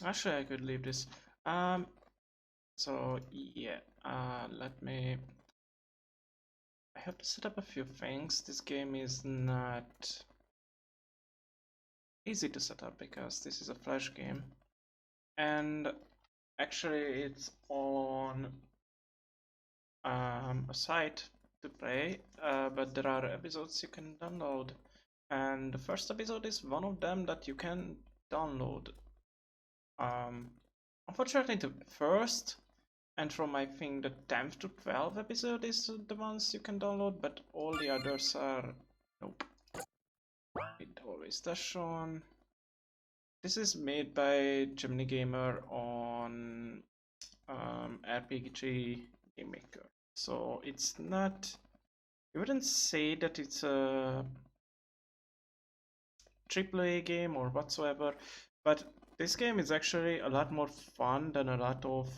Actually, I could leave this. So yeah, let me. I have to set up a few things. This game is not easy to set up because this is a Flash game, and actually, it's on a site to play, but there are episodes you can download, and the first episode is one of them that you can download. Unfortunately, the first and from I think the 10th to 12th episode is the ones you can download, but all the others are nope. It always does shown. This is made by Gemini Gamer on RPG Game Maker, so it's not. You wouldn't say that it's a AAA game or whatsoever, but this game is actually a lot more fun than a lot of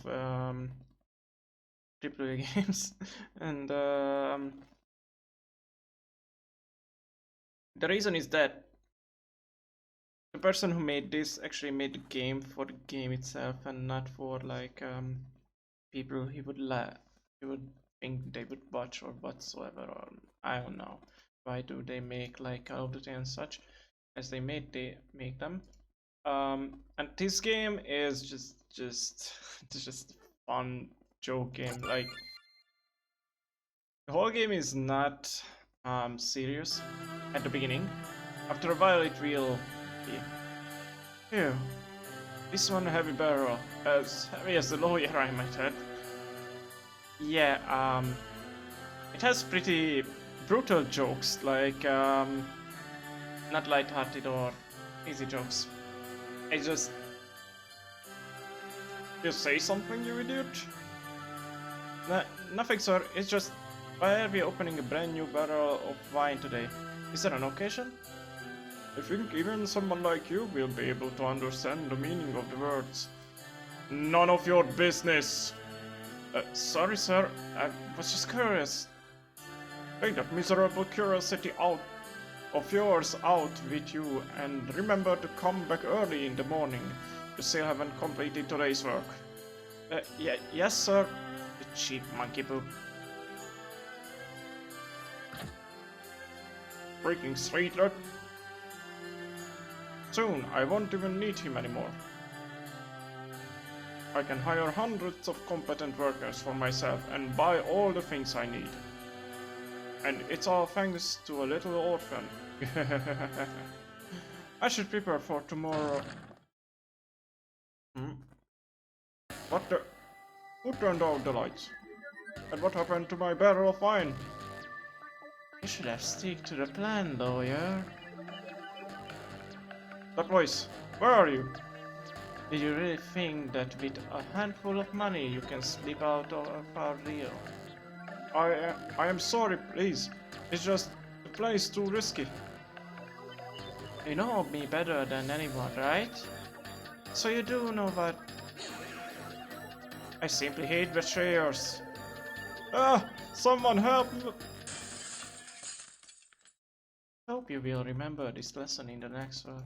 AAA games, and the reason is that the person who made this actually made the game for the game itself and not for like people he would think they would watch or whatsoever, or I don't know why do they make like Call of Duty and such as they make them. And this game is just it's just a fun joke game. Like the whole game is not serious at the beginning. After a while, it will be. Phew, this one heavy barrel, as heavy as the lawyer, I might add. Yeah, it has pretty brutal jokes, like not light-hearted or easy jokes. It's just, you say something, you idiot. Nothing, sir. It's just, why are we opening a brand new barrel of wine today? Is there an occasion? I think even someone like you will be able to understand the meaning of the words. None of your business! Sorry, sir. I was just curious. Take that miserable curiosity out of yours out with you, and remember to come back early in the morning. You still haven't completed today's work. Yes, sir. You cheap monkey poop. Freaking streetlet. Soon, I won't even need him anymore. I can hire hundreds of competent workers for myself and buy all the things I need. And it's all thanks to a little orphan. I should prepare for tomorrow. What the? Who turned out the lights? And what happened to my barrel of wine? You should have stick to the plan, lawyer. That voice, where are you? Did you really think that with a handful of money you can slip out of our deal? I am sorry, please. It's just, the play is too risky. You know me better than anyone, right? So you do know what... I simply hate betrayers. Ah! Someone help me! Hope you will remember this lesson in the next one.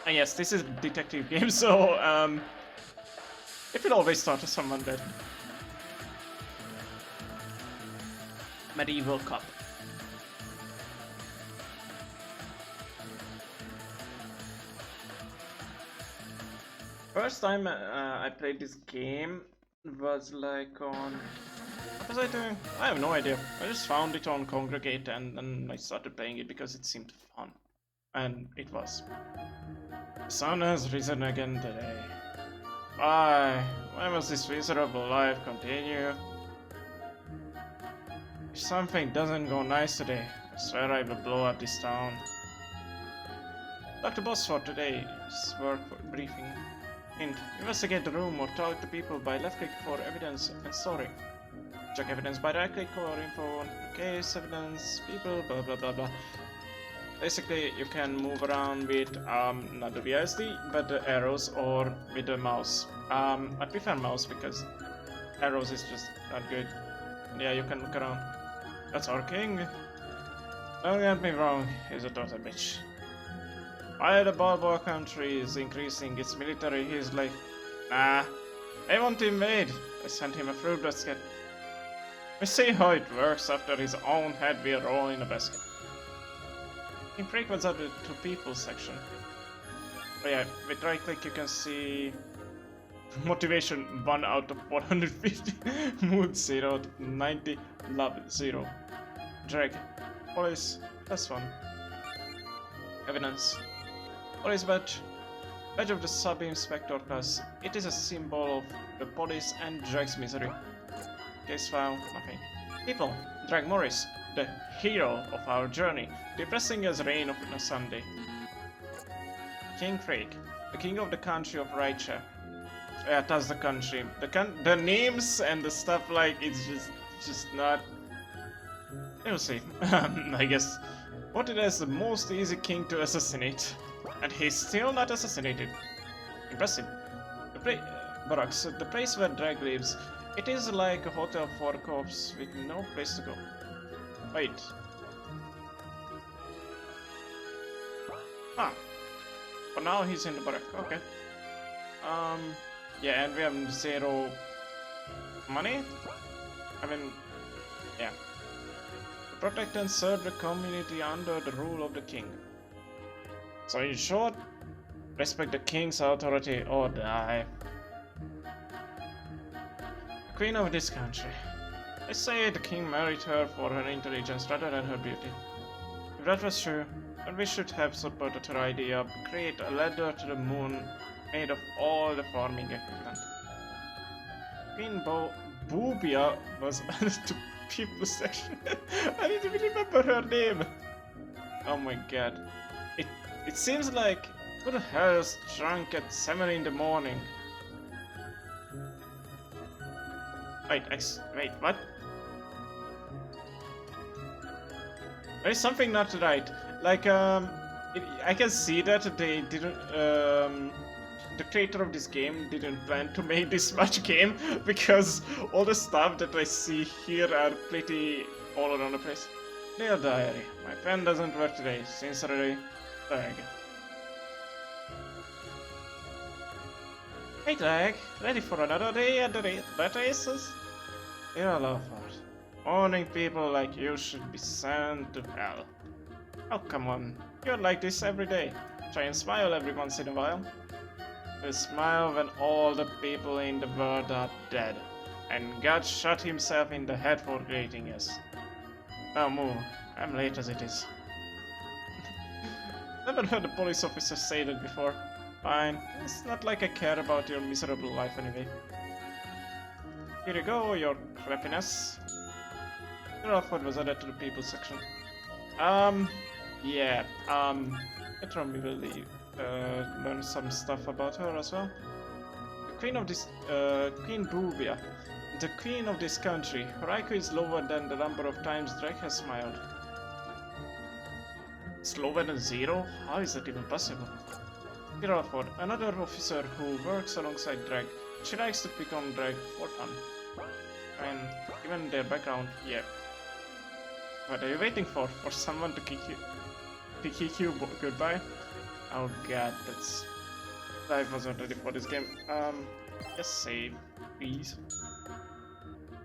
And yes, this is a detective game, so it will always start with someone dead. Mediveal Cop. First time I played this game was like on... What was I doing? I have no idea. I just found it on Congregate and then I started playing it because it seemed fun. And it was. The sun has risen again today. Why? Why must this miserable life continue? If something doesn't go nice today, I swear I will blow up this town. Dr. Boss for today's work briefing. Hint, investigate the room or talk to people by left click for evidence and story. Check evidence by right click or info on case, evidence, people, blah blah blah blah. Basically, you can move around with not the WSD, but the arrows or with the mouse. I prefer mouse because arrows is just not good. Yeah, you can look around. That's our king. Don't get me wrong, he's a total bitch. While the Balboa country is increasing its military, he's like, nah, I want to invade. I sent him a fruit basket. We see how it works. After his own head, we are all in a basket. In frequent added to people section. Oh yeah, with right click you can see motivation 1 out of 450, mood 0 out of 90, love 0. Drag, police, +1. Evidence. Police badge. Badge of the sub-inspector class. It is a symbol of the police and Drag's misery. Case file, nothing. People. Drag Morris, the hero of our journey, depressing as rain on a Sunday. King Freak, the king of the country of Raicha. Yeah, that's the country. The names and the stuff, like, it's just not. We'll see. I guess voted as the most easy king to assassinate, and he's still not assassinated. Impressive. Barracks, the place where Drag lives. It is like a hotel for cops with no place to go. Wait. Ah. For now he's in the barrack. Okay. Yeah, and we have 0 money. I mean, yeah. To protect and serve the community under the rule of the king. So in short, respect the king's authority or die. The queen of this country. They say the king married her for her intelligence rather than her beauty. If that was true, then we should have supported her idea, create a ladder to the moon made of all the farming equipment. Queen Boobia was added to people section. I didn't even remember her name. Oh my god. It seems like who the hell is drunk at 7 in the morning? Wait, what? There's something not right. Like, I can see that they didn't, the creator of this game didn't plan to make this much game, because all the stuff that I see here are pretty all around the place. Dear diary, my pen doesn't work today. Sincerely, Drag. Hey Drag, ready for another day at the rat races? Dear Loveford, morning people like you should be sent to hell. Oh come on, you're like this every day. Try and smile every once in a while. You smile when all the people in the world are dead, and God shot himself in the head for creating us. Now move, I'm late as it is. Never heard a police officer say that before. Fine, it's not like I care about your miserable life anyway. Here you go, your crappiness. Your offer was added to the people section. Yeah, later on we will learn some stuff about her as well. The queen of this, Queen Boobia, the queen of this country. Her IQ is lower than the number of times Drake has smiled. It's lower than 0? How is that even possible? Giraford, another officer who works alongside Drag. She likes to pick on Drag for fun. And given their background, yeah. What are you waiting for? For someone to kick you? To kick you goodbye? Oh god, that's... I wasn't ready for this game. Just save, please.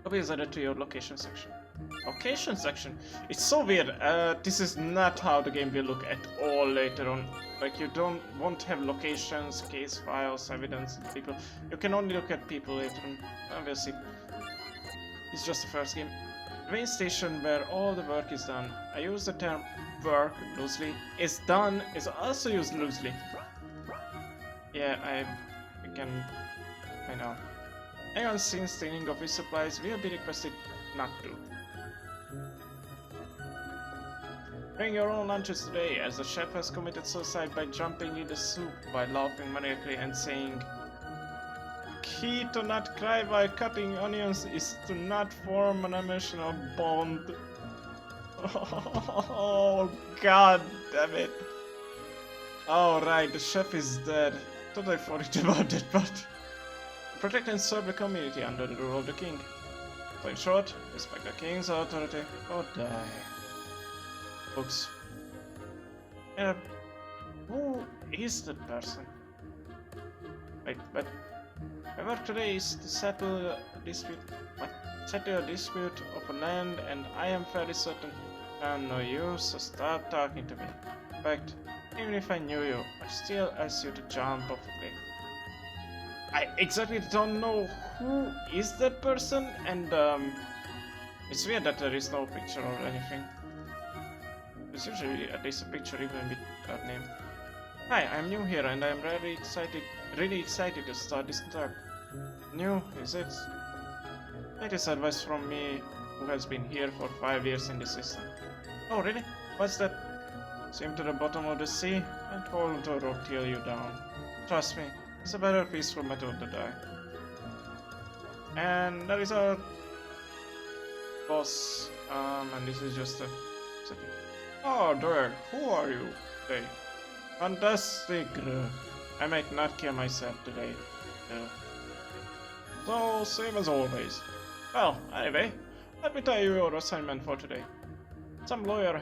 Copy is added to your location section. Location section? It's so weird. This is not how the game will look at all later on. Like, you won't have locations, case files, evidence, people. You can only look at people later on. We'll see. It's just the first game. The main station where all the work is done. I use the term work loosely. Is done is also used loosely. Yeah, I know. Anyone seen stealing office supplies will be requested not to. Bring your own lunches today, as the chef has committed suicide by jumping in the soup while laughing maniacally and saying, "Key to not cry while cutting onions is to not form an emotional bond." Oh god damn it. Oh right, the chef is dead. Thought I forgot about that part. Protect and serve the community under the rule of the king. So in short, respect the king's authority or die. Books. Yeah. Who is that person? Wait, but my work today is to settle a dispute. What? Settle a dispute of land, and I am fairly certain I'm no use, so stop talking to me. In fact, even if I knew you, I still ask you to jump off a cliff. I exactly don't know who is that person, and it's weird that there is no picture or anything. There's usually at least a picture even with that name. Hi, I'm new here and I'm really excited to start this talk. New, is it? Latest advice from me, who has been here for 5 years in the system. Oh really? What's that? Swim to the bottom of the sea and hold the rope till you down. Trust me, it's a better peaceful method to die. And that is our boss. And this is just a second. Oh, Dreg, who are you? Hey. Fantastic. I might not kill myself today. So, same as always. Well, anyway, let me tell you your assignment for today. Some lawyer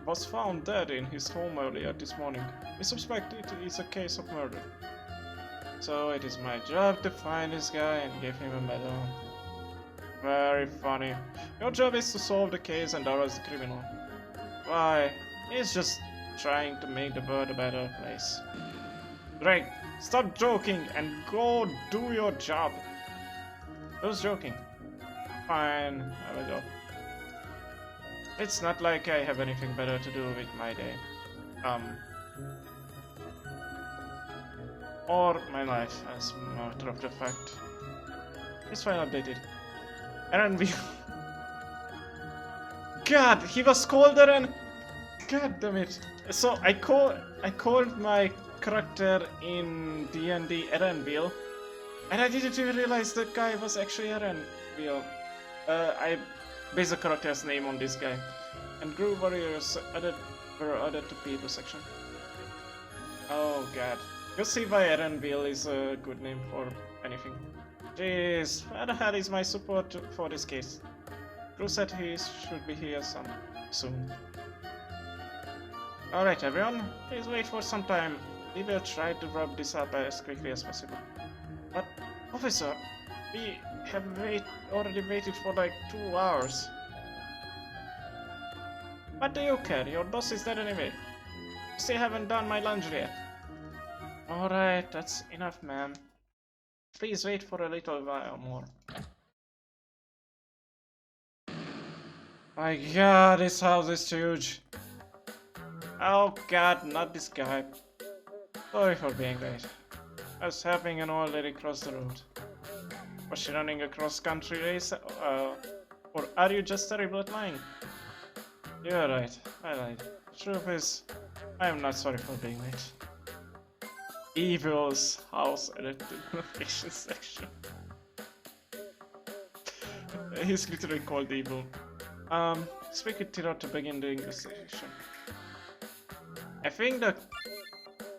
was found dead in his home earlier this morning. We suspect it is a case of murder. So it is my job to find this guy and give him a medal. Very funny. Your job is to solve the case and arrest the criminal. Why? He's just trying to make the world a better place. Dreg, stop joking and go do your job. Who's joking? Fine, I will go. It's not like I have anything better to do with my day. Or my life, as a matter of the fact. It's fine updated. Aaron V. God, he was called Aaron. God damn it. So I called my character in D&D Erenville, and I didn't even realize that guy was actually Erenville. I based the character's name on this guy, and Groove Warriors were added to people section. Oh god. You'll see why Erenville is a good name for anything. Jeez, where the hell is my support for this case? Crew said he should be here soon. Alright everyone, please wait for some time. We will try to wrap this up as quickly as possible. But, officer, we have already waited for like 2 hours. What do you care? Your boss is dead anyway. Still haven't done my laundry yet. Alright, that's enough, ma'am. Please wait for a little while more. My god, this house is huge. Oh god, not this guy. Sorry for being late. I was helping an old lady cross the road. Was she running a cross-country race? Or are you just terrible at lying? You're right, I lied. The truth is, I am not sorry for being late. Evil's house added to the location section. He's literally called Evil. Speak with Tira to begin the investigation. I think that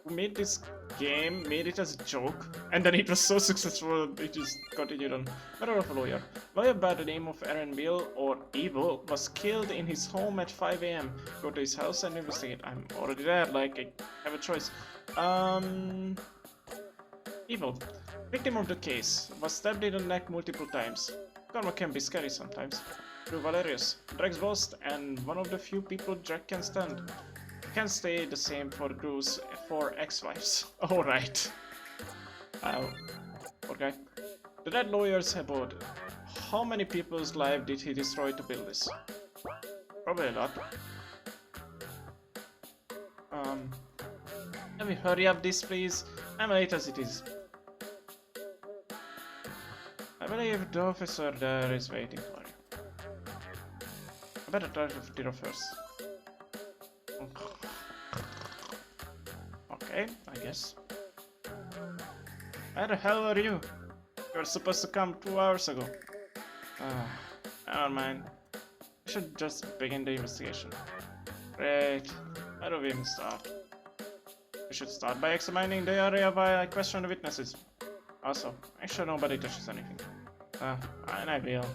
who made this game made it as a joke, and then it was so successful it just continued on. Matter of a lawyer. Lawyer by the name of Erenville, or Evil, was killed in his home at 5 AM. Go to his house and investigate. I'm already there, like I have a choice. Evil. Victim of the case. Was stabbed in the neck multiple times. Karma can be scary sometimes. Through Valerius, Dreg's boss, and one of the few people Dreg can stand. Can't stay the same for Groove's 4 ex-wives. Alright. Okay. The dead lawyer's about. How many people's life did he destroy to build this? Probably a lot. Can we hurry up this please? I'm late as it is. I believe the officer there is waiting for you. I better try to Tiro first. Okay, I guess. Where the hell are you? You were supposed to come 2 hours ago. Never mind. We should just begin the investigation. Great. Where do we even start? We should start by examining the area while I question the witnesses. Also, make sure nobody touches anything. And I will.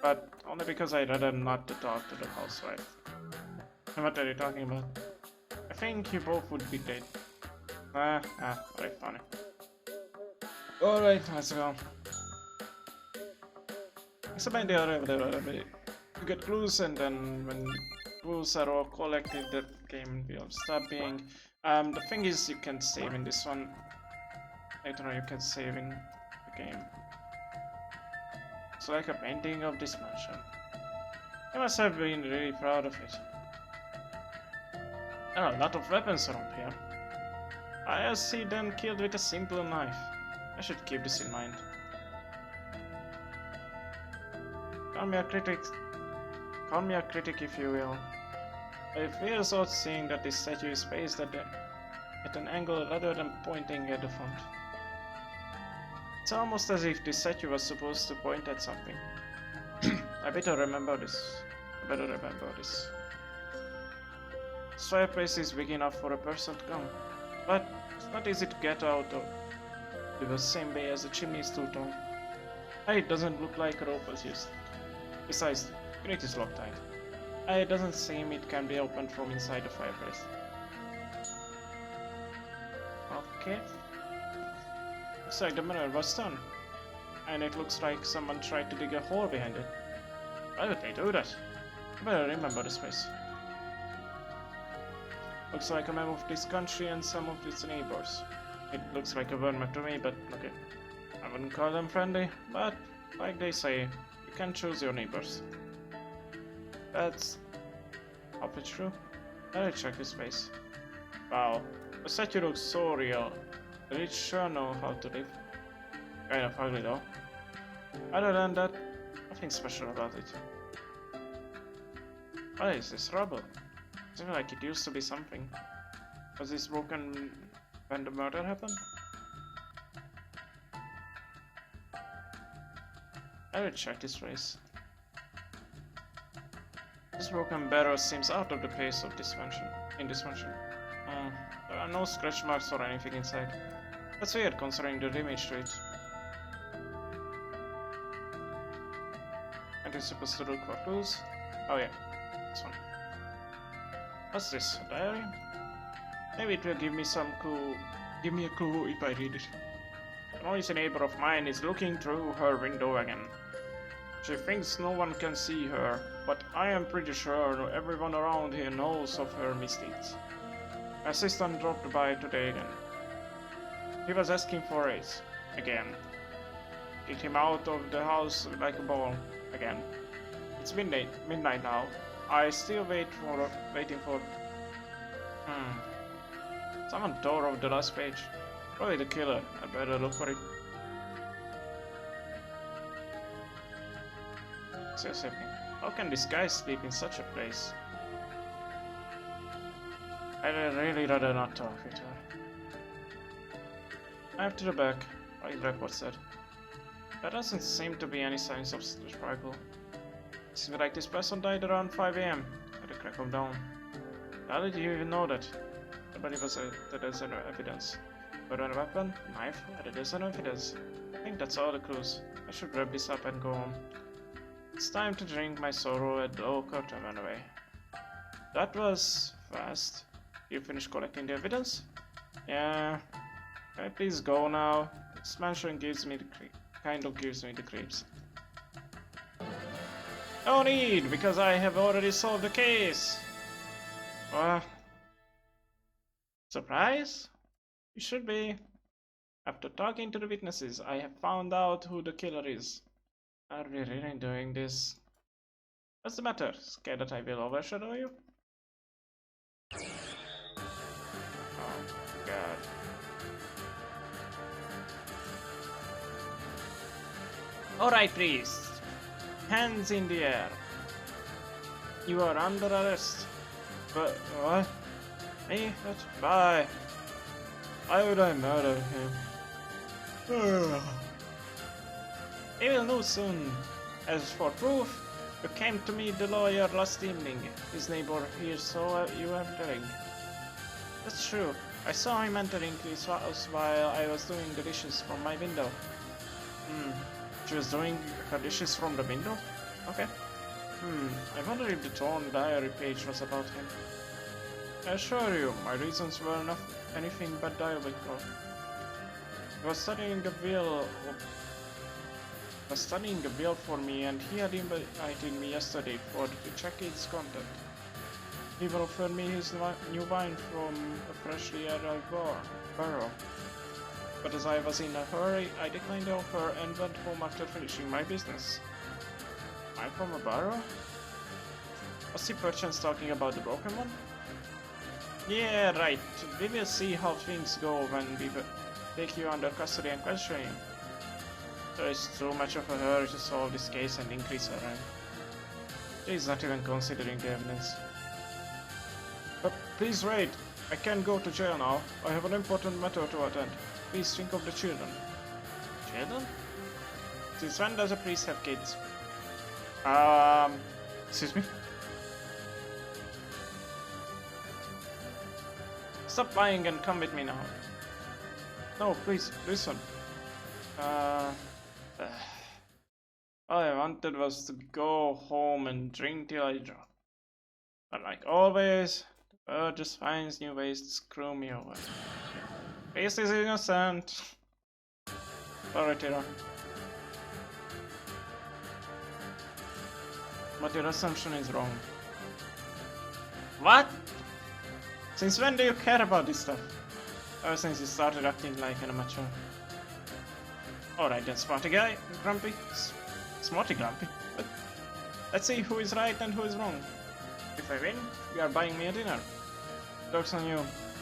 But only because I'd rather not to talk to the housewife. What are you talking about? I think you both would be great. Very funny. Alright, let's go. It's about the you get clues, and then when clues are all collected, the game will stop being. The thing is, you can save in this one. I don't know, you can save in the game. It's like a painting of this mansion. I must have been really proud of it. There are a lot of weapons around here. I see them killed with a simple knife. I should keep this in mind. Call me a critic if you will. It feels odd seeing that this statue is placed at an angle rather than pointing at the front. It's almost as if this statue was supposed to point at something. I better remember this. This fireplace is big enough for a person to come, but it's not easy to get out of the same way as the chimney is too tall. It doesn't look like a rope was used. Besides, the unit is locked tight. It doesn't seem it can be opened from inside the fireplace. Okay. Looks like the mirror was done. And it looks like someone tried to dig a hole behind it. Why would they do that? I better remember this place. Looks like a map of this country and some of its neighbors. It looks like a world map to me, but okay. I wouldn't call them friendly, but like they say, you can choose your neighbors. That's probably true. Let me check his face. Wow, the statue looks so real. The rich sure know how to live. Kind of ugly though. Other than that, nothing special about it. What is this rubble? It seems like it used to be something. Was this broken when the murder happened? I will check this place. This broken barrel seems out of the place of this mansion. There are no scratch marks or anything inside. That's weird considering the damage to it. Aren't you supposed to look for clues? Oh yeah, this one. What's this? A diary? Maybe it will give me some clue. Give me a clue if I read it. A noisy neighbor of mine is looking through her window again. She thinks no one can see her, but I am pretty sure everyone around here knows of her misdeeds. My assistant dropped by today again. He was asking for a raise. Again. Kicked him out of the house like a ball. Again. It's midnight now. I still waiting for... Someone tore off the last page. Probably the killer. I better look for it. Seriously, how can this guy sleep in such a place? I'd really rather not talk with her. After the back, like the report said. There doesn't seem to be any signs of struggle. It seems like this person died around 5 AM at the crack of dawn. How did you even know that? Nobody was that there's no evidence. But on a weapon, knife, there's no evidence. I think that's all the clues. I should wrap this up and go home. It's time to drink my sorrow at the local and run away. That was fast. You finished collecting the evidence? Yeah. Can I please go now? This mansion gives me the creeps. No need, because I have already solved the case. Surprise? You should be. After talking to the witnesses, I have found out who the killer is. Are we really doing this? What's the matter? Scared that I will overshadow you? Oh god. Alright, priest. Hands in the air. You are under arrest. But what? Me? What? Why? Why would I murder him? We will know soon. As for proof, you came to meet the lawyer last evening. His neighbor here saw you entering. That's true. I saw him entering his house while I was doing the dishes from my window. She was doing her dishes from the window? Okay. I wonder if the torn diary page was about him. I assure you, my reasons were anything but diabolical. He was studying a wheel for me, and he had invited me yesterday to check its content. He will offer me his new wine from a freshly arrived barrel. But as I was in a hurry, I declined the offer and went home after finishing my business. Wine from a barrel? Was he perchance talking about the broken one? Yeah, right. We will see how things go when we take you under custody and question you. There is too much of a hurry to solve this case and increase her rank. She is not even considering the evidence. But please wait. I can't go to jail now. I have an important matter to attend. Please think of the children. Children? Since when does a priest have kids? Excuse me? Stop lying and come with me now. No, please, listen. All I wanted was to go home and drink till I drop. But like always, the world just finds new ways to screw me over. Priest is innocent. Sorry, Tira. But your assumption is wrong. What? Since when do you care about this stuff? Ever since you started acting like an amateur. Alright then, smarty guy, grumpy. Smarty grumpy? But let's see who is right and who is wrong. If I win, you are buying me a dinner. Joke's on you,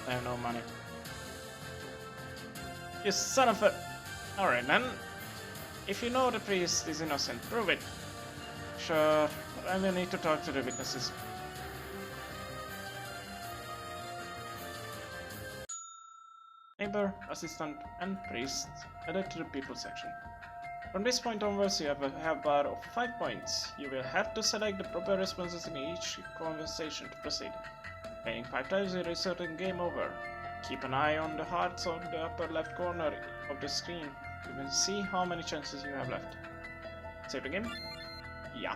I have no money. You son of a... Alright then. If you know the priest is innocent, prove it. Sure, but I will need to talk to the witnesses. Neighbor, assistant, and priest added to the people section. From this point onwards, you have a half bar of 5 points. You will have to select the proper responses in each conversation to proceed. Failing 5 times, you reset and game over. Keep an eye on the hearts on the upper left corner of the screen. You will see how many chances you have left. Save the game? Yeah.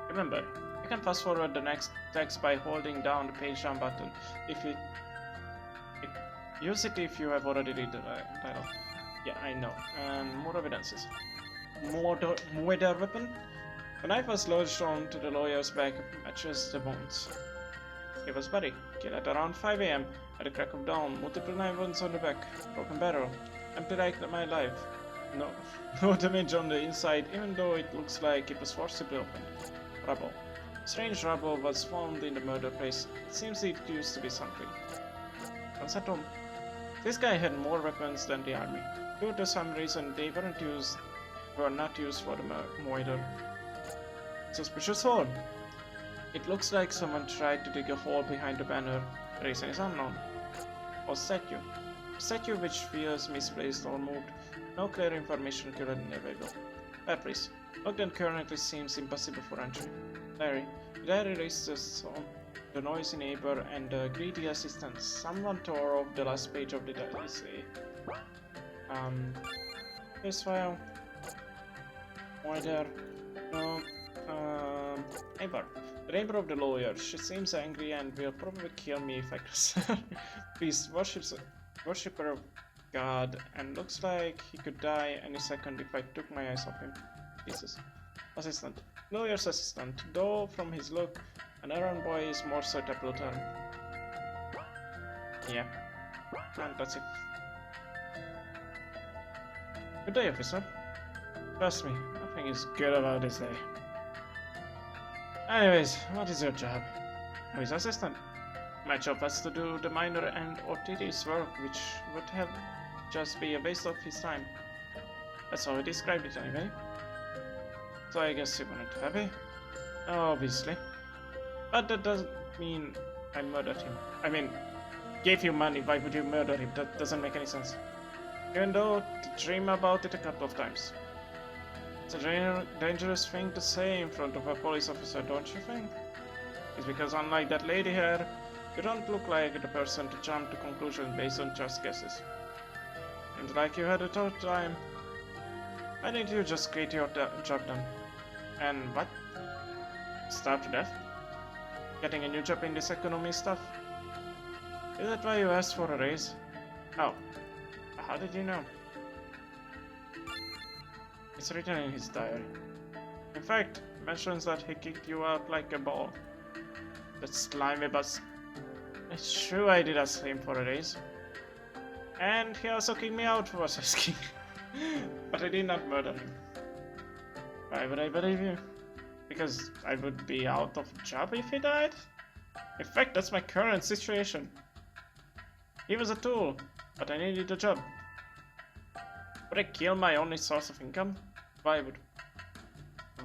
Remember, you can fast forward the next text by holding down the page down button. Use it if you have already read the title. Yeah, I know. And more evidences. Murder weapon? The knife was lodged onto the lawyer's back, matches the bones. He was buried, killed at around 5 AM at the crack of dawn, multiple knife wounds on the back, broken barrel, empty like my life. No damage on the inside, even though it looks like it was forcibly opened. Rubble. Strange rubble was found in the murder place. It seems it used to be something. Consent home. This guy had more weapons than the army. Due to some reason, they were not used for the murder. Suspicious hole. It looks like someone tried to dig a hole behind the banner. The reason is unknown. Or statue. A statue which feels misplaced or moved. No clear information currently available. Fireplace. Lockdown currently seems impossible for entry. Diary. The diary lists the noisy neighbor and the greedy assistant. Someone tore off the last page of the diary. This file. Why there? No. Neighbor. The neighbor of the lawyer. She seems angry and will probably kill me if I cross her. Please, worshipper of God, and looks like he could die any second if I took my eyes off him. Jesus. Assistant. Lawyer's assistant. Though from his look, an errand boy is more suitable term. Yeah. And that's it. Good day, officer. Trust me, nothing is good about this day. Anyways, what is your job? I'm his assistant. My job was to do the minor and or tedious work, which would have just be a waste of his time. That's how I described it anyway. So I guess you weren't happy? Obviously. But that doesn't mean I murdered him. I mean, gave you money, why would you murder him? That doesn't make any sense. Even though to dream about it a couple of times. It's a dangerous thing to say in front of a police officer, don't you think? It's because unlike that lady here, you don't look like the person to jump to conclusions based on just guesses. Seems like you had a tough time. Why didn't you just get your job done? And what? Starve to death? Getting a new job in this economy stuff? Is that why you asked for a raise? Oh, how did you know? It's written in his diary. In fact, he mentions that he kicked you out like a ball. That slimy bus. It's true I did ask him for a raise. And he also kicked me out for asking. But I did not murder him. Why would I believe you? Because I would be out of a job if he died? In fact, that's my current situation. He was a tool, but I needed a job. Would I kill my only source of income? Why would?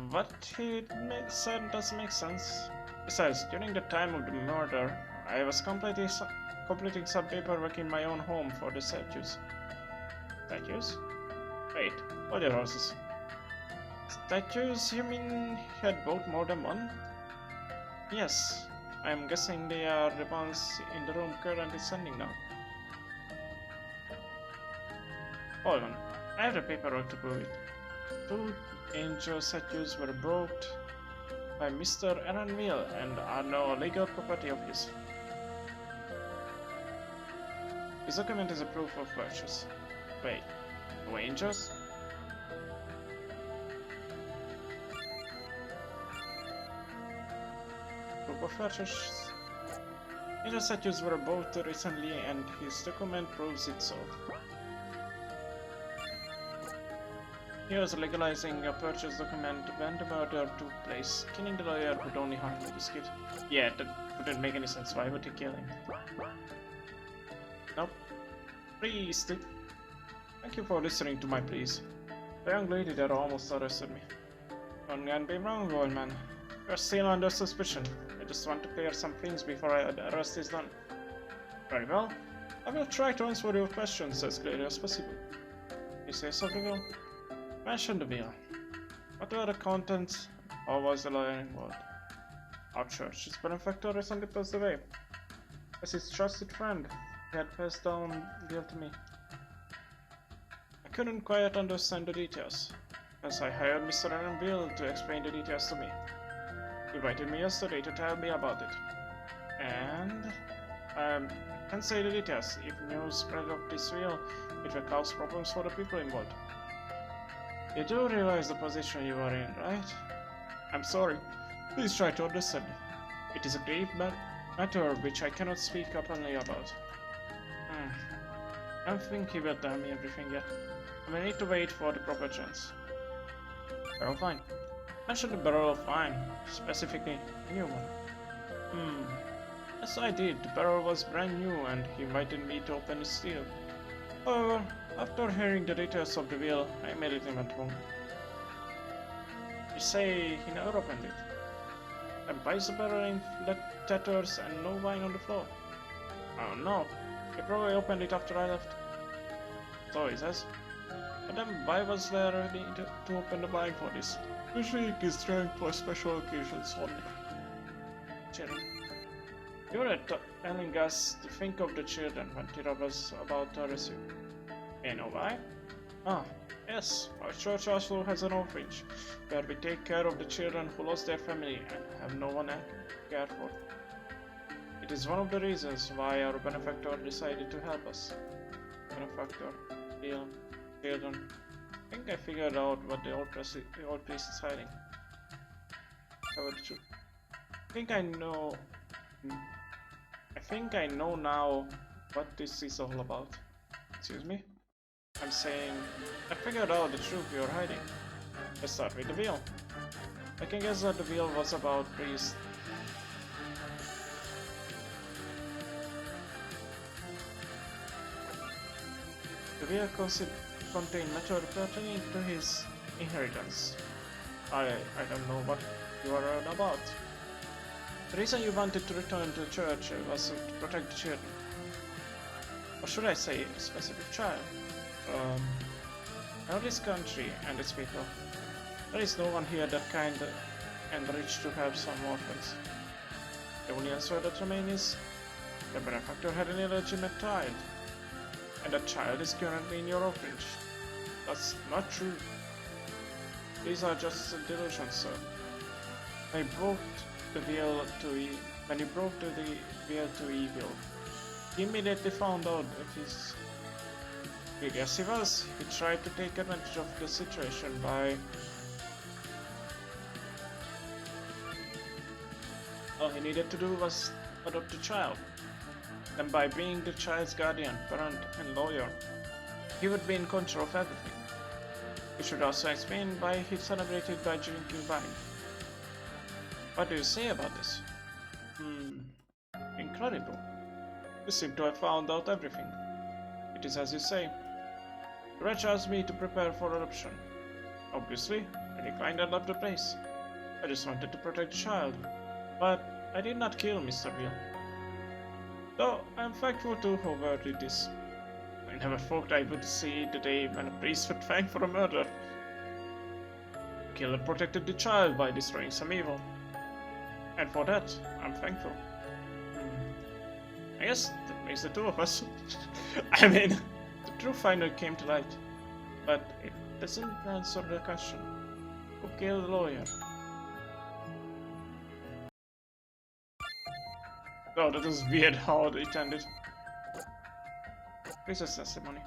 What he said doesn't make sense. Besides, during the time of the murder, I was completing some paperwork in my own home for the statues. Statues? Wait, hold your horses. Statues? You mean he had bought more than one? Yes, I'm guessing they are the ones in the room currently standing now. Hold on, I have the paperwork to prove it. 2 angel statues were bought by Mr. Aaron Mill and are now legal property of his. This document is a proof of purchase. Wait, 2 angels? Proof of purchase. Angel statues were bought recently and his document proves it so. He was legalizing a purchase document when the murder took place, killing the lawyer who'd only harmed this kid. Yeah, that wouldn't make any sense. Why would he kill him? Nope. Please, thank you for listening to my pleas. The young lady there almost arrested me. Don't get me wrong, old man. You're still under suspicion. I just want to clear some things before the arrest is done. Very well. I will try to answer your questions as clearly as possible. You say so, Deville? Mention the will. What were the contents? Or was the lawyer involved? Our church's benefactor recently passed away. As his trusted friend, he had passed down the will to me. I couldn't quite understand the details, as I hired Mr. Aaron Bill to explain the details to me. He invited me yesterday to tell me about it. And I can't say the details. If news spread of this will, it will cause problems for the people involved. You do realize the position you are in, right? I'm sorry. Please try to understand. It is a grave matter which I cannot speak openly about. I don't think he will tell me everything yet. I will need to wait for the proper chance. Barrel fine. Mention the barrel of wine, specifically a new one. Yes, I did. The barrel was brand new and he invited me to open its seal. However, after hearing the details of the will, I immediately went home. You say he never opened it. And buys the barrel in tatters and no wine on the floor. Oh no, he probably opened it after I left. So he says. But then why was there a need to open the wine for this? Usually it is drank for special occasions only. Children. You were telling us to think of the children when Tira was about to arrest you. You know why? Ah, yes, our church also has an orphanage, where we take care of the children who lost their family and have no one to care for. It is one of the reasons why our benefactor decided to help us. Benefactor, Bill, children. I think I figured out what the old place is hiding. Cover the truth. I think I know now what this is all about. Excuse me? I'm saying, I figured out the truth you're hiding. Let's start with the wheel. I can guess that the wheel was about priests. The wheel contained matter pertaining to his inheritance. I don't know what you are about. The reason you wanted to return to the church was to protect the children. Or should I say, a specific child? I know this country and its people. There is no one here that kind and rich to help some orphans. The only answer that remains is, the benefactor had an illegitimate child, and that child is currently in your orphanage. That's not true. These are just delusions, sir. When you broke the veil to evil, He immediately found out that his big as he was, he tried to take advantage of the situation by all he needed to do was adopt a child. And by being the child's guardian, parent, and lawyer, he would be in control of everything. He should also explain why he celebrated by drinking wine. What do you say about this? Incredible. You seem to have found out everything. It is as you say. Reg asked me to prepare for adoption. Obviously, I declined and left the place. I just wanted to protect the child. But I did not kill Mr. Veal. Though I am thankful to whoever did this. I never thought I would see the day when a priest would thank for a murder. The killer protected the child by destroying some evil. And for that, I'm thankful. I guess that makes the two of us. I mean, the truth finally came to light. But it doesn't answer the question. Who killed the lawyer? Oh, that was weird how it ended. Priest's testimony.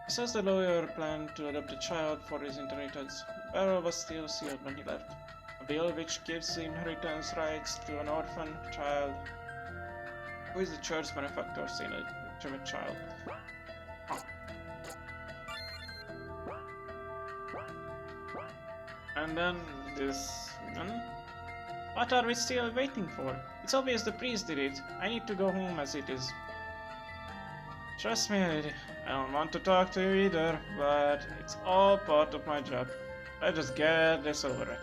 He says the lawyer planned to adopt a child for his inheritance. The barrel was still sealed when he left. A will which gives inheritance rights to an orphan child who is the church benefactor's illegitimate child. Huh. And then this one. What are we still waiting for? It's obvious the priest did it. I need to go home as it is. Trust me, I don't want to talk to you either, but it's all part of my job. Let's just get this over it.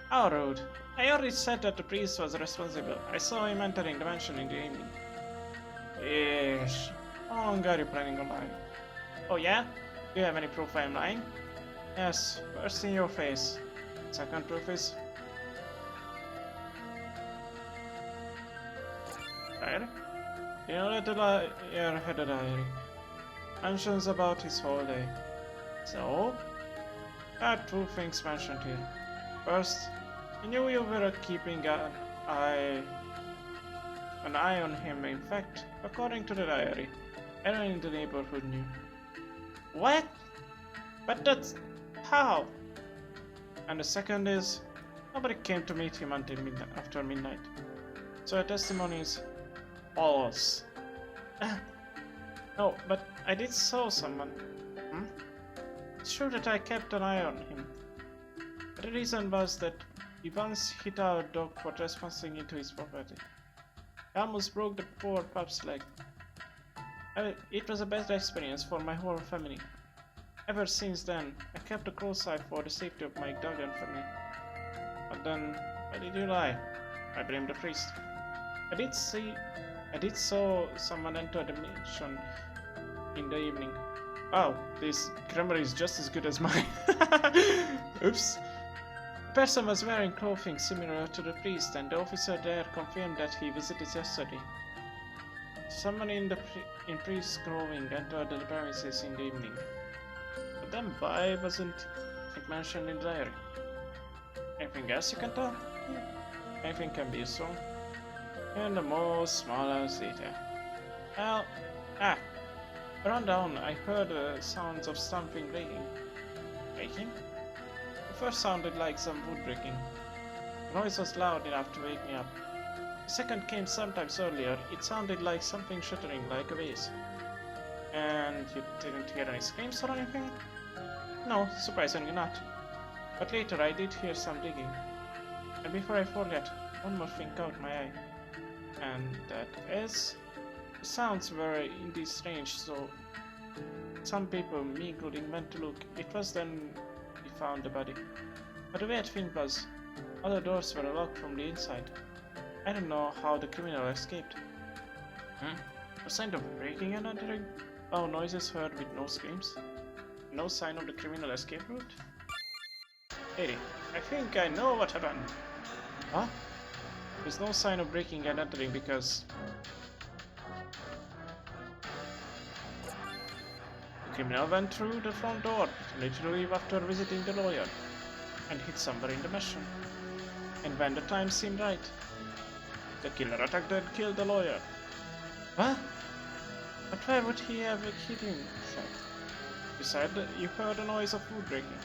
How rude. I already said that the priest was responsible. I saw him entering the mansion in the evening. Yeesh. How long are you planning on lying? Oh yeah? Do you have any proof I am lying? Yes, first in your face. Second proof is... Diary? You know that the lawyer had a diary. Mentions about his whole day. So? There are two things mentioned here. First, he knew you were keeping an eye on him. In fact, according to the diary, everyone in the neighborhood knew. What? But that's... how? And the second is, nobody came to meet him until after midnight. So the testimony is false. No, but I did saw someone. It's true that I kept an eye on him. But the reason was that he once hit our dog for trespassing into his property. He almost broke the poor pup's leg. It was a bad experience for my whole family. Ever since then, I kept a close eye for the safety of my dog and family. But then, why did you lie? I blame the priest. I did saw someone enter the mansion in the evening. Wow, this grammar is just as good as mine. Oops. The person was wearing clothing similar to the priest, and the officer there confirmed that he visited yesterday. Someone in priest's clothing entered the premises in the evening. But then why wasn't it mentioned in the diary? Anything else you can tell? Anything can be useful. In the most smallest detail. Well, around down I heard sounds of something breaking. Breaking? The first sounded like some wood breaking. The noise was loud enough to wake me up. The second came sometimes earlier. It sounded like something shattering like a vase. And you didn't hear any screams or anything? No, surprisingly not. But later I did hear some digging. And before I forget, one more thing caught my eye. And that is... the sounds were indeed strange, so some people, me including, went to look. It was then we found the body. But the weird thing was, all the doors were locked from the inside. I don't know how the criminal escaped. No sign of breaking and entering? Oh, noises heard with no screams? No sign of the criminal escape route? Lady, I think I know what happened. Huh? There's no sign of breaking and entering because... the criminal went through the front door, literally after visiting the lawyer, and hid somewhere in the mansion. And when the time seemed right, the killer attacked and killed the lawyer. What? But why would he have killed himself? You said you heard a noise of food breaking.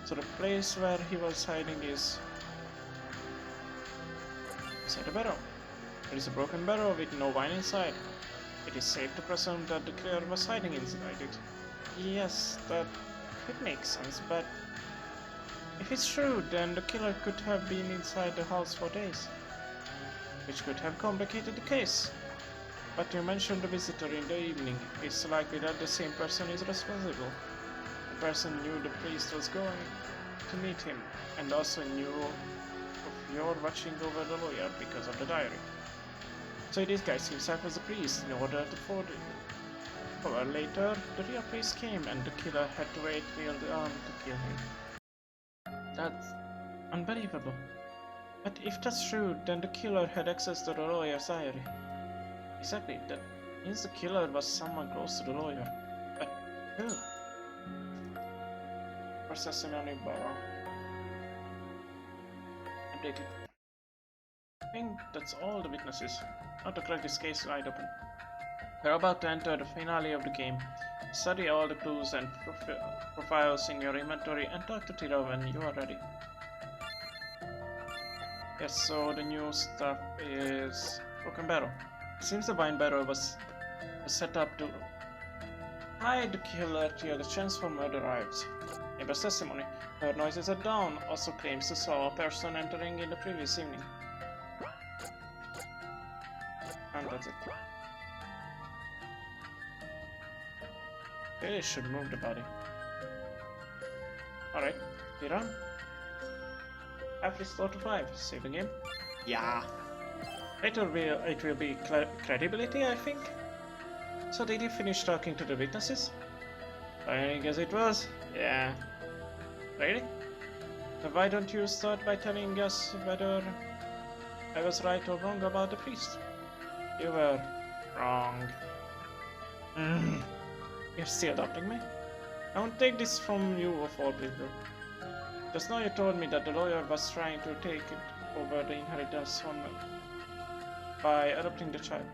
So the place where he was hiding is inside a barrel. There is a broken barrel with no wine inside. It is safe to presume that the killer was hiding inside it. Yes, that could make sense, but if it's true, then the killer could have been inside the house for days, which could have complicated the case. But you mentioned the visitor in the evening. It's likely that the same person is responsible. The person knew the priest was going to meet him, and also knew of your watching over the lawyer because of the diary. So he disguised himself as a priest in order to forward it. However, later, the real priest came and the killer had to wait till the arm to kill him. That's unbelievable. But if that's true, then the killer had access to the lawyer's diary. Exactly, that means the killer was someone close to the lawyer. But who? Processing on your borrow. Updated. I think that's all the witnesses. Now to crack this case wide open. We're about to enter the finale of the game. Study all the clues and profiles in your inventory and talk to Tira when you are ready. Yes, so the new stuff is broken barrel. Seems the wine barrel was set up to hide the killer till the chance for murder arrives. Neighbor's testimony. Heard noises at dawn, also claims to saw a person entering in the previous evening. And that's it. Really should move the body. Alright, Tira. I've restored to 5. Save the game. Yeah. It will be credibility, I think. So did you finish talking to the witnesses? I guess it was. Yeah. Really? So why don't you start by telling us whether I was right or wrong about the priest? You were wrong. You're still doubting me? I won't take this from you of all people. Just now you told me that the lawyer was trying to take it over the inheritance by adopting the child.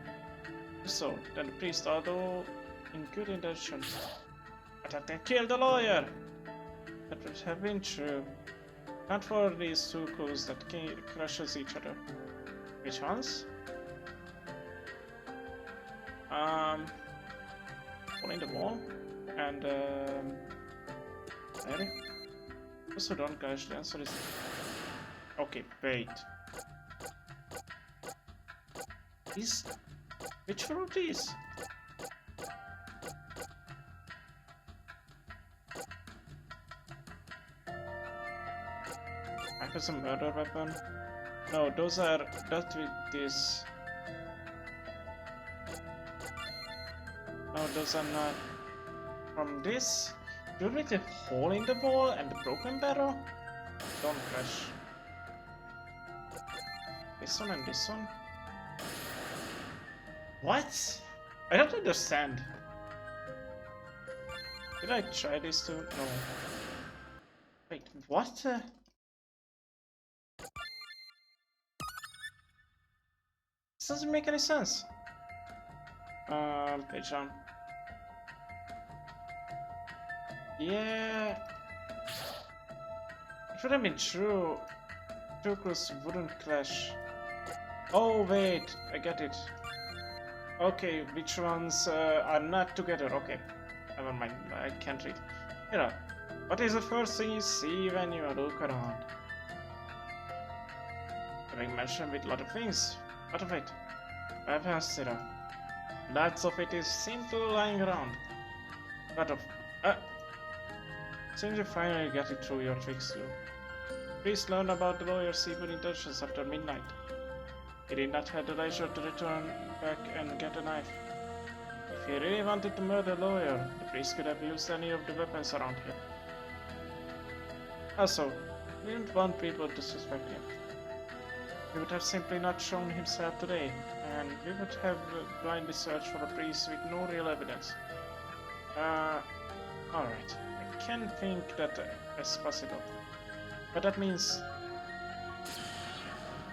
So, then the priest, although in good intention, attacked and killed the lawyer! That would have been true. Not for these two clues that crushes each other. Which ones? Hole in the wall and there. Also don't crash, the answer is okay, wait. These which one of these? I have a murder weapon. No, those are that with this. No, those are not. From this, do with the hole in the wall and the broken barrel? Don't crash. This one and this one. What? I don't understand. Did I try this too? No. Wait, what? This doesn't make any sense. Page down. Yeah. It would have been true. Two clues wouldn't clash. Oh wait, I get it. Okay, which ones are not together? Okay, never mind. I can't read. Here, what is the first thing you see when you look around? Having mentioned with a lot of things. What of it? I've asked Sarah. Lots of it is simple lying around. What of? Seems you finally got it through your tricks too. Please learn about the lawyer's evil intentions after midnight. He did not have the leisure to return back and get a knife. If he really wanted to murder the lawyer, the priest could have used any of the weapons around here. Also, he didn't want people to suspect him. He would have simply not shown himself today, and we would have blindly searched for a priest with no real evidence. Alright. I can think that is possible. But that means...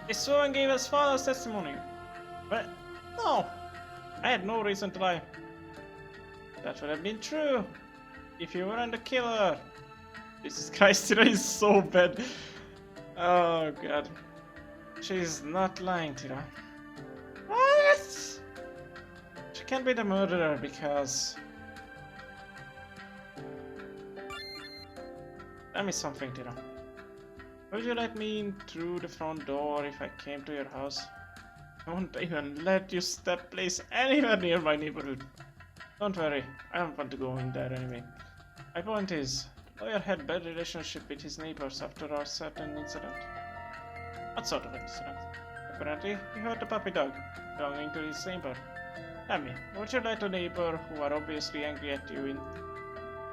This woman gave us false testimony. But... No! I had no reason to lie. That would have been true if you weren't the killer. Jesus Christ, Tira is so bad. Oh god. She's not lying, Tira. What? She can't be the murderer because... Tell me something, Tira. Would you let me in through the front door if I came to your house? I won't even let you step place anywhere near my neighborhood. Don't worry, I don't want to go in there anyway. My point is, the lawyer had bad relationship with his neighbors after a certain incident. What sort of incident? Apparently, he hurt a puppy dog belonging to his neighbor. Tell me, would you let a neighbor who are obviously angry at you in...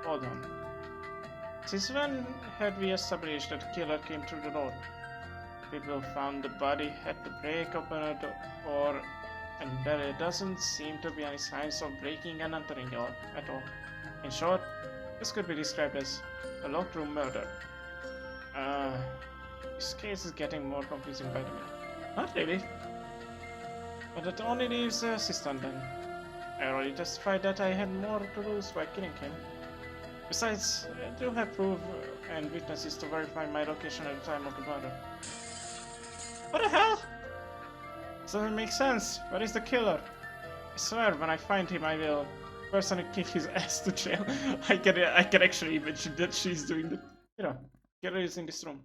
Hold on. Since when had we established that the killer came through the door? People found the body had to break open a door, and there doesn't seem to be any signs of breaking and entering the door at all. In short, this could be described as a locked room murder. This case is getting more confusing by the minute. Not really. But that only leaves the assistant then. I already testified that I had more to lose by killing him. Besides, I do have proof and witnesses to verify my location at the time of the murder. What the hell? This doesn't make sense. Where is the killer? I swear, when I find him, I will personally kick his ass to jail. I can actually imagine that she's doing the... You know, killer is in this room.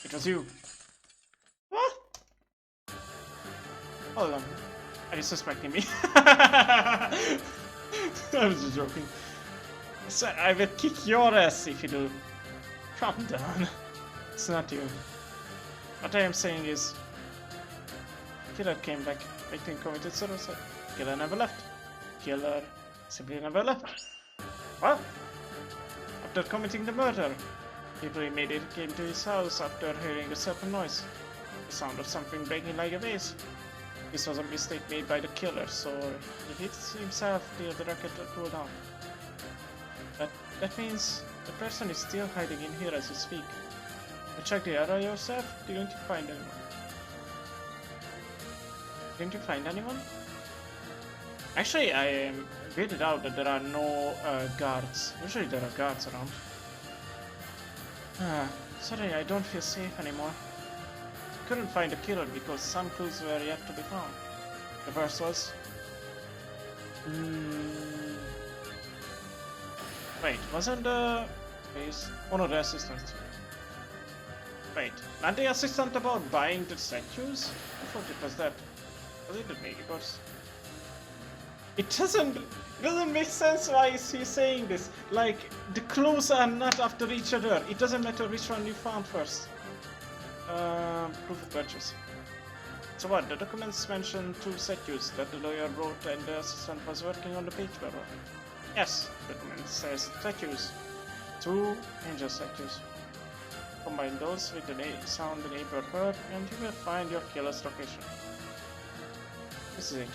It was you. What? Hold on. Are you suspecting me? I was just joking. So I will kick your ass if you do. Calm down. It's not you. What I am saying is, killer came back, victim committed suicide. Killer never left. Killer simply never left. What? After committing the murder, people immediately came to his house after hearing a certain noise. The sound of something breaking like a vase. This was a mistake made by the killer, so he hit himself till the rocket cooled down. That means the person is still hiding in here as we speak. You check the area yourself? Didn't you find anyone? Didn't you find anyone? Actually, I weirded out that there are no guards. Usually there are guards around. Sorry, I don't feel safe anymore. I couldn't find the killer because some clues were yet to be found. The first was... Wait, wasn't the... Oh no, the assistant. Wait, not the assistant about buying the statues? I thought it was that. Was it the neighbors? It doesn't make sense why is he saying this. Like, the clues are not after each other. It doesn't matter which one you found first. Proof of purchase. So what, the documents mention 2 statues that the lawyer wrote and the assistant was working on the page bearer. Yes, the document says statues. 2 angel statues. Combine those with the sound the neighbor heard and you will find your killer's location. This is it.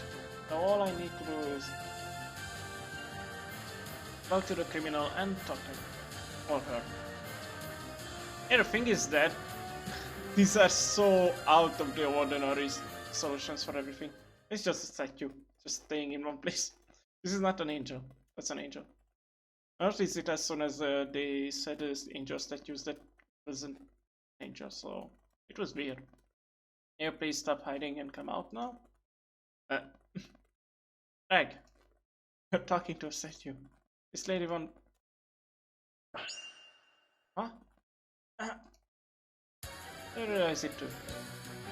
Now all I need to do is talk to the criminal and talk to him. Or her. And the thing is that these are so out of the ordinary solutions for everything. It's just a statue, just staying in one place. This is not an angel. That's an angel. I noticed it as soon as they said this angel statues that wasn't an angel, so it was weird. Can you please stop hiding and come out now? Egg. You're talking to a statue. This lady won't... Huh? I realize it too.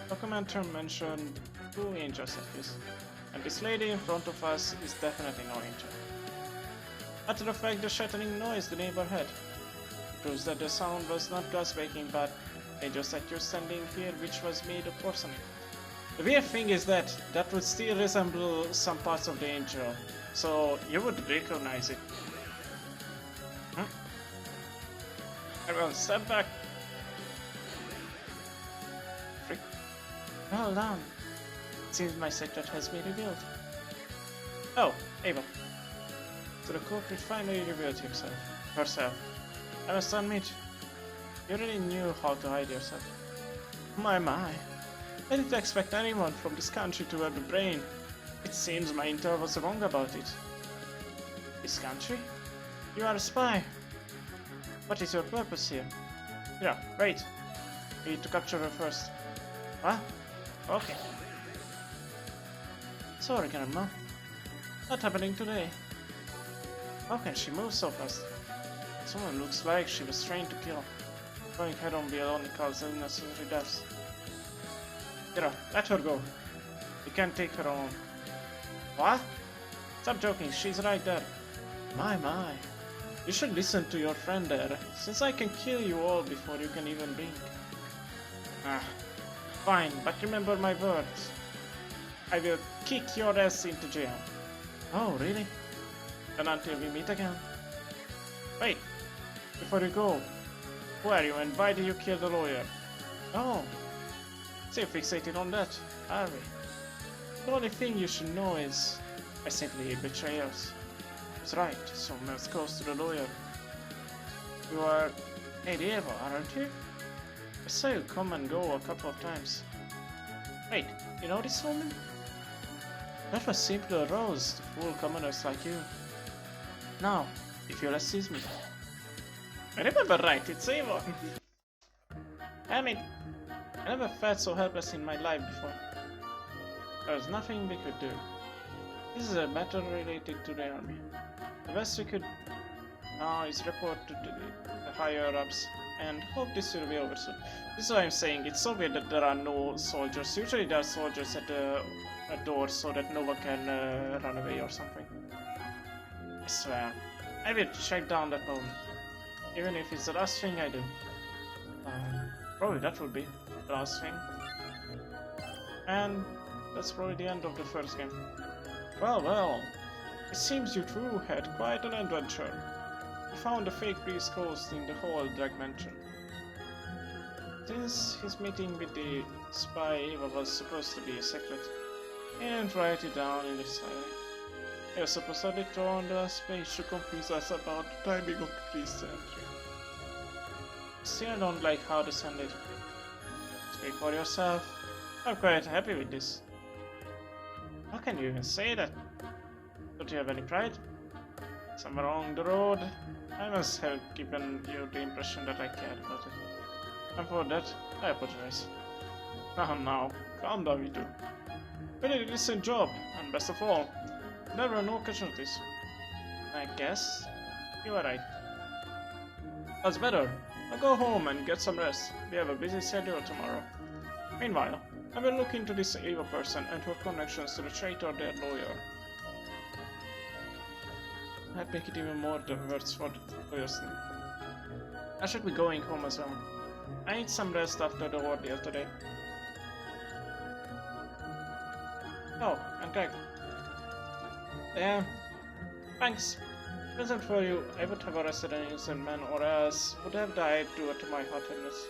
Documenter mentioned 2 angel statues, and this lady in front of us is definitely no angel. Matter of fact, the shattering noise the neighbor had proves that the sound was not glass breaking but angel statue standing here which was made of porcelain. The weird thing is that would still resemble some parts of the angel, so you would recognize it. Everyone step back. Frick. Well done. It seems my secret has been revealed. Oh, Ava. So the culprit finally revealed herself. I must admit, you really knew how to hide yourself. My. I didn't expect anyone from this country to have the brain. It seems my intel was wrong about it. This country? You are a spy. What is your purpose here? Yeah, wait. We need to capture her first. What? Okay. Sorry, Grandma. Not happening today. How can she move so fast? Someone looks like she was trained to kill. Going head on will only cause unnecessary deaths. Kira, let her go. We can't take her alone. What? Stop joking, she's right there. My. You should listen to your friend there, since I can kill you all before you can even blink. Ah, fine, but remember my words. I will kick your ass into jail. Oh, really? Then until we meet again. Wait, before you go, who are you and why did you kill the lawyer? Oh, so fixated on that, are we? The only thing you should know is I simply betray us. That's right, so let's go to the lawyer. You are Mediveal, aren't you? I saw you come and go a couple of times. Wait, you know this woman? That was simply a rose to fool commoners like you. Now, if you'll assist me. I remember right, it's Ava. I mean, I never felt so helpless in my life before. There was nothing we could do. This is a matter related to the army. The best we could now is report to the higher-ups and hope this will be over soon. This is what I'm saying, it's so weird that there are no soldiers. Usually there are soldiers at the door so that no one can run away or something. I swear. I will check down that bone. Even if it's the last thing I do. Probably that would be the last thing. And that's probably the end of the first game. Well. It seems you two had quite an adventure. You found a fake priest ghost in the whole Drag Mansion. Since his meeting with the spy Eva was supposed to be a secret, he didn't write it down in his diary. He was supposedly thrown on the last page to confuse us about the timing of the priest's entry. Still don't like how this ended. Speak for yourself. I'm quite happy with this. How can you even say that? Don't you have any pride? Somewhere along the road, I must have given you the impression that I cared about it. And for that, I apologize. Now, calm down, you two. We did a decent job, and best of all, there were no casualties. I guess you are right. That's better. I'll go home and get some rest. We have a busy schedule tomorrow. Meanwhile, I will look into this Eva person and her connections to the traitor, their lawyer. I'd make it even more worse for the listening. I should be going home as well. I need some rest after the ordeal today. Oh, and Greg. Yeah, thanks. If it wasn't for you, I would have arrested an innocent man or else would have died due to my hot-headedness.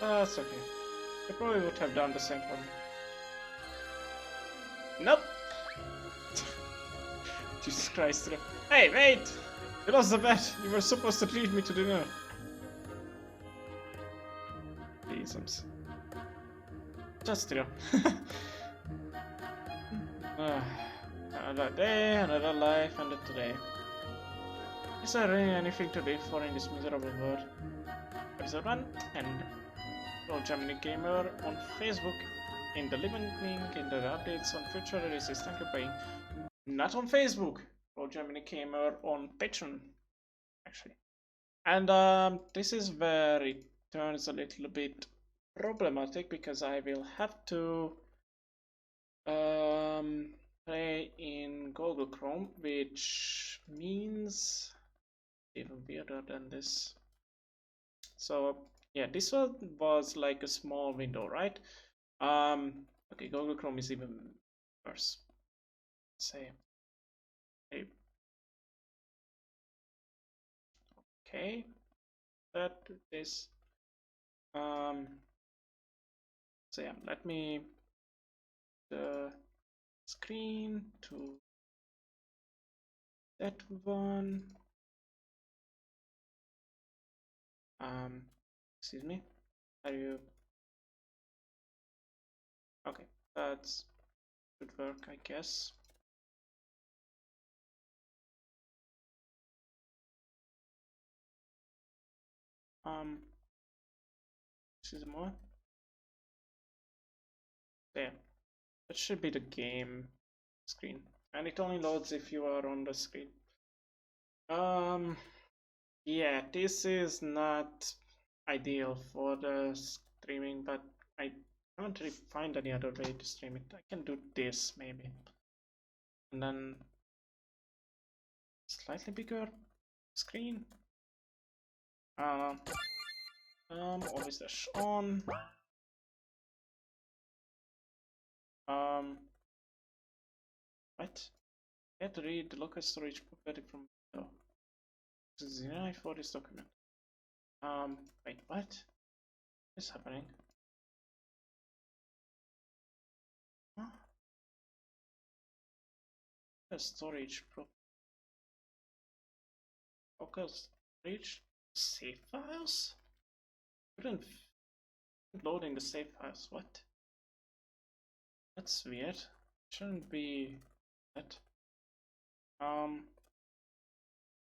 That's okay. You probably would have done the same for me. Nope! Jesus Christ. Hey, wait! You lost the bet! You were supposed to treat me to dinner. Jesus. Just you know. Another day, another life, and today. Is there really anything to live for in this miserable world? Episode 1 and Pro Germany Gamer on Facebook, in the link in the updates on future releases. Thank you, paying. Not on Facebook. Pro Germany Gamer on Patreon, actually. And this is where it turns a little bit problematic because I will have to play in Google Chrome, which means even weirder than this. So yeah, this one was like a small window, right? Okay, Google Chrome is even worse. Let's say, hey, okay, that this. So yeah, let me the screen to that one. Excuse me. Are you okay? That's Should work, I guess. This is more. There. That should be the game screen. And it only loads if you are on the screen. Yeah, this is not ideal for the streaming, but I can't really find any other way to stream it. I can do this maybe. And then slightly bigger screen. Always dash on. What? I had to read the local storage property from window. This is the for this document. Wait, what is happening? Huh? The storage local storage save files? Couldn't loading the save files. What? That's weird. Shouldn't be that.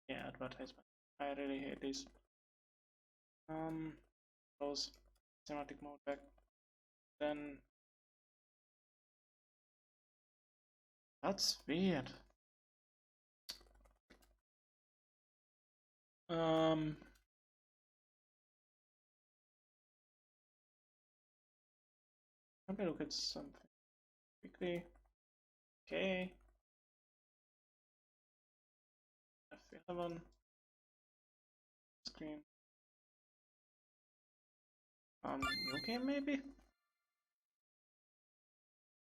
Yeah, advertisement. I really hate these. Close cinematic mode back. Then that's weird. Let me look at something quickly. Okay. F11 screen. New game maybe?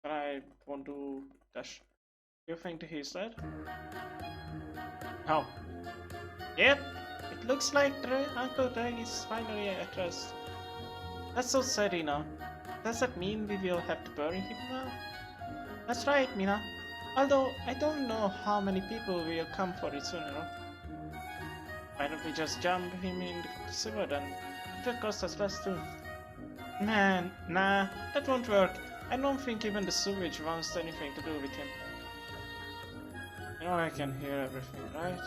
But I won't do dash. You think he's dead? No. Yep. It looks like Uncle Dreg is finally at rest. That's so sad, Ina. Does that mean we will have to bury him now? That's right, Mina. Although I don't know how many people will come for his funeral. Why don't we just jump him in the sewer then? It will cost us less too. Man, nah, that won't work. I don't think even the sewage wants anything to do with him. You know I can hear everything, right?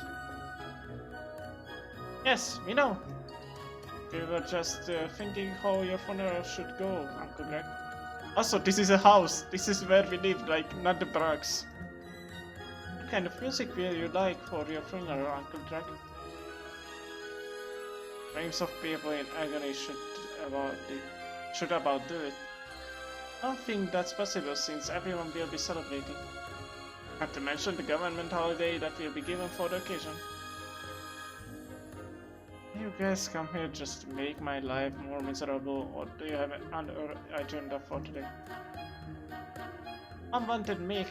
Yes, we know. We were just thinking how your funeral should go, Uncle Greg. Also, this is a house. This is where we live, like, not the barracks. What kind of music will you like for your funeral, Uncle Greg? Names of people in agony should about do it. I don't think that's possible since everyone will be celebrating. Not to mention the government holiday that will be given for the occasion. You guys come here just to make my life more miserable, or do you have another agenda for today? I wanted to make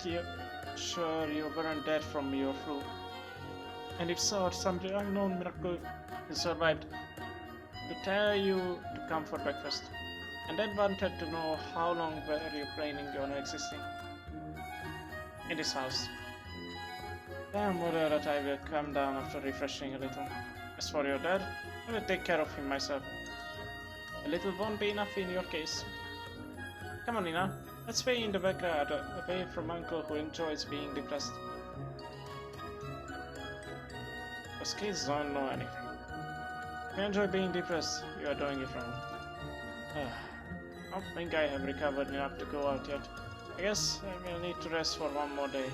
sure you weren't dead from your flu. And if so, some unknown miracle you survived, to tell you to come for breakfast. And then wanted to know how long were you planning on existing in this house. Tell Mother that I will come down after refreshing a little. As for your dad, I will take care of him myself. A little won't be enough in your case. Come on, Nina. Let's stay in the backyard, away from Uncle who enjoys being depressed. Those kids don't know anything. If you enjoy being depressed, you are doing it wrong. I don't think I have recovered enough to go out yet. I guess I will need to rest for one more day.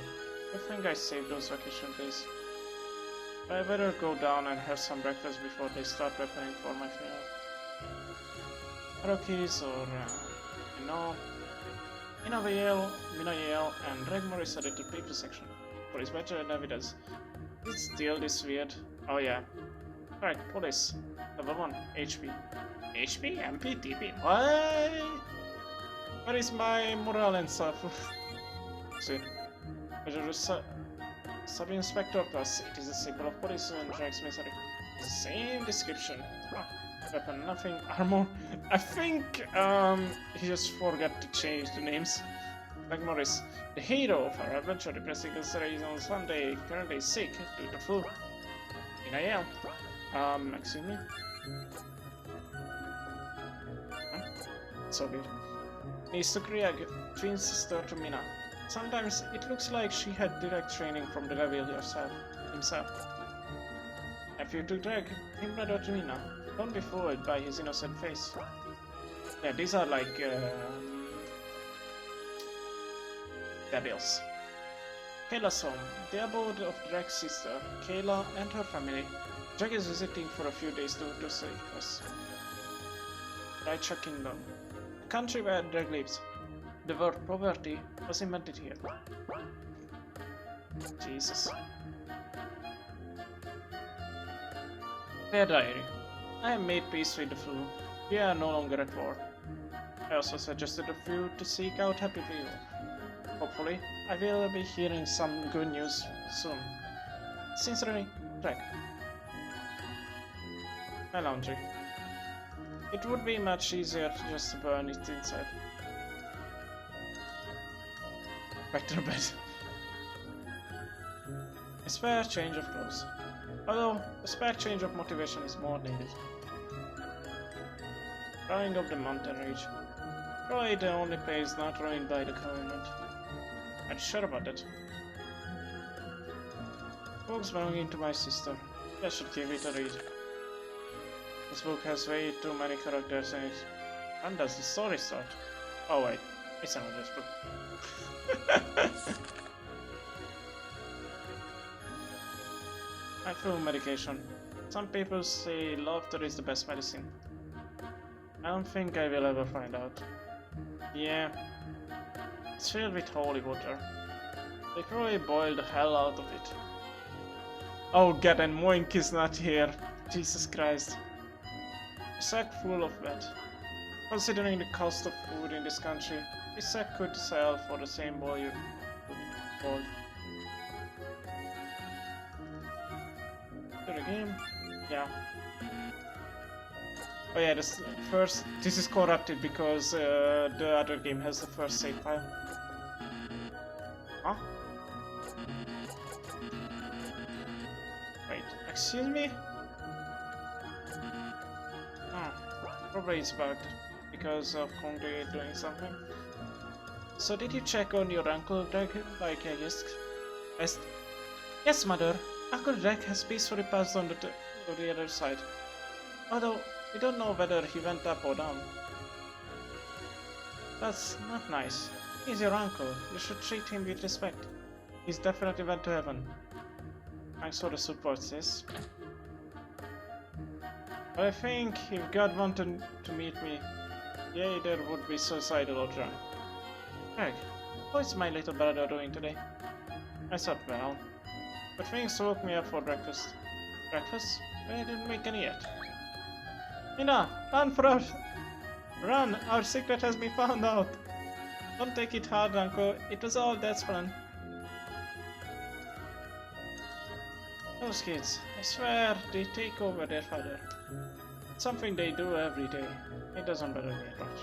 I think I saved those vacation days. I better go down and have some breakfast before they start preparing for my funeral. Rockies or, Mediveal, and Dreggpression Morris added to the paper section for his better and evidence. It's still this weird. Oh yeah. Alright, police. Level 1, HP. HP? MP? TP? What? Where is my morale and stuff? See. Sub-Inspector Plus. It is a symbol of police and Drake's misery. Same description. Oh, weapon, nothing. Armor. I think he just forgot to change the names. Like Morris, the hero of our adventure, depressing us on Sunday, currently sick due to flu. In IL. Excuse me? Huh? So weird. Needs to Krieg, twin sister to Mina. Sometimes it looks like she had direct training from the devil himself. If you to drag him brother to me now, don't be fooled by his innocent face. Yeah, these are like devils. Kayla's home, the abode of Dreg's sister, Kayla and her family. Dreg is visiting for a few days to see us. Raicha Kingdom, the country where Dreg lives. The word poverty was invented here. Jesus. Dear Diary, I have made peace with the flu. We are no longer at war. I also suggested a few to seek out Happy View. Hopefully, I will be hearing some good news soon. Sincerely, Dreg. My laundry. It would be much easier just to burn it inside. Back to the bed. A spare change of clothes. Although, a spare change of motivation is more needed. Drawing of the mountain ridge. Probably the only place not ruined by the government. I'm sure about that. Books belonging to my sister. I should give it a read. This book has way too many characters in it. When does the story start? Oh wait, it's another book. My flu medication. Some people say laughter is the best medicine. I don't think I will ever find out. Yeah, it's filled with holy water. They probably boiled the hell out of it. Oh god, and Moink is not here. Jesus Christ. A sack full of wet. Considering the cost of food in this country, this sack could sell for the same bowl you could boiled. To the game? Yeah. Oh yeah, this is corrupted because the other game has the first save file. Huh? Wait, excuse me? Probably it's bugged because of Kongri doing something. So did you check on your Uncle Dreg like I asked? Yes, mother. Uncle Dreg has peacefully passed on to the other side. Although we don't know whether he went up or down. That's not nice. He's your uncle. You should treat him with respect. He's definitely went to heaven. Thanks for the support, sis. But I think if God wanted to meet me, he either would be suicidal or drunk. Greg, how is my little brother doing today? I thought well, but things woke me up for breakfast. Breakfast? I didn't make any yet. Nina, run for us! Run! Our secret has been found out! Don't take it hard, Uncle. It was all Dad's plan. Those kids, I swear, they take over their father. It's something they do every day. It doesn't bother me much.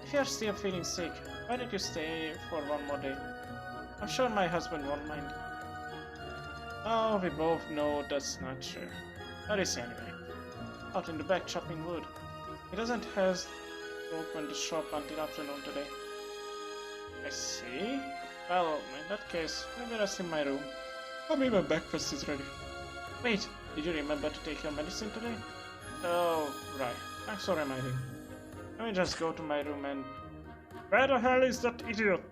If you're still feeling sick, why don't you stay for one more day? I'm sure my husband won't mind. Oh, we both know that's not true. Where is he anyway? Out in the back chopping wood. He doesn't have to open the shop until afternoon today. I see. Well, in that case, maybe rest in my room. Maybe my breakfast is ready. Wait, did you remember to take your medicine today? Oh, right. Thanks for reminding. Let me just go to my room and... Where the hell is that idiot?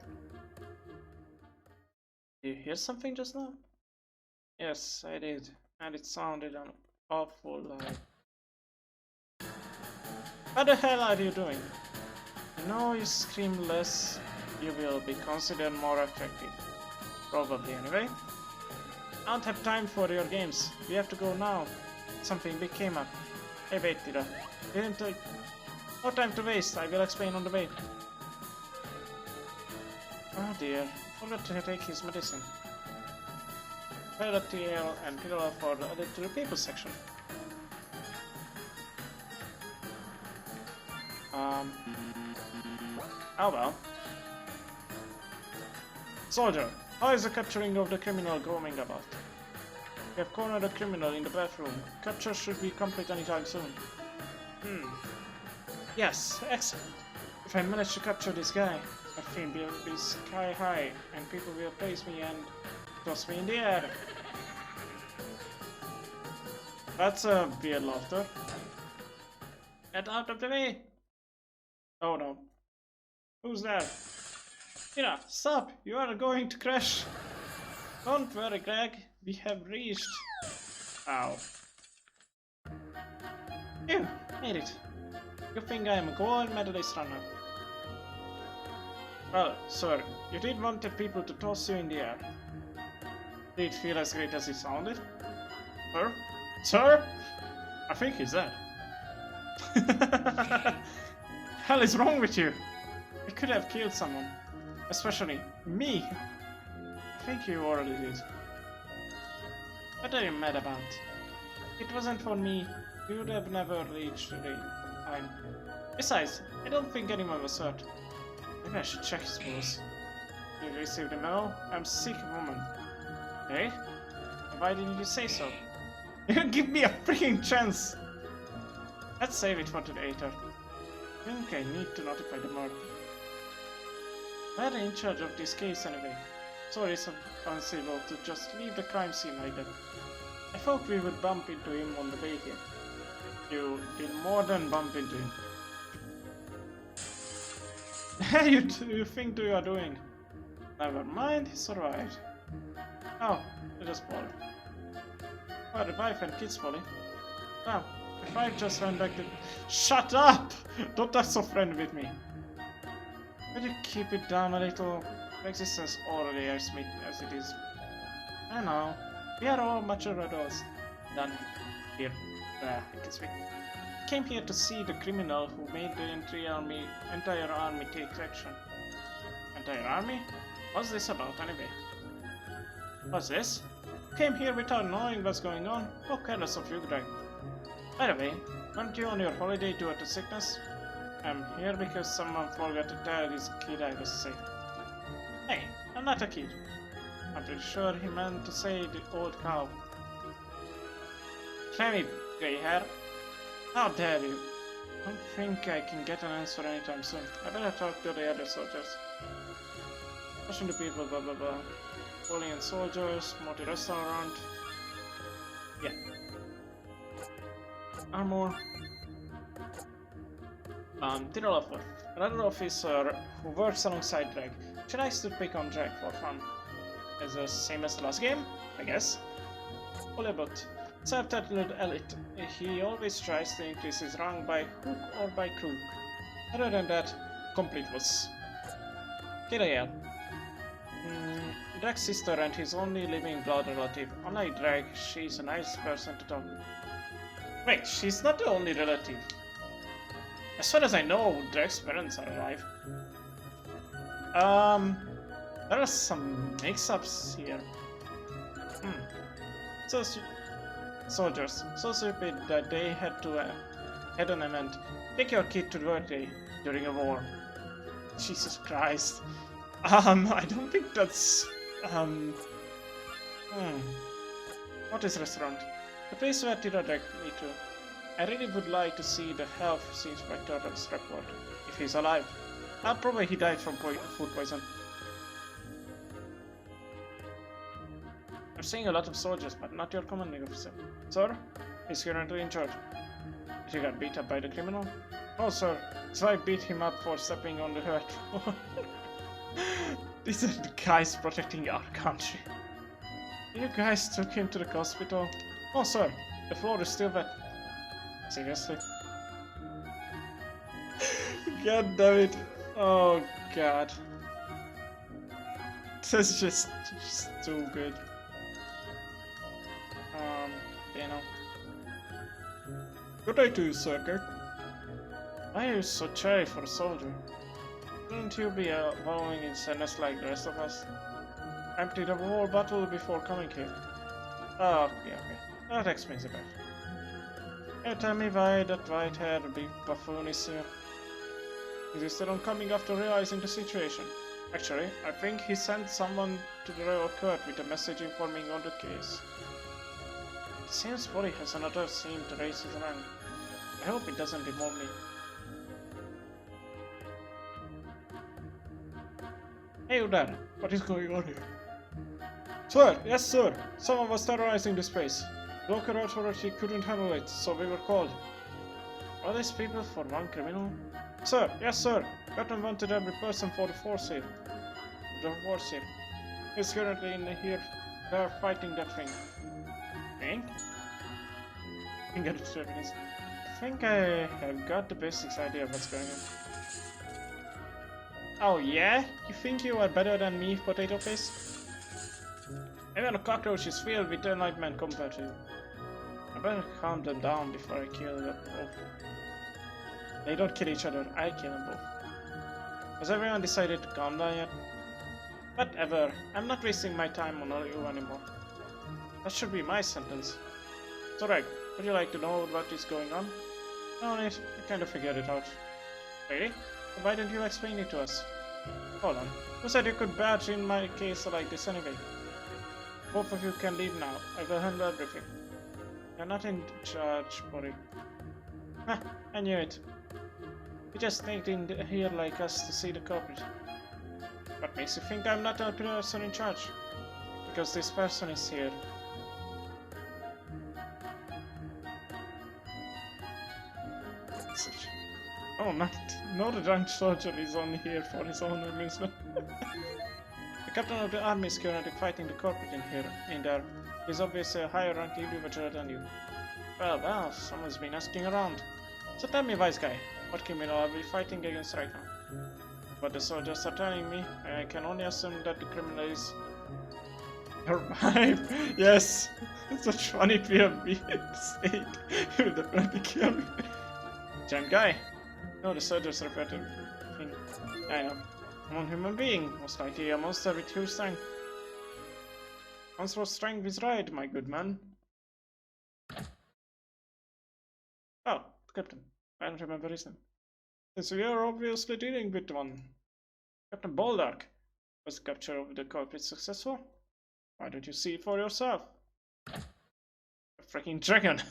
Did you hear something just now? Yes, I did. And it sounded an awful like... What the hell are you doing? You know, you scream less, you will be considered more attractive. Probably anyway. I don't have time for your games. We have to go now. Something big came up. Hey, wait, Tira. Didn't take... No time to waste. I will explain on the way. Oh dear. Forgot to take his medicine. File the TL and Pillar for the added to the people section. Oh well. Soldier, how is the capturing of the criminal going about? We have cornered a criminal in the bathroom. Capture should be complete anytime soon. Yes, excellent. If I manage to capture this guy, My fame will be sky high, and people will praise me and toss me in the air. That's a weird laughter. Get out of the way! Oh no. Who's there? Mira, stop! You are going to crash! Don't worry, Greg. We have reached. Ow. Phew, made it. You think I am a gold medalist runner? Well, sir, you did want the people to toss you in the air. Did it feel as great as it sounded? Sir? Sir? I think he's dead. Hell is wrong with you? You could have killed someone. Especially me. I think you already did. What are you mad about? If it wasn't for me, you would have never reached the line. Besides, I don't think anyone was hurt. Maybe I should check his pulse. You received a memo? I'm sick woman. Eh? Why didn't you say so? Give me a freaking chance! Let's save it for later. I think I need to notify the morgue. We're in charge of this case anyway, so it's responsible to just leave the crime scene like that. I thought we would bump into him on the way here. You did more than bump into him. Hey, you think you are doing? Never mind, he survived. Oh, it is Polly. Oh, the wife and kids, Polly. Now, the wife just ran back to— Shut up! Don't act so friendly with me. Will you keep it down a little? Existence already as it is. I know. We are all mature adults. Done here. I can speak. Came here to see the criminal who made the entire army take action. Entire army? What's this about anyway? What's this? Came here without knowing what's going on? How careless of you, Greg. By the way, weren't you on your holiday due to sickness? I'm here because someone forgot to tell this kid I was sick. Hey, I'm not a kid. I'm pretty sure he meant to say the old cow. Damn it, grey hair. How dare you? I don't think I can get an answer anytime soon. I better talk to the other soldiers. Pushing the people, blah blah blah. Bullying and soldiers, multi-restaurant. Yeah. Armor. Tyrell offer. Another officer who works alongside Dreg. She likes to pick on Dreg for fun. Is the same as the last game, I guess. Only but self-titled elite. He always tries to increase his rank by hook or by crook. Other than that, complete was. Kirael. Dreg's sister and his only living blood relative. Unlike Dreg, she's a nice person to talk to. Wait, she's not the only relative. As far as I know, Dreg's parents are alive. There are some mix-ups here. So soldiers, so stupid that they had to head an event. Take your kid to birthday during a war. Jesus Christ. I don't think that's What is restaurant? The place where Tira dragged me to. I really would like to see the health inspector's report, if he's alive. Probably he died from food poison. I'm seeing a lot of soldiers, but not your commanding officer. Sir, he's currently in charge. Did he get beat up by the criminal? Oh, sir, so I beat him up for stepping on the hurt. These are the guys protecting our country. You guys took him to the hospital? Oh, sir, the floor is still wet. Seriously? God damn it. Oh, God. This is just too good. You know. Good day to you, sir Kirk. Why are you so cherry for a soldier? Shouldn't you be wallowing in sadness like the rest of us? Emptied a whole bottle before coming here. Oh, okay. That explains it better. Can you tell me why that white-haired big buffoon is here? Is he still on coming after realizing the situation? Actually, I think he sent someone to the Royal Court with a message informing on the case. It seems Polly has another scheme to raise his rank. I hope it doesn't involve me. Hey you there, what is going on here? Sir, yes sir, someone was terrorizing this place. The local authority couldn't handle it, so we were called. Are these people for one criminal? Sir, yes sir, Captain wanted every person for the force here. The force here. He's currently in here, they're fighting that thing. Thing? I think I have got the basics idea of what's going on. Oh yeah? You think you are better than me, Potato Face? Even a cockroach is filled with enlightenment compared to you. I better calm them down before I kill them both. They don't kill each other, I kill them both. Has everyone decided to calm down yet? Whatever, I'm not wasting my time on you anymore. That should be my sentence. So Reg, would you like to know what is going on? No need, I kind of figured it out. Really? Why don't you explain it to us? Hold on, who said you could badge in my case like this anyway? Both of you can leave now, I will handle everything. You're not in charge, buddy. Ha, I knew it. You just sneaked in here like us to see the culprit. What makes you think I'm not a person in charge? Because this person is here. Oh, not the drunk soldier is only here for his own amusement. The captain of the army is currently fighting the culprit in there. He's obviously a higher ranking individual than you. Well, someone's been asking around. So tell me, wise guy, what criminal are we fighting against right now? But the soldiers are telling me, I can only assume that the criminal is... Survive! Yes! Such funny PFB state. He will definitely kill me. Giant guy. No, the soldiers refer to him. I know. I'm a human being, most likely a monster with huge strength. Monstrous strength is right, my good man. Oh, Captain. I don't remember his name. Since we are obviously dealing with one. Captain Boldark. Was the capture of the culprit successful? Why don't you see it for yourself? A freaking dragon!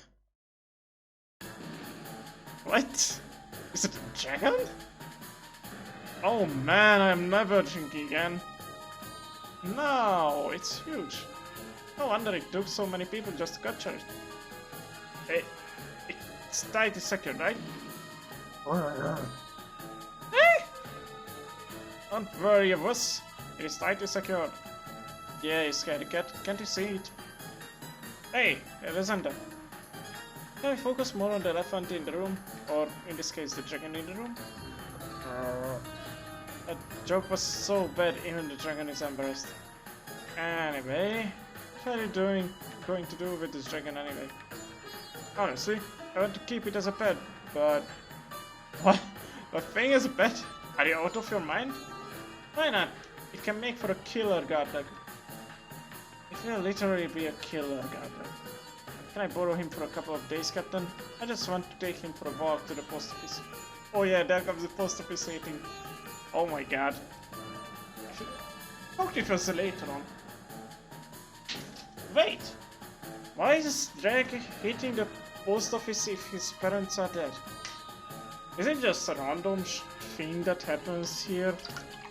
What? Is it a dragon? Oh man, I'm never drinking again. No, it's huge. No wonder it took so many people just to capture it. It's tightly secured, right? Eh? Don't worry, boss. It is tightly secured. Yeah, you scaredy cat. Can't you see it? Hey, Alexander. Can we focus more on the elephant in the room? Or, in this case, the dragon in the room? That joke was so bad, even the dragon is embarrassed. Anyway, what are you going to do with this dragon anyway? Honestly, I want to keep it as a pet, but... What? A thing as a pet? Are you out of your mind? Why not? It can make for a killer godlike. It will literally be a killer godlike. Can I borrow him for a couple of days, Captain? I just want to take him for a walk to the post office. Oh yeah, there comes the post office meeting. Oh my god. I thought it was later on. Wait! Why is Dreg hitting the post office if his parents are dead? Is it just a random thing that happens here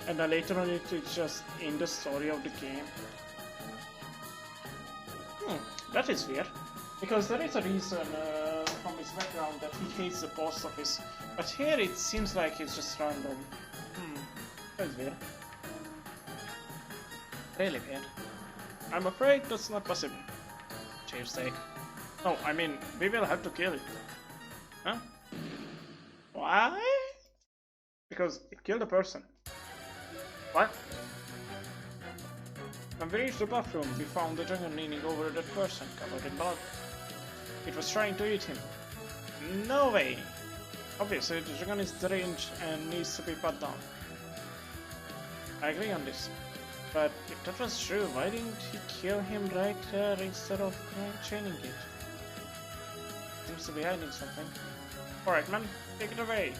and then later on it is just in the story of the game? That is weird. Because there is a reason from his background that he hates the post office, but here it seems like it's just random. That is weird. Really weird. I'm afraid that's not possible. Cheapsteak. No, I mean, we will have to kill it. Huh? Why? Because it killed a person. What? When we reached the bathroom, we found the dragon leaning over that person, covered in blood. It was trying to eat him. No way! Obviously, the dragon is deranged and needs to be put down. I agree on this. But if that was true, why didn't he kill him right there instead of chaining it? Seems to be hiding something. Alright man, take it away.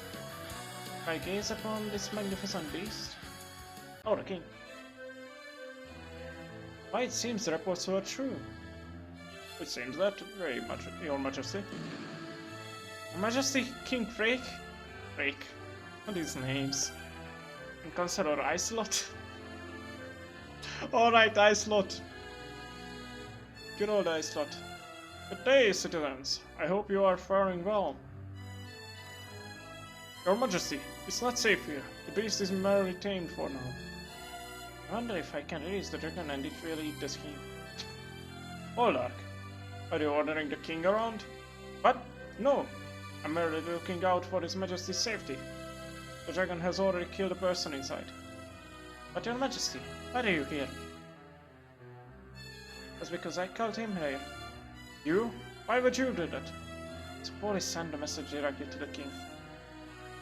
I gaze upon this magnificent beast. Oh, the king. Why it seems the reports were true. It seems that very much, Your Majesty. Your Majesty, King Frake? Frake. What are these names? And Consular Icelot? Alright, Ice Lot. Good old Ice Lot. Good day, citizens. I hope you are faring well. Your Majesty, it's not safe here. The beast is merely tamed for now. I wonder if I can release the dragon and it will eat the skin. Hold on. Are you ordering the king around? What? No. I'm merely looking out for His Majesty's safety. The dragon has already killed a person inside. But Your Majesty, why are you here? That's because I called him here. You? Why would you do that? Suppose send a message directly to the king.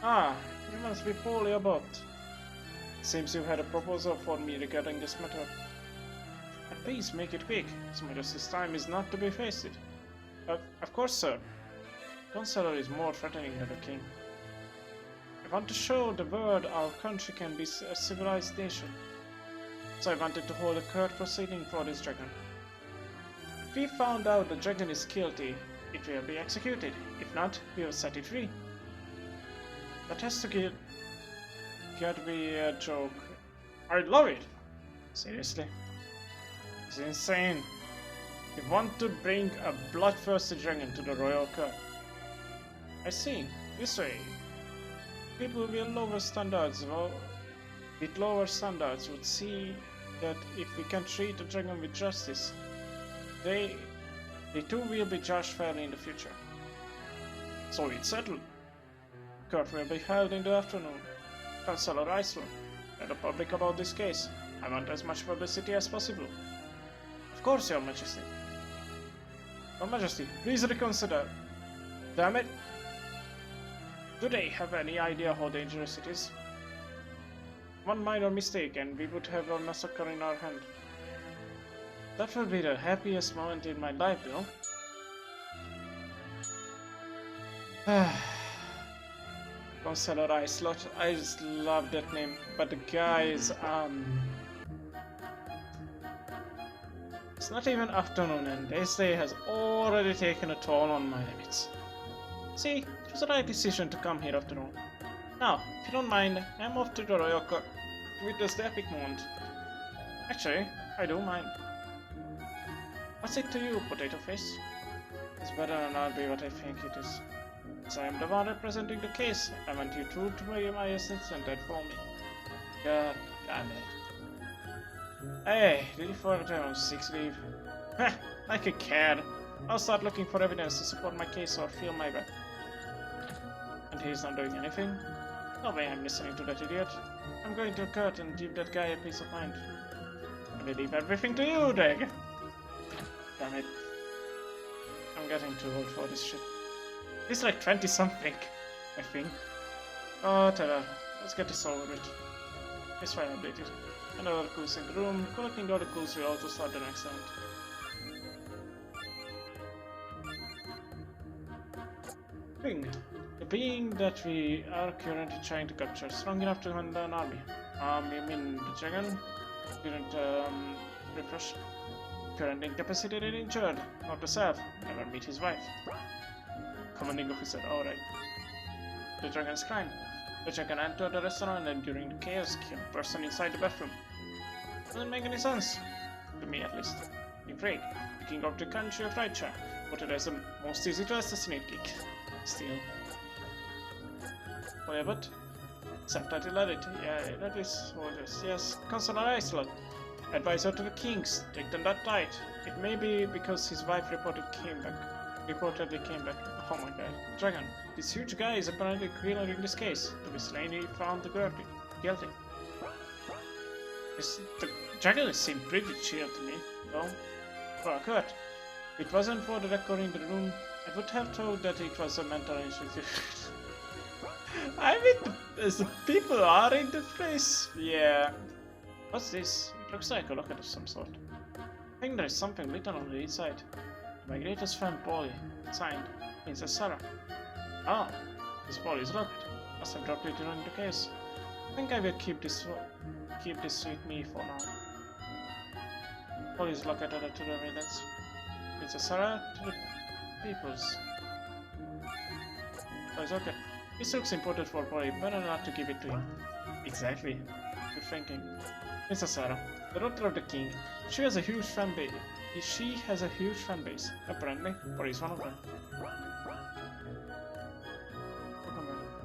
Ah, you must be poorly about. Seems you had a proposal for me regarding this matter. But please make it quick. His Majesty's time is not to be wasted. Of course, sir. Counselor is more threatening than the king. I want to show the world our country can be a civilized nation. So I wanted to hold a court proceeding for this dragon. If we found out the dragon is guilty, it will be executed. If not, we will set it free. That has to get be a joke. I love it! Seriously? It's insane. You want to bring a bloodthirsty dragon to the royal court. I see. This way. People with lower standards would see that if we can treat the dragon with justice, they too will be judged fairly in the future. So it's settled. Court will be held in the afternoon. Councillor Iceland, tell the public about this case. I want as much publicity as possible. Of course, Your Majesty. Your Majesty, please reconsider. Damn it! Do they have any idea how dangerous it is? One minor mistake and we would have a massacre in our hand. That will be the happiest moment in my life, though. Councillor Icelot, I just love that name, but the guy is, it's not even afternoon and this day has already taken a toll on my limits. See, it was the right decision to come here after all. Now, if you don't mind, I'm off to the royal court to witness the epic moment. Actually, I do mind. What's it to you, Potato Face? It's better than I'll be what I think it is. As I am the one representing the case, I want you two to be my assistant and for me. God damn it. Hey, did you forget on 6 leave? Heh, like a cat. I'll start looking for evidence to support my case or feel my breath. And he's not doing anything? No way I'm listening to that idiot. I'm going to court and give that guy a peace of mind. I will leave everything to you, Dreg. Damn it. I'm getting too old for this shit. He's like 20 something, I think. Oh, whatever. Let's get this over with. It's fine updated. Another clues in the room. Collecting all the clues will also start the next round. Thing. The being that we are currently trying to capture strong enough to handle an army. You mean the dragon? Didn't refresh. Currently incapacitated and injured. Not the self. Never meet his wife. Commanding officer, alright. The dragon's crime. The dragon entered the restaurant and during the chaos killed a person inside the bathroom. Doesn't make any sense. To me at least. In Prague, the king of the country of Reicha, voted as the most easy to assassinate king. Still. Oh yeah, but self-titled edit. Yeah, that is soldiers. Yes, Councillor Iceland. Advisor to the kings. Take them that tight. It may be because his wife reportedly came back. Oh my god. Dragon. This huge guy is apparently criminal in this case. To be slain, he found the guilty. The dragon seemed pretty chill to me, though. Well, Kurt, if it wasn't for the record in the room, I would have thought that it was a mental institution. I mean, the people are in the face. Yeah. What's this? It looks like a locket of some sort. I think there is something written on the inside. My greatest friend Polly. Signed, Princess Sarah. Ah, this Polly's locket. Must have dropped it during the case. I think I will keep this with me for now. Polly's locket added to the evidence. Princess Sarah to the peoples. Polly's locket. This looks important for Polly, better not to give it to him. Exactly. you're thinking. Princess Sarah, the daughter of the king, she has a huge fan base. She has a huge fan base, apparently, or he's one of them.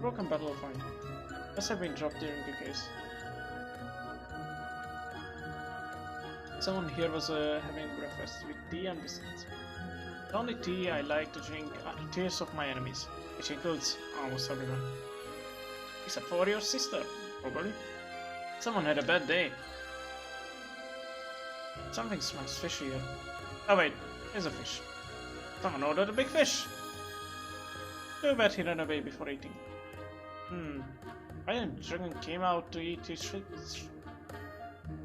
Broken battle of wine. Must have been dropped during the case. Someone here was having breakfast with tea and biscuits. The only tea I like to drink are the tears of my enemies, which includes almost everyone. Except for your sister, probably. Someone had a bad day. Something smells fishy here. Oh wait, there's a fish. Someone ordered a big fish! Too bad he ran away before eating. Why didn't Dragon came out to eat his fish?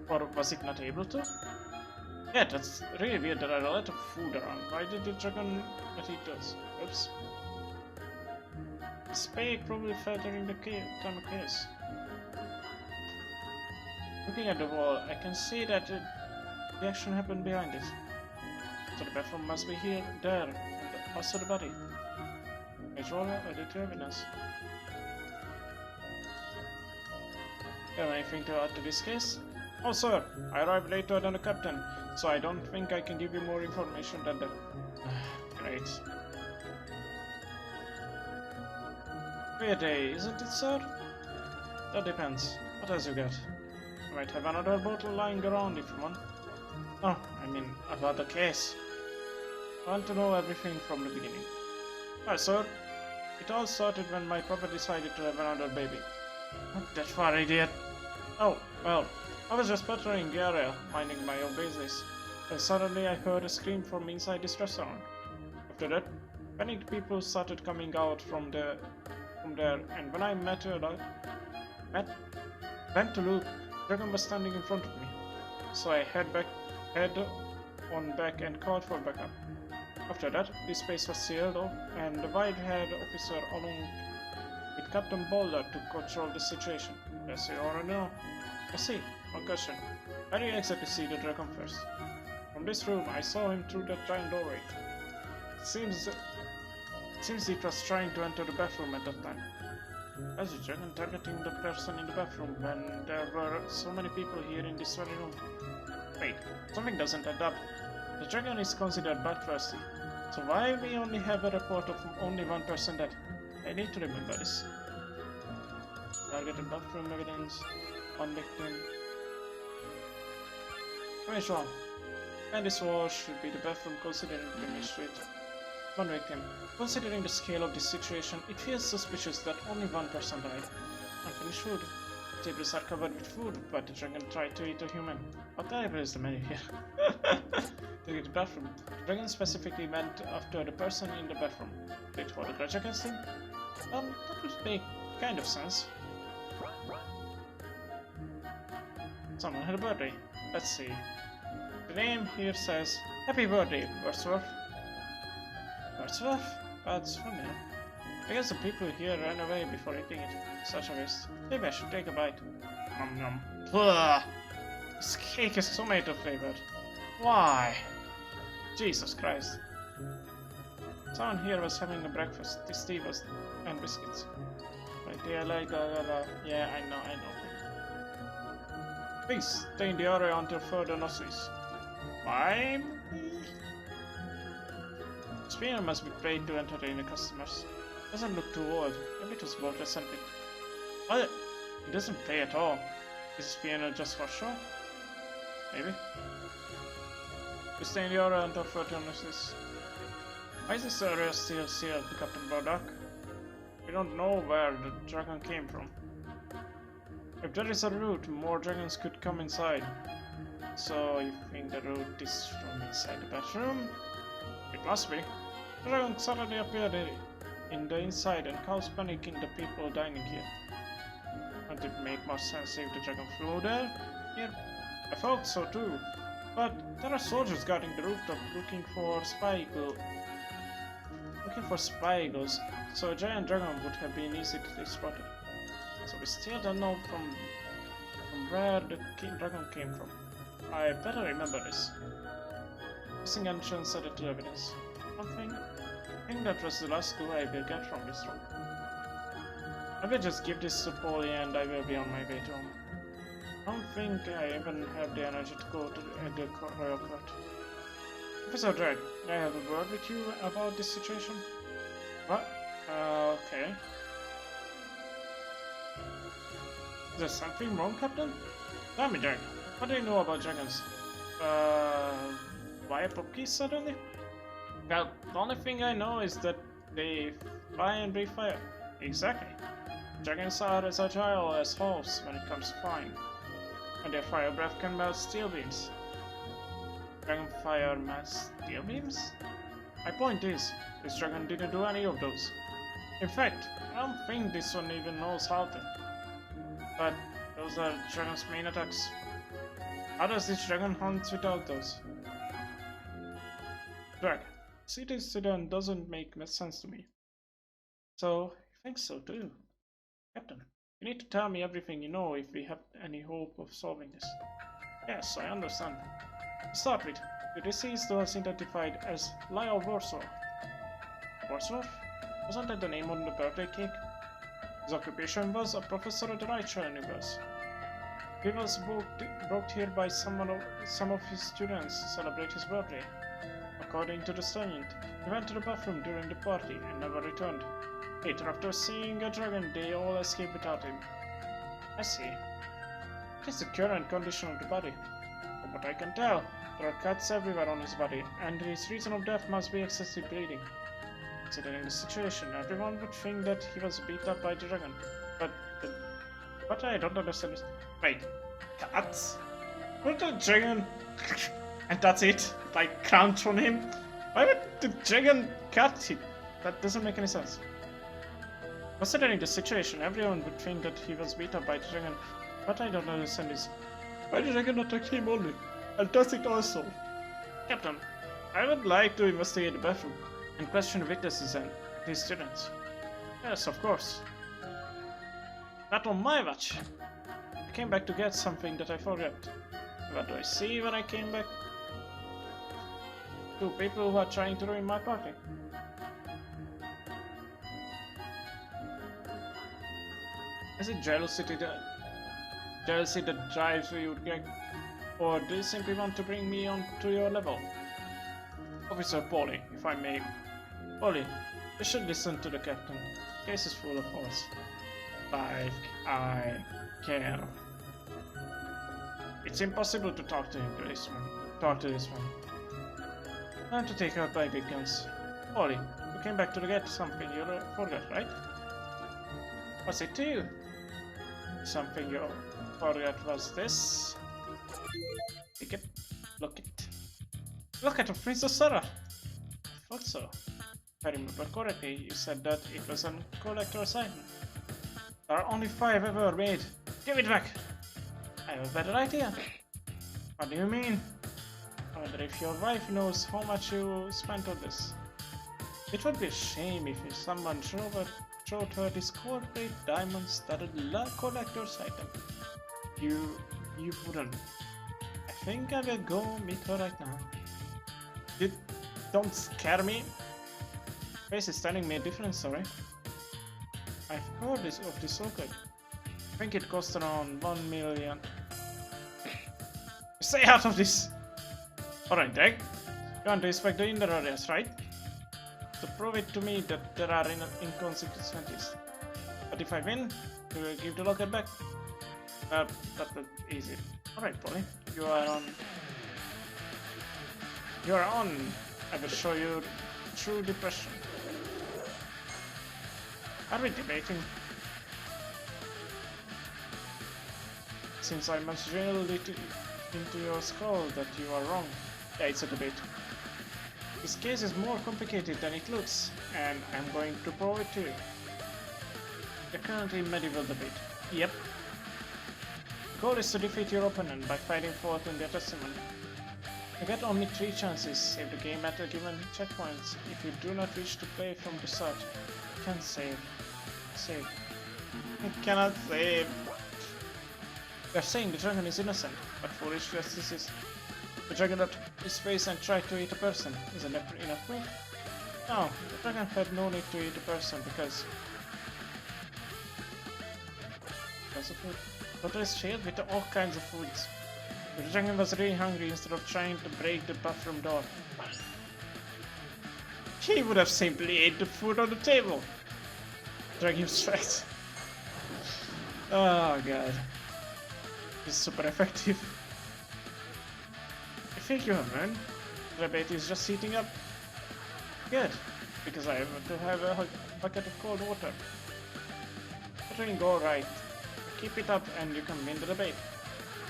Or was it not able to? Yeah, that's really weird. There are a lot of food around. Why did the Dragon not eat those? Oops. The spade probably fell during the time of chaos. Looking at the wall, I can see that the action happened behind it. So the bathroom must be here, there, and also the body. Visual editor evidence. Do you have anything to add to this case? Oh sir, I arrived later than the captain, so I don't think I can give you more information than that. Great. Great day, isn't it, sir? That depends. What else you got? I might have another bottle lying around if you want. Oh, I mean, about the case. I want to know everything from the beginning. Well, sir, it all started when my papa decided to have another baby. Not that far, idiot. Oh, well, I was just patrolling the area, minding my own business, and suddenly I heard a scream from inside this restaurant. After that, panicked people started coming out from there, and when I went to look, Dragon was standing in front of me. So I head on back and called for backup. After that, this space was sealed off, and the white-haired officer along with Captain Boulder to control the situation. Yes, you already know. I see. One question. Where do you exactly see the dragon first? From this room, I saw him through that giant doorway. It seems it was trying to enter the bathroom at that time. Why is the dragon targeting the person in the bathroom when there were so many people here in this very room? Wait, something doesn't add up. The dragon is considered bloodthirsty, so why we only have a report of only one person dead? I need to remember this. Targeted bathroom evidence, one victim. Visual. And this wall should be the bathroom considering the mystery. One victim. Considering the scale of this situation, it feels suspicious that only one person died. Unfinished food. The tables are covered with food, but the dragon tried to eat a human. How terrible is the menu here? To get the bathroom. The dragon specifically went after the person in the bathroom. Did it hold a grudge against him? That would make kind of sense. Someone had a birthday. Let's see. The name here says, Happy birthday, Wordsworth. Wordsworth? That's funny. I guess the people here ran away before eating it. Such a waste. Maybe I should take a bite. Nom nom. Blah. This cake is tomato flavored. Why? Jesus Christ. Someone here was having a breakfast. This tea was and biscuits. Right here, like yeah, I know. Please stay in the area until further notice. Why? Spinner must be paid to entertain the customers. Doesn't look too old. Maybe it was bought recently. Oh, it doesn't pay at all. Is Spinner just for show? Maybe. We stay in the area until further notice. Why is this area still sealed, Captain Bardock? We don't know where the dragon came from. If there is a route, more dragons could come inside. So you think the route is from inside the bathroom? It must be. The dragon suddenly appeared in the inside and caused panic in the people dining here. Wouldn't it make more sense if the dragon flew there? Yeah, I thought so too. But there are soldiers guarding the rooftop looking for spy eagles, so a giant dragon would have been easy to be spotted. So we still don't know from where the dragon came from. I better remember this. Missing entrance added to evidence. I think that was the last clue I will get from this room. I will just give this to Polly and I will be on my way to home. I don't think I even have the energy to go to the royal court. Professor Dreg, can I have a word with you about this situation? What? Okay. Is there something wrong, Captain? Tell me, Dreg. What do you know about dragons? Why a puppies suddenly? Well, the only thing I know is that they fly and breathe fire. Exactly. Dragons are as agile as wolves when it comes to flying, and their fire breath can melt steel beams. Dragon fire melts steel beams? My point is, this dragon didn't do any of those. In fact, I don't think this one even knows how to. But those are dragon's main attacks. How does this dragon hunt without those? Drag, see this incident doesn't make much sense to me. So, you think so too? Captain, you need to tell me everything you know if we have any hope of solving this. Yes, I understand. To start with, the deceased was identified as Lyle Wordsworth. Wordsworth? Wasn't that the name on the birthday cake? His occupation was a professor at the Reicher University. He was brought here by some of his students to celebrate his birthday. According to the student, he went to the bathroom during the party and never returned. Later, after seeing a dragon, they all escaped without him. I see. What is the current condition of the body? From what I can tell, there are cuts everywhere on his body, and his reason of death must be excessive bleeding. Considering the situation, everyone would think that he was beat up by the dragon. But I don't understand this. Wait, cuts? What the dragon? And that's it? Like, crouch on him? Why would the dragon cut him? That doesn't make any sense. Considering the situation, everyone would think that he was beat up by the dragon. But I don't understand this. Why did the dragon attack him only? And does it also? Captain, I would like to investigate the bathroom and question the witnesses and his students. Yes, of course. Not on my watch. I came back to get something that I forgot. What do I see when I came back? Two people who are trying to ruin my party. Is it jealousy that drives you, Greg? Or do you simply want to bring me on to your level? Officer Polly, if I may. Polly, you should listen to the captain. The case is full of holes. Like I care. It's impossible to talk to this one. Time to take out my big guns. Polly, you came back to get something you forgot, right? What's it to you? Something you forgot was this. Take it. Look it. Look at Princess Sarah! I thought so. If I remember correctly, you said that it was a collector's item. There are only 5 ever made. Give it back! I have a better idea. What do you mean? I wonder if your wife knows how much you spent on this. It would be a shame if someone showed her this gold-plated diamond-studded collector's item. You wouldn't. I think I will go meet her right now. You don't scare me. Face is telling me a different story. I've heard of this orchid. I think it cost around 1 million. Stay out of this! Alright, Dreg. You want to inspect the inner areas, right? To prove it to me that there are inconsistencies. But if I win, you will give the locket back. That's easy. Alright, Polly. You are on. You are on. I will show you true depression. Are we debating? Since I must drill it into your skull that you are wrong. Yeah, it's a debate. This case is more complicated than it looks, and I'm going to prove it to you. You're currently in medieval debate. Yep. The goal is to defeat your opponent by fighting forth in their testimony. You get only 3 chances, save the game at a given checkpoints. If you do not wish to play from the start, you can save. Save. I cannot save. You're saying the dragon is innocent, but foolish justice is. The dragon that his face and tried to eat a person. Isn't that enough proof? No, the dragon had no need to eat a person because of it. But is filled with all kinds of foods. The dragon was really hungry instead of trying to break the bathroom door. He would have simply ate the food on the table. Dragon sweat. Oh god. It's super effective. I think you have learned. The debate is just heating up. Good, because I have to have a bucket of cold water. Everything go right. Keep it up and you can win the debate.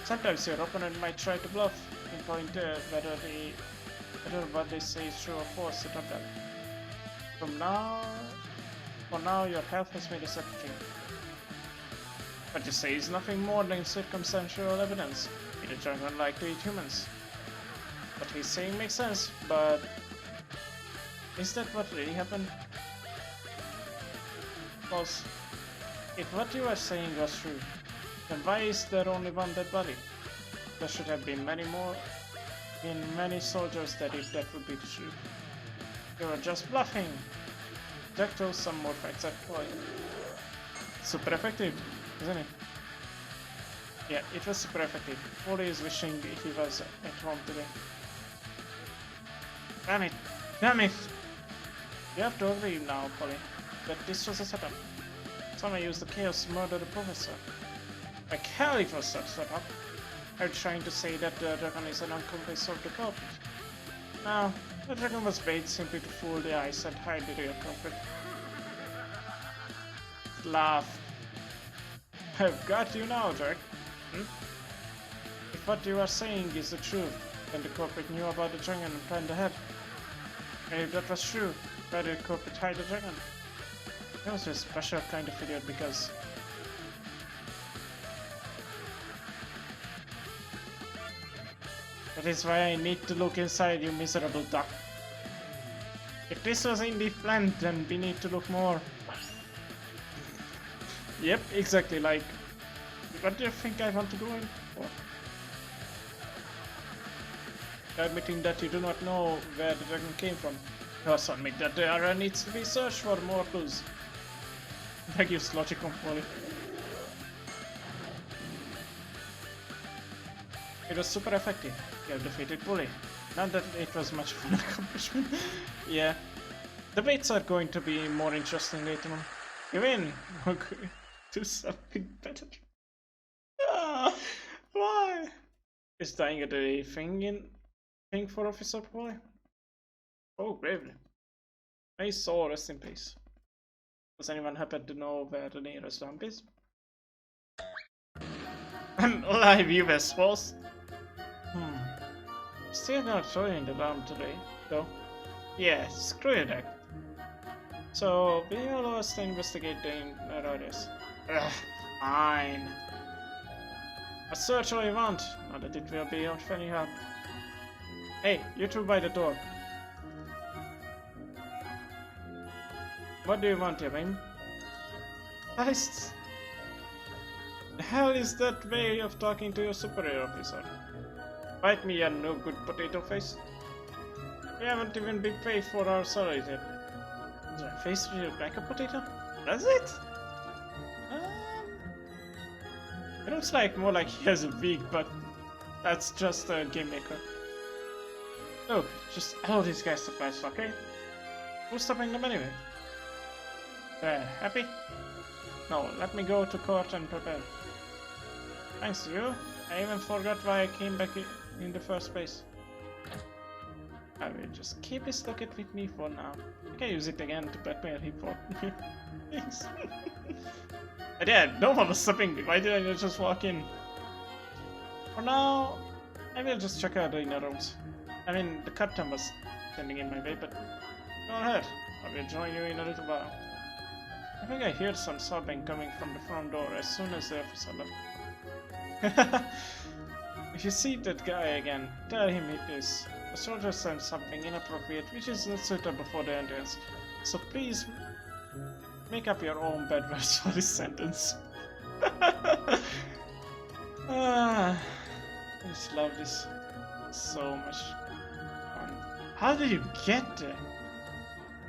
Sometimes your opponent might try to bluff, pinpoint whether what they say is true or false, etc. For now your health has made a secretary. What you say is nothing more than circumstantial evidence. The dragon like to eat humans. What he's saying makes sense, but is that what really happened? Because if what you are saying was true, then why is there only one dead body? There should have been many soldiers dead if that would be the truth. You are just bluffing. Jack throws some more facts at Chloe. Super effective, isn't it? Yeah, it was super effective. Chloe is wishing he was at home today. Damn it! Damn it! You have to agree now, Polly, that this was a setup. Someone used the chaos to murder the professor. Like hell it was a setup. I'm trying to say that the dragon is an accomplice of the culprit. No, the dragon was bait simply to fool the eyes and hide the real culprit. Laugh. I've got you now, Jack. If what you are saying is the truth, then the culprit knew about the dragon and planned ahead. And if that was true, why did the culprit hide the dragon? That was a special kind of idiot because that is why I need to look inside, you miserable duck. If this was indeed planned, then we need to look more. Yep, exactly, like, what do you think I want to go in for? Admitting that you do not know where the dragon came from. You also admit that the area needs to be searched for more clues. That gives logic on Polly. It was super effective. You have defeated Polly. Not that it was much of an accomplishment. Yeah. Debates are going to be more interesting later on. You win! Okay. Do something better. Ah, why? Is dying at a thing for Officer Polly? Oh, bravely. I saw, rest in peace. Does anyone happen to know where the nearest dump is? An alive US force? Still not throwing the dump today, though. Yeah, screw you, Deck. So, will you allow us to investigate the areas? Ugh, fine. A search all you want, not that it will be of any help. Hey, you two by the door. What do you want, Yevin? Christ! The hell is that way of talking to your superior officer? Bite me, you no good potato face. We haven't even been paid for our salaries yet. Does my face really look like a potato? Does it? It looks like more like he has a wig, but that's just a game maker. Look, just allow these guys to pass, okay? Who's stopping them anyway? Happy? No, let me go to court and prepare. Thanks to you. I even forgot why I came back in the first place. I will just keep this locket with me for now. I can use it again to blackmail him for thanks. And yeah, no one was stopping me. Why did I just walk in? For now, I will just check out the inner rooms. I mean, the captain was standing in my way, but go ahead. I will join you in a little while. I think I heard some sobbing coming from the front door as soon as the officer left. If you see that guy again, tell him it is. The soldier said something inappropriate which is not suitable for the entrance. So please make up your own bad words for this sentence. I just love this so much. How did you get there?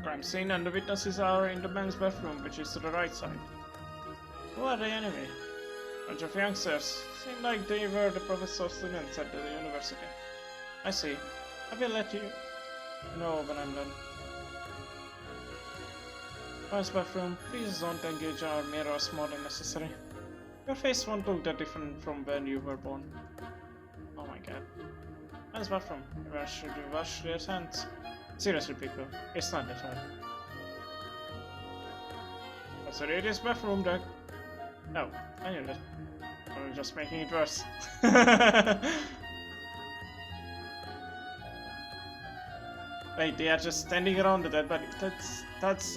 Crime scene and the witnesses are in the men's bathroom, which is to the right side. Who are they anyway? Bunch of youngsters. Seemed like they were the professor's students at the university. I see. I will let you know when I'm done. First bathroom, please don't engage our mirrors more than necessary. Your face won't look that different from when you were born. Oh my god. Nice bathroom. Where should you wash your hands? Seriously, people, it's not that hard. What's the radius bathroom, Doug? No, I knew that. I'm just making it worse. Wait, they are just standing around the dead body. That's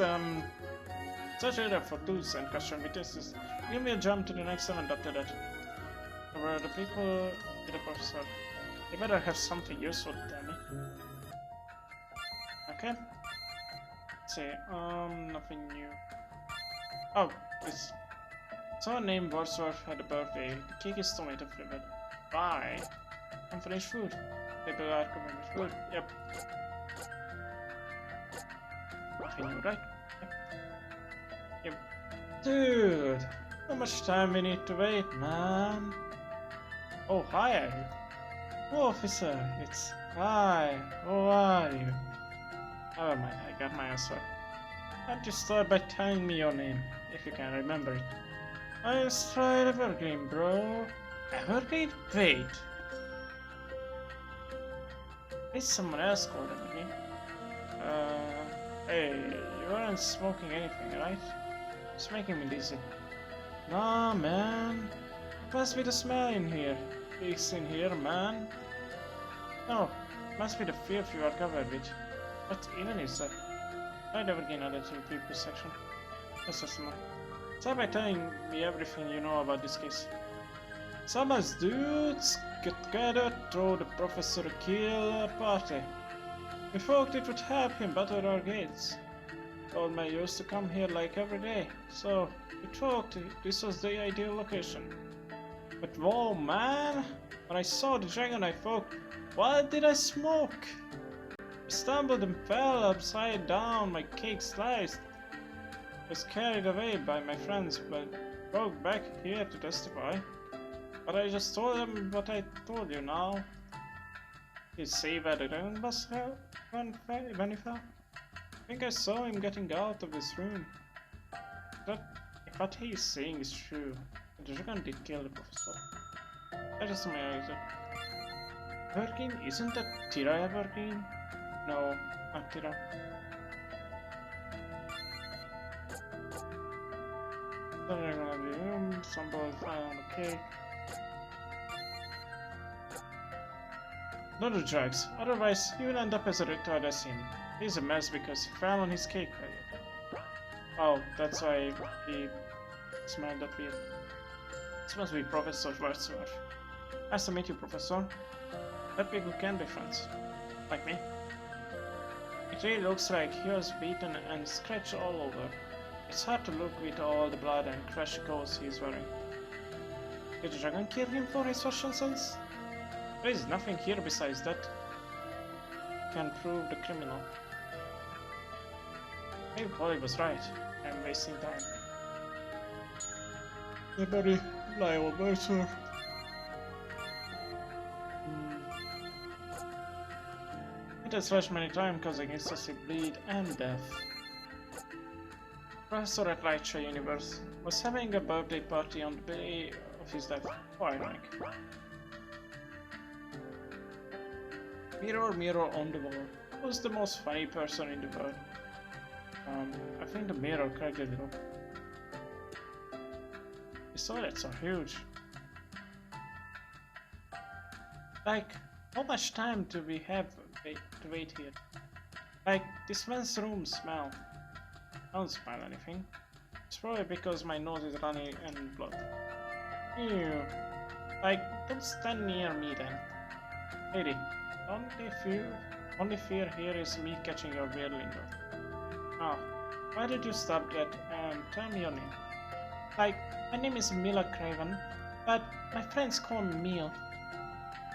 such area for tools and custom witnesses. Give me a jump to the next event after that. Over the people to the professor. They better have something useful to tell me. Okay. Let's see, nothing new. Oh, this. Someone named Wordsworth had a birthday. The cake is tomato flavored. Bye. Unfinished food. People are covered with food. Yep. Nothing new, right? Yep. Dude, how much time we need to wait, man? Oh, hi. Oh, officer, it's hi. How are you? Never mind, I got my answer. Why don't you start by telling me your name, if you can remember it? I tried Evergreen, bro. Evergreen? Wait. Is someone else called Evergreen? Hey, you aren't smoking anything, right? It's making me dizzy. Nah, man. It must be the smell in here. It's in here, man. No, it must be the filth you are covered with. What even is that? I'd never gain added to the people section. That's a smell. Start by telling me everything you know about this case. Some of us dudes get together, throw the professor a killer party. We thought it would help him battle our gates. Old man used to come here like every day, so we thought this was the ideal location. But whoa, man! When I saw the dragon, I thought, what did I smoke? I stumbled and fell upside down, my cake sliced. I was carried away by my friends, but broke back here to testify. But I just told them what I told you now. You see where the dragon was when he fell? I think I saw him getting out of this room. If what he is saying is true, the dragon did kill the professor. That is my answer. Evergreen? Isn't that Tira Evergreen? No, not Tira. Some boys fly on the cake. Not the drugs, otherwise he will end up as a retard as him. He's a mess because he fell on his cake. Oh, that's why he smelled that weird. This must be Professor Wordsworth. Nice to meet you, Professor. That people can be friends. Like me. It really looks like he was beaten and scratched all over. It's hard to look with all the blood and crushed clothes he's wearing. Did the dragon kill him for his fashion sense? There is nothing here besides that can prove the criminal. Maybe Polly was right. I'm wasting time. The body lie on Wordsworth. It has flashed many times, causing excessive bleed and death. Professor at Lightshare Universe was having a birthday party on the day of his death. Oh, ironic. Mirror, mirror on the wall. Who's the most funny person in the world? I think the mirror cracked a little. These toilets are huge. Like, how much time do we have to wait here? Like, this man's room smell. I don't smell anything. It's probably because my nose is running and blood. Ew. Like, don't stand near me then. Lady, only fear here is me catching your weird lingo. Ah, why did you stop that and tell me your name? Like, my name is Mila Craven, but my friends call me Meal.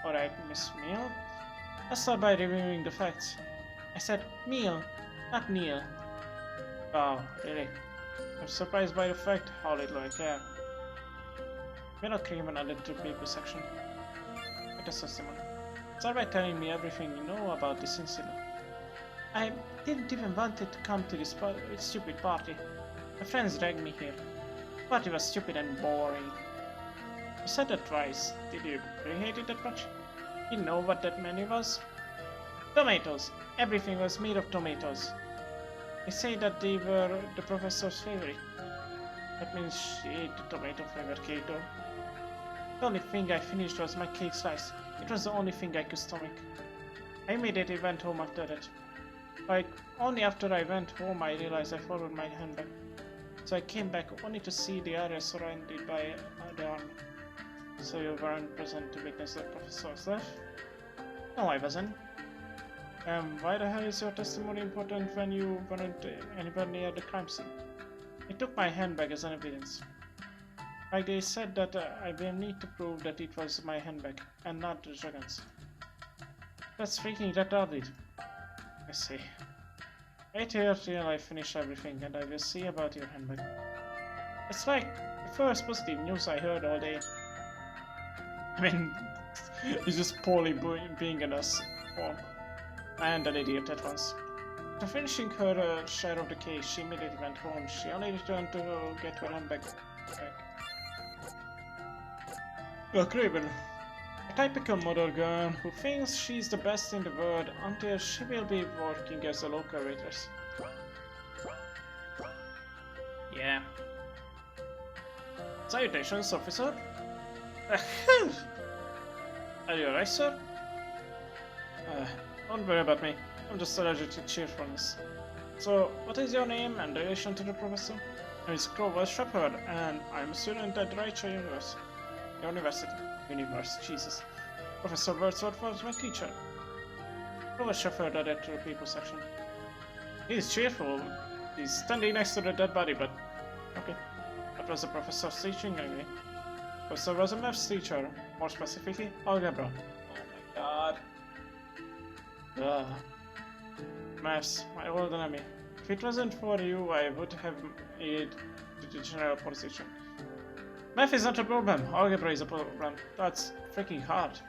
Alright, Miss Meal. Let's start by reviewing the facts. I said Meal, not Neil. Wow, really? I'm surprised by the fact how little I care. We're not even added to the people section. It is testimony. Start by telling me everything you know about this incident. I didn't even want it to come to this stupid party. My friends dragged me here. The party was stupid and boring. You said that twice. Did you really hate it that much? You know what that menu was? Tomatoes. Everything was made of tomatoes. They say that they were the professor's favorite. That means she ate the tomato flavored cake though. The only thing I finished was my cake slice. It was the only thing I could stomach. I immediately went home after that. Like, only after I went home I realized I followed my handbag. So I came back only to see the area surrounded by the army. So you weren't present to witness the professor's death? No, I wasn't. Why the hell is your testimony important when you weren't anywhere near the crime scene? I took my handbag as an evidence. Like they said that I will need to prove that it was my handbag and not the dragons. That's freaking retarded. I see. Wait here till I finish everything and I will see about your handbag. It's like the first positive news I heard all day. I mean, he's just poorly being an ass and an idiot at once. After finishing her share of the cake, she immediately went home. She only returned to get her handbag back. A craven. A typical mother girl who thinks she's the best in the world until she will be working as a local waitress. Yeah. Salutations, officer. Are you alright, sir? Don't worry about me. I'm just allergic to cheerfulness. So, what is your name and relation to the professor? My name is Grover Shepherd, and I'm a student at Dreggpression Morris University. Jesus. Professor Wordsworth was my teacher. Grover Shepherd added to the people section. He's cheerful. He's standing next to the dead body, but okay. That was the professor's teaching anyway. Professor was a maths teacher, more specifically, algebra. Oh my god. Ugh. Maths, my old enemy. If it wasn't for you, I would have made the general position. Math is not a problem, algebra is a problem. That's freaking hard.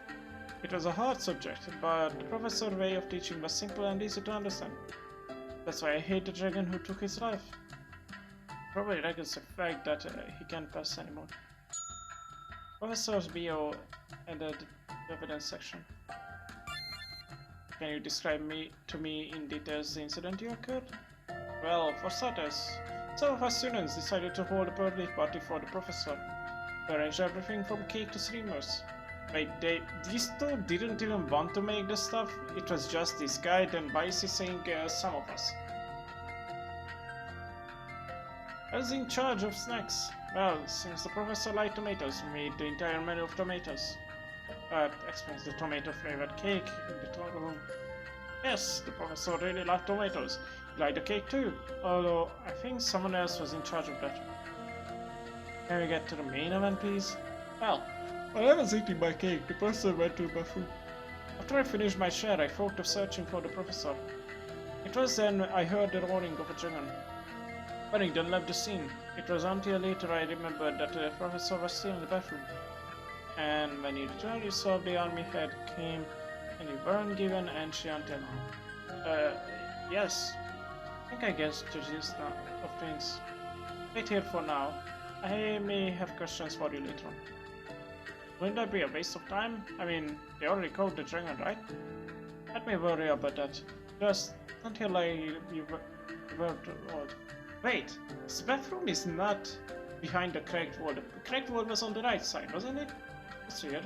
It was a hard subject, but the professor's way of teaching was simple and easy to understand. That's why I hate the dragon who took his life. Probably reckons the fact that he can't pass anymore. Professor's BO added the evidence section. Can you describe to me in details the incident you occurred? Well, for starters, some of our students decided to hold a birthday party for the professor. They arranged everything from cake to streamers. Wait, these two didn't even want to make the stuff? It was just this guy, then Bicy saying some of us. I was in charge of snacks. Well, since the professor liked tomatoes, we made the entire menu of tomatoes. That explains the tomato flavored cake in the total room. Yes, the professor really liked tomatoes. He liked the cake too, although I think someone else was in charge of that. Can we get to the main event, please? Well, while I was eating my cake, the professor went to the bathroom. After I finished my share, I thought of searching for the professor. It was then I heard the roaring of a dragon. Paddington left the scene. It was until later I remembered that the professor was still in the bathroom. And when he returned, he saw the army head came, and you weren't given entry until now. Yes. I think I guessed the gist of things. Wait here for now. I may have questions for you later on. Wouldn't that be a waste of time? I mean, they already caught the dragon, right? Let me worry about that. Just until you were old. Wait, this bathroom is not behind the cracked wall. The cracked wall was on the right side, wasn't it? That's weird.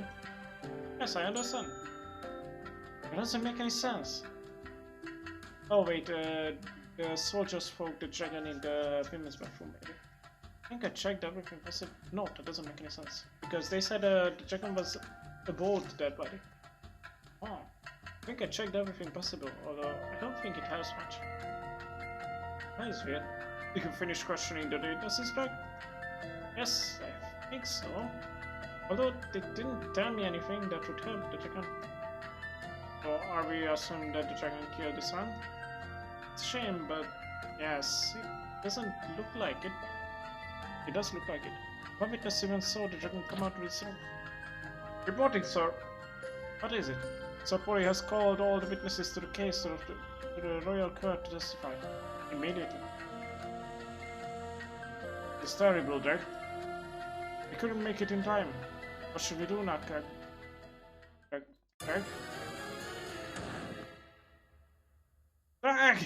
Yes, I understand. It doesn't make any sense. Oh wait, the soldiers fought the dragon in the women's bathroom, maybe. I think I checked everything possible. No, that doesn't make any sense. Because they said the dragon was aboard the dead body. Oh, I think I checked everything possible, although I don't think it helps much. That is weird. You can finish questioning the witnesses back? Yes, I think so. Although they didn't tell me anything that would help the dragon. So are we assuming that the dragon killed the son? It's a shame, but yes, it doesn't look like it. It does look like it. One witness even saw the dragon come out of its room. Reporting, sir. What is it? Sir Pori has called all the witnesses to the case to the royal court to testify. Immediately. It's terrible, Dreg. We couldn't make it in time. What should we do now, Dreg? Dreg? Dreg!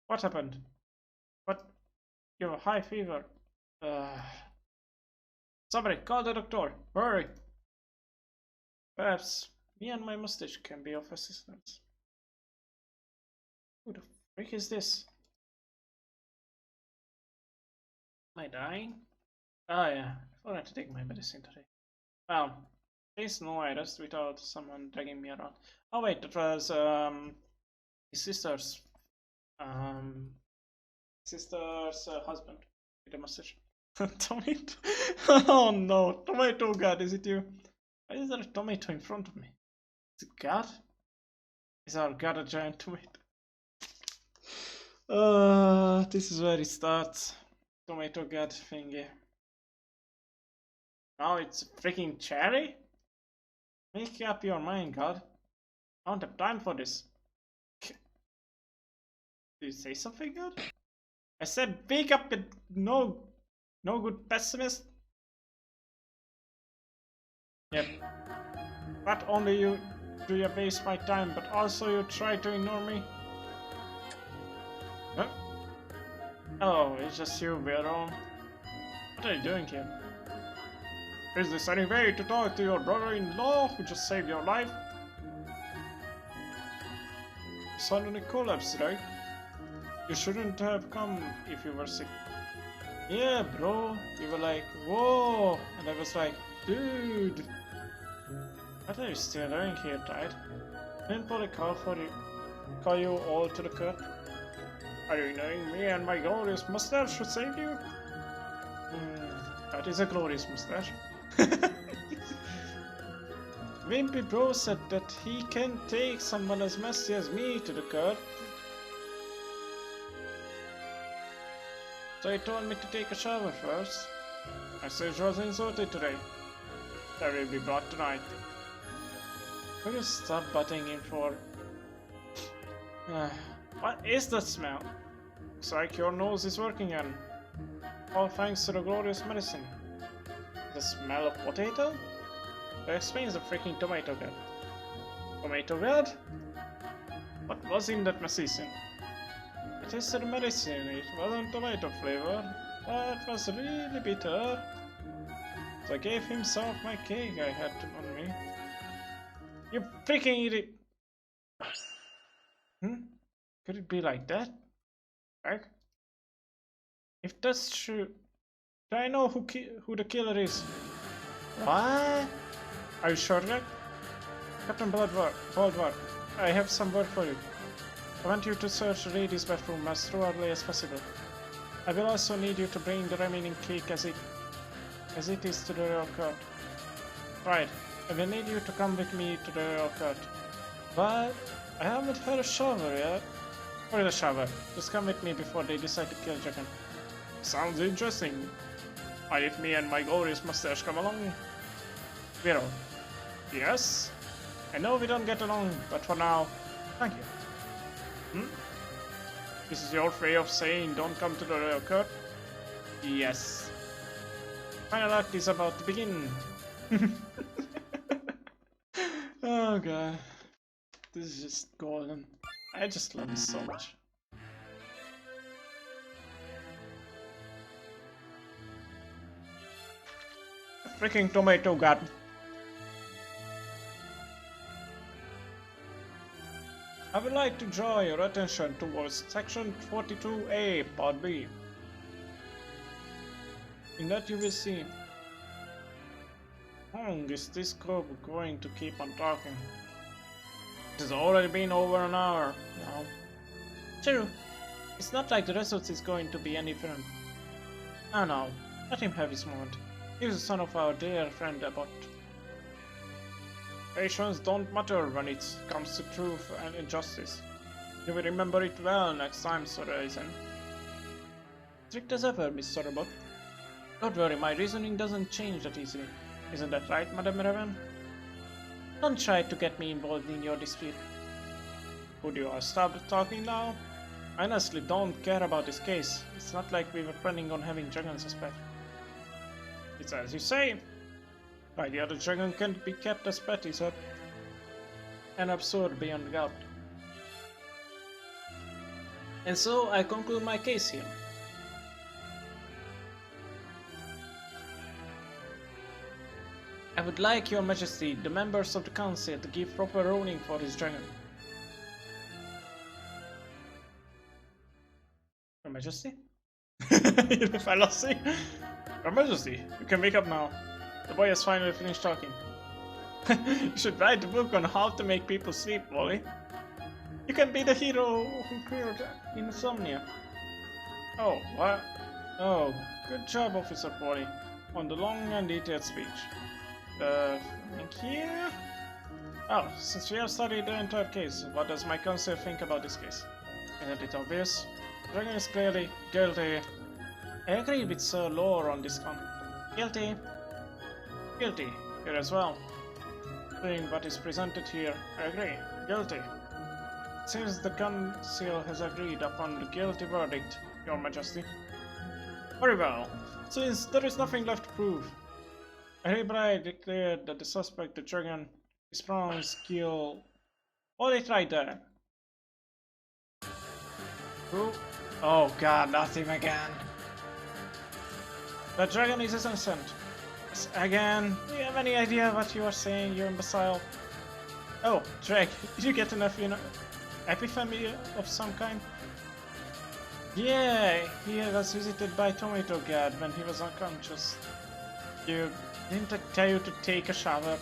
What happened? What? You have a high fever. Somebody, call the doctor. Hurry! Perhaps me and my mustache can be of assistance. Who the frick is this? Am I dying? Ah yeah, I forgot to take my medicine today. Well, there's no virus without someone dragging me around. Oh wait, that was his sister's husband with a mustache. Tomato. Oh no, tomato god, is it you? Why is there a tomato in front of me? Is it God? Is our God a giant tomato? This is where it starts. Tomato god thingy. Now it's freaking cherry? Make up your mind, God. I don't have time for this. Did you say something, God? I said wake up, you no good pessimist. Yep. Not only you do you waste my time, but also you try to ignore me. Huh? Oh, it's just you, weirdo. What are you doing here? Is this any way to talk to your brother-in-law who just saved your life? You suddenly collapsed, right? You shouldn't have come if you were sick. Yeah, bro. You were like, whoa, and I was like, dude. What are you still doing here, Tide? Didn't Polly call you all to the court? Are you ignoring me and my glorious mustache should save you? That is a glorious mustache. Wimpy Bro said that he can take someone as messy as me to the court. So he told me to take a shower first. I said she was insulted today. That will be brought tonight. Will you stop butting in for... What is that smell? Looks like your nose is working again. All thanks to the glorious medicine. The smell of potato? That explains the freaking tomato god. Tomato god? What was in that medicine? I tasted the medicine, it wasn't tomato flavor, but it was really bitter. So I gave him some of my cake I had on me. You freaking idiot! Could it be like that? Right? If that's true, do I know who the killer is? What? Are you sure, Greg? Captain Baldwar, I have some work for you. I want you to search the ladies' bathroom as thoroughly as possible. I will also need you to bring the remaining cake as it is to the royal court. Right, I will need you to come with me to the royal court. But I haven't had a shower yet. Or the shower. Just come with me before they decide to kill Dragon. Sounds interesting. Mind if me and my glorious mustache come along? Vero. Yes? I know we don't get along, but for now, thank you. This is your way of saying don't come to the royal court? Yes. Final act is about to begin. Oh god. This is just golden. I just love this so much. Freaking tomato god. I would like to draw your attention towards section 42A, part B. In that you will see, how long is this group going to keep on talking? It has already been over an hour now. True, it's not like the results is going to be any different. Oh no, let him have his moment. He's the son of our dear friend Abbott. Patience don't matter when it comes to truth and justice. You will remember it well next time, Sir Aizen. Strict as ever, Mr. Abbott. Don't worry, my reasoning doesn't change that easily. Isn't that right, Madame Raven? Don't try to get me involved in your dispute. Would you stop talking now? I honestly don't care about this case. It's not like we were planning on having dragons as pet. It's as you say. Right, the other dragon can't be kept as pet is an absurd beyond doubt. And so I conclude my case here. I would like your majesty, the members of the council, to give proper ruling for this dragon. Your majesty? The fallacy? Your majesty, you can wake up now. The boy has finally finished talking. You should write a book on how to make people sleep, Wally. You can be the hero who cured insomnia. Oh, what? Oh, good job, Officer Wally, on the long and detailed speech. Thank you. Oh, since we have studied the entire case, what does my counsel think about this case? Isn't it obvious? Dragon is clearly guilty. I agree with Sir Lore on this one. Guilty. Guilty. Here as well. Seeing what is presented here, I agree. Guilty. Since the council has agreed upon the guilty verdict, Your Majesty. Very well. Since there is nothing left to prove, I hereby declare that the suspect, the dragon, is pronounced guilty. Hold it right there. Who? Oh god, not him again. The dragon is innocent. Yes, again. Do you have any idea what you are saying, you imbecile? Oh, Dreg, did you get enough, epiphany of some kind? Yeah, he was visited by Tomato God when he was unconscious. Didn't I tell you to take a shower?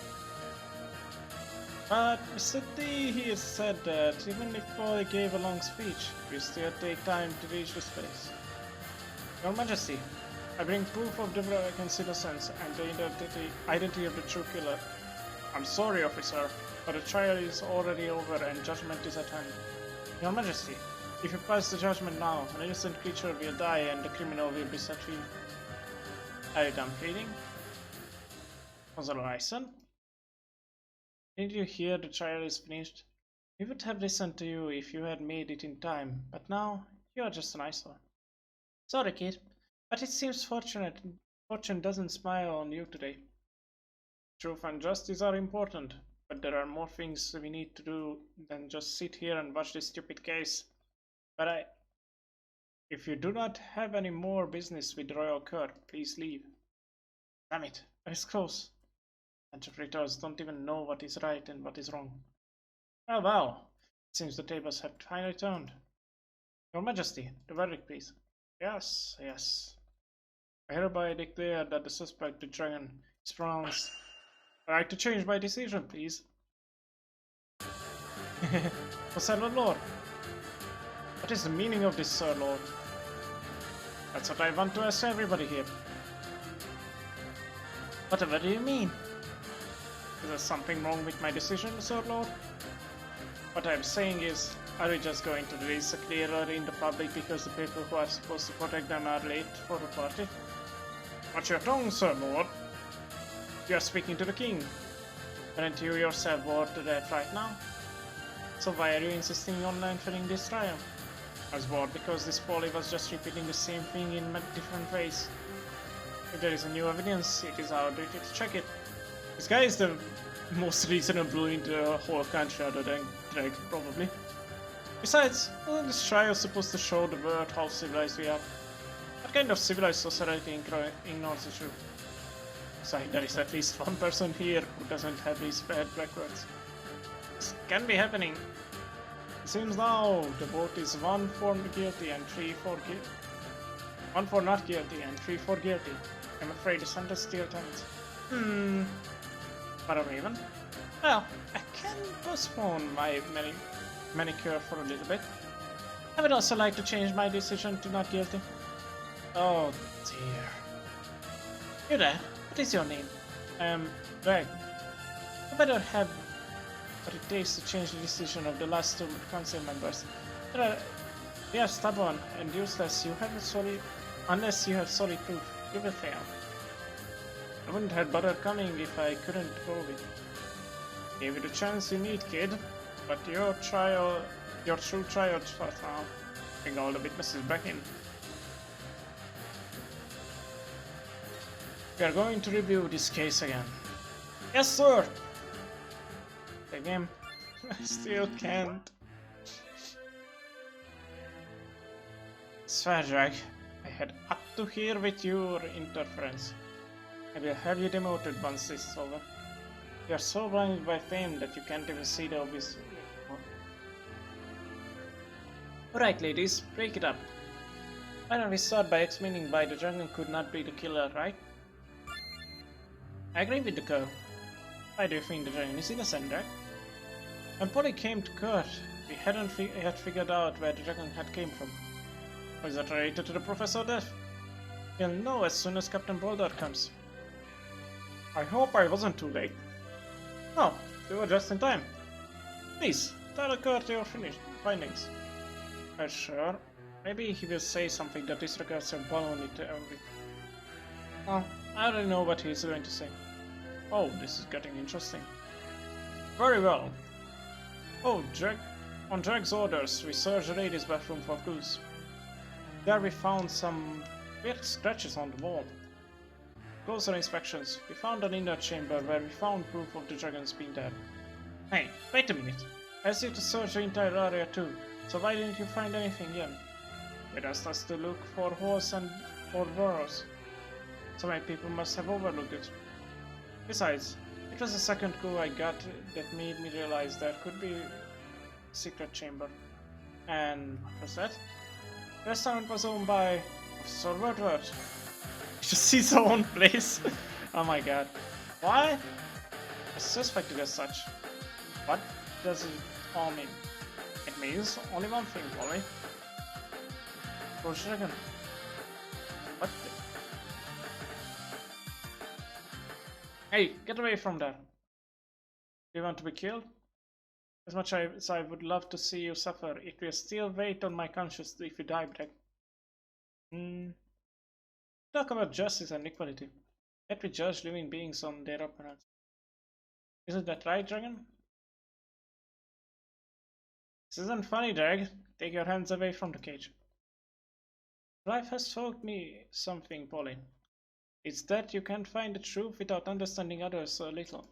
But Mr. D here said that even if Polly gave a long speech, we still take time to reach the space. Your Majesty, I bring proof of the dragon's innocence and the identity of the true killer. I'm sorry, officer, but the trial is already over and judgment is at hand. Your Majesty, if you pass the judgment now, an innocent creature will die and the criminal will be set free. Are you done pleading? Was it Ryson? Didn't you hear the trial is finished? We would have listened to you if you had made it in time, but now you are just an eyesore. Sorry, kid, but it seems fortune doesn't smile on you today. Truth and justice are important, but there are more things we need to do than just sit here and watch this stupid case. But if you do not have any more business with the Royal Court, please leave. Damn it, it's close. Interpreters don't even know what is right and what is wrong. Oh well, it seems the tables have finally turned. Your Majesty, the verdict, please. Yes, yes. I hereby declare that the suspect, the dragon, is pronounced. I'd like to change my decision, please. Oh, Sir Lord. What is the meaning of this, Sir Lord? That's what I want to ask everybody here. Whatever do you mean? Is there something wrong with my decision, Sir Lord? What I'm saying is, are we just going to release a clear order in the public because the people who are supposed to protect them are late for the party? Watch your tongue, Sir Lord. You are speaking to the king. Aren't you yourself ward to that right now? So why are you insisting on entering this trial? I was bored because this Polly was just repeating the same thing in different ways. If there is a new evidence, it is our duty to check it. This guy is the most reasonable in the whole country other than Dreg, probably. Besides, isn't this trial supposed to show the world how civilized we are? What kind of civilized society ignores the truth? So there is at least one person here who doesn't have his bad backwards. This can be happening. It seems now the vote is 1 for guilty and 3 for guilty. 1 for not guilty and 3 for guilty. I'm afraid the sentence still stands. But a raven? Well, I can postpone my manicure for a little bit. I would also like to change my decision to not guilty. Oh dear. You there? What is your name? Greg. You better have what it takes to change the decision of the last 2 council members. They are stubborn and useless. Unless you have solid proof. You will fail. I wouldn't have bothered coming if I couldn't prove it. Gave you the chance you need, kid. But your true trial starts now. Bring all the witnesses back in. We are going to review this case again. Yes, sir! The game. I still can't. Swear, Drag. I had up to here with your interference. I will have you demoted once this is over. You are so blinded by fame that you can't even see the obvious. Alright, ladies, break it up. Why don't we start by explaining why the dragon could not be the killer, right? I agree with the girl. Why do you think the dragon is innocent, Drag? When Polly came to court, we hadn't yet figured out where the dragon had came from. Was that related to the Professor death? We'll know as soon as Captain Boulder comes. I hope I wasn't too late. No, you were just in time. Please, tell the court your findings. Sure. Maybe he will say something that disregards your baloney theory. Oh, I already know what he's going to say. Oh, this is getting interesting. Very well. Oh, on Dreg's orders, we searched the ladies' bathroom for clues. There we found some weird scratches on the wall. Closer inspections, we found an inner chamber where we found proof of the dragons being there. Hey, wait a minute. I asked you to search the entire area too, so why didn't you find anything yet? You asked us to look for holes and or burrows. So many people must have overlooked it. Besides, it was the second clue I got that made me realize there could be a secret chamber. And what was that? The restaurant was owned by Officer Woodward. Just his own place. Oh my god. Why? I suspected as such. What does it all mean? It means only one thing, Polly. Ghost Dragon. What the? Hey, get away from there. Do you want to be killed? As much as I would love to see you suffer, it will still weigh on my conscience if you die, Drag. Talk about justice and equality. Yet we judge living beings on their appearance. Isn't that right, Dragon? This isn't funny, Drag. Take your hands away from the cage. Life has taught me something, Polly. It's that you can't find the truth without understanding others a little.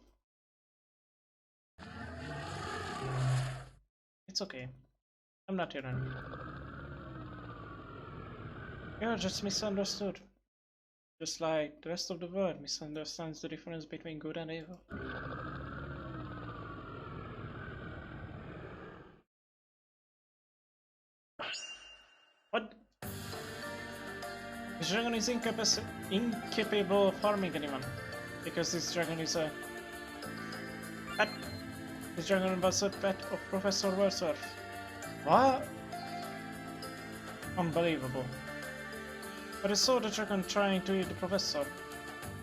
It's okay. I'm not your enemy. You're just misunderstood. Just like the rest of the world misunderstands the difference between good and evil. What? This dragon is incapable of harming anyone. Because this dragon is a pet. This dragon was a pet of Professor Wordsworth. What? Unbelievable. But I saw the dragon trying to eat the professor.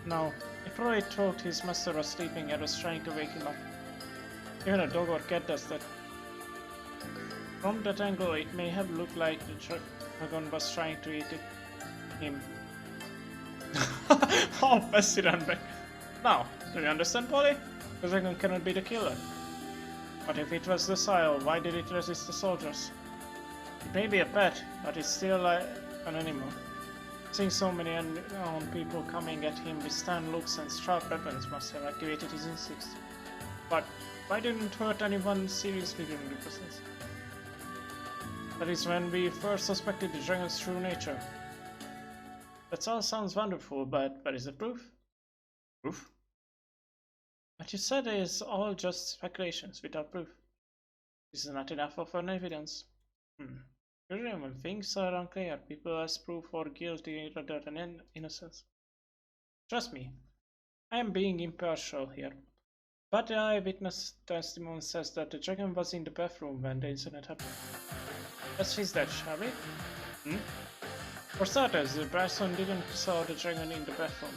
No, it probably thought his master was sleeping and was trying to wake him up. Even a dog or cat does that. From that angle, it may have looked like the dragon was trying to eat him. How fast he ran back. Now, do you understand, Polly? The dragon cannot be the killer. But if it was docile, why did it resist the soldiers? It may be a pet, but it's still an animal. Seeing so many unknown people coming at him with stern looks and sharp weapons must have activated his instincts. But why didn't it hurt anyone seriously during the process? That is when we first suspected the dragon's true nature. That all sounds wonderful, but where is the proof? Proof? What you said is all just speculations without proof. This is not enough of an evidence. Usually when things are unclear, people ask proof for guilty rather than innocence. Trust me, I am being impartial here. But the eyewitness testimony says that the dragon was in the bathroom when the incident happened. Let's face that, shall we? For starters, the person didn't saw the dragon in the bathroom.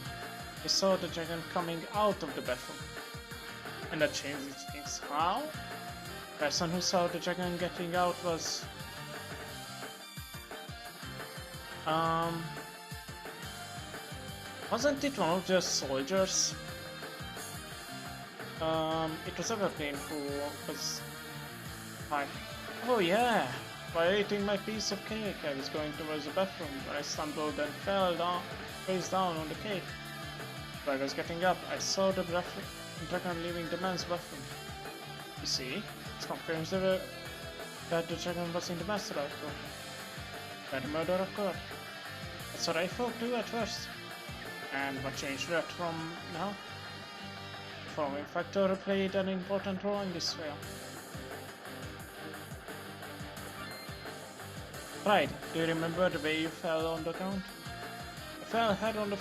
He saw the dragon coming out of the bathroom. And that changes things. How? The person who saw the dragon getting out was... Wasn't it one of the soldiers? It was Evergreen who was... Hi. Oh yeah! While eating my piece of cake, I was going towards the bathroom when I stumbled and fell down, face down on the cake. While I was getting up, I saw the dragon leaving the men's bathroom. You see, it confirms that the dragon was in the master room, where the murder occurred. That's what I thought too at first. And what changed that from now? The following factor played an important role in this film. Right, do you remember the way you fell on the ground? I fell head on the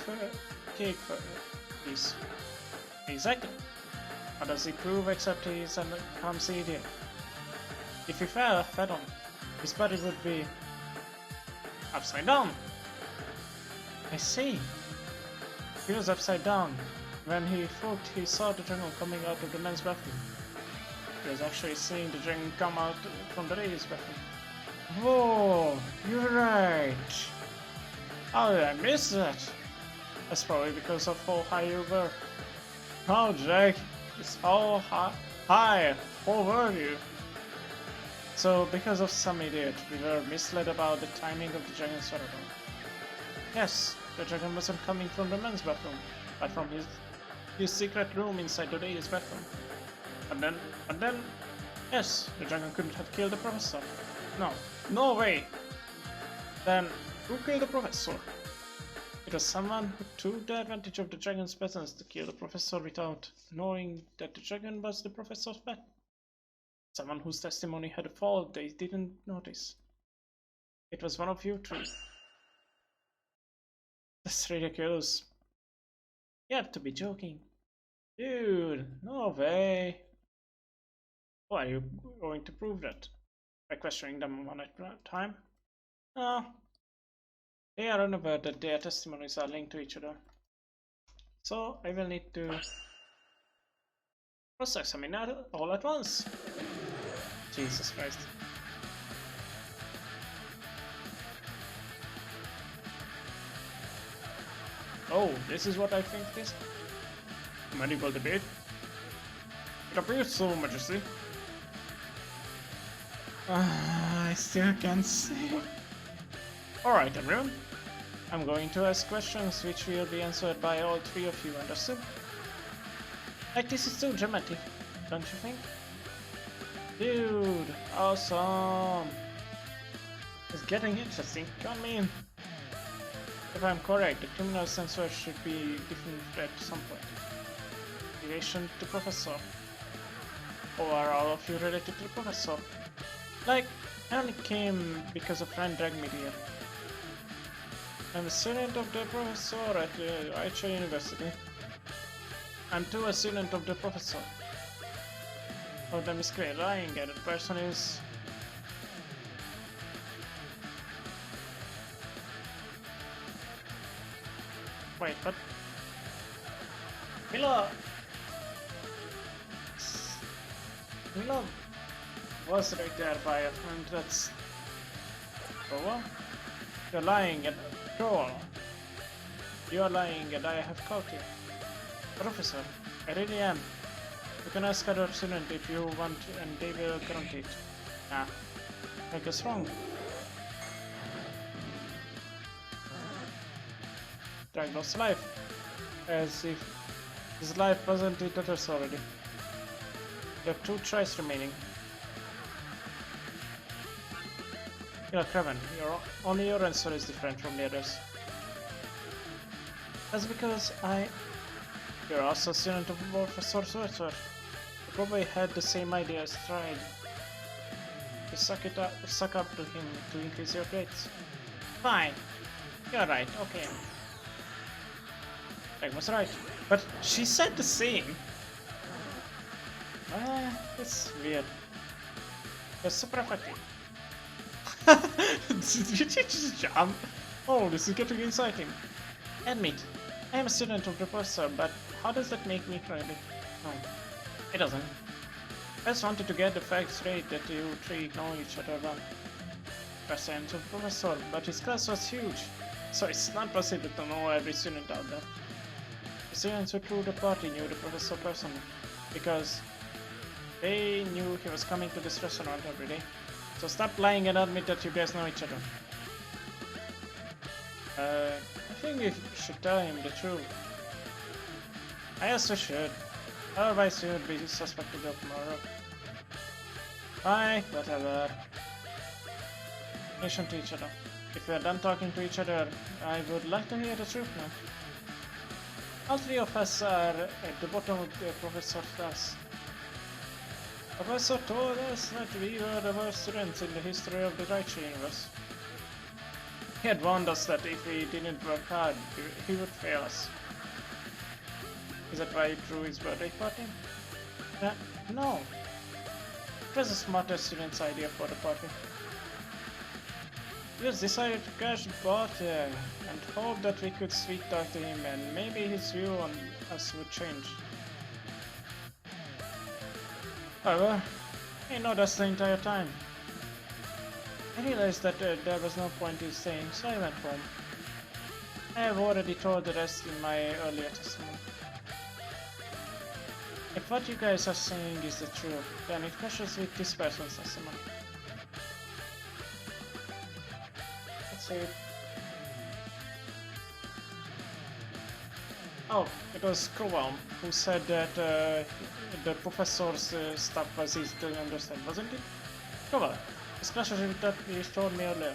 cake piece. Exactly. What does he prove except he's a clumsy idiot? If he fell head on, his body would be upside down. I see. He was upside down. When he thought he saw the dragon coming out of the men's bathroom. He was actually seeing the dragon come out from the ladies' bathroom. Whoa, you're right. How did I miss that? That's probably because of how high you were. Oh, Jake, it's how high. How were you? So, because of some idiot, we were misled about the timing of the dragon's arrival. Yes, the dragon wasn't coming from the men's bathroom, but from his secret room inside the ladies' bathroom. And then, yes, the dragon couldn't have killed the professor. No way! Then, who killed the professor? It was someone who took the advantage of the dragon's presence to kill the professor without knowing that the dragon was the professor's pet. Someone whose testimony had a fault they didn't notice. It was one of you three. That's ridiculous. You have to be joking. Dude, no way. How are you going to prove that? By questioning them one at a time? No. They are unaware that their testimonies are linked to each other. So I will need to cross-examine all at once. Jesus Christ. Oh, this is what I think it is? Medieval debate? It appears so, Majesty. I still can't see. Alright, everyone. I'm going to ask questions which will be answered by all three of you, understood? Like, this is so dramatic, don't you think? Dude, awesome! It's getting interesting, come in! If I'm correct, the criminal sensor should be different at some point. Relation to Professor. Or are all of you related to the Professor? Like, I only came because a friend dragged me here. I'm a student of the Professor at the Aicha University. I'm too a student of the Professor. One of them is quite lying and the person is... Wait, what? Milo was right there by a friend that's... Oh, what? You're lying and... Troll. You are lying and I have caught you. Professor, I really am. You can ask other student if you want and they will guarantee it. Nah, I guess wrong. Drag lost life. As if his life wasn't in others already. There are 2 tries remaining. You're Kraven. Only your answer is different from the others. That's because You're also a student of Professor Sorcerer. You probably had the same idea as tried. To suck up to him to increase your grades. Fine. You're right, okay. Meg was right. But she said the same. It's weird. You're super effective. Did you just jump? Oh, this is getting exciting. Admit, I am a student of the professor, but how does that make me credit? No, it doesn't. I just wanted to get the facts straight that you three know each other well. Percent of professor, but his class was huge. So it's not possible to know every student out there. The students who threw the party knew the professor personally, because they knew he was coming to this restaurant every day. So stop lying and admit that you guys know each other. I think you should tell him the truth. I also should. Otherwise you would be suspected of murder. Fine, whatever. Listen to each other. If we are done talking to each other, I would like to hear the truth now. All three of us are at the bottom of the professor's class. The professor told us that we were the worst students in the history of the Dreggpression universe. He had warned us that if we didn't work hard, he would fail us. Is that why he threw his birthday party? No. It was the smartest student's idea for the party. We just decided to crash the party and hope that we could sweet talk to him and maybe his view on us would change. However, I know that's the entire time. I realized that there was no point in staying, so I went home. I have already told the rest in my earlier testimony. If what you guys are saying is the truth, then it clashes with this person's testimony. Let's see. Oh, it was Koval who said that the professor's stuff was easy to understand, wasn't it? Koval, this clashes with that you told me earlier.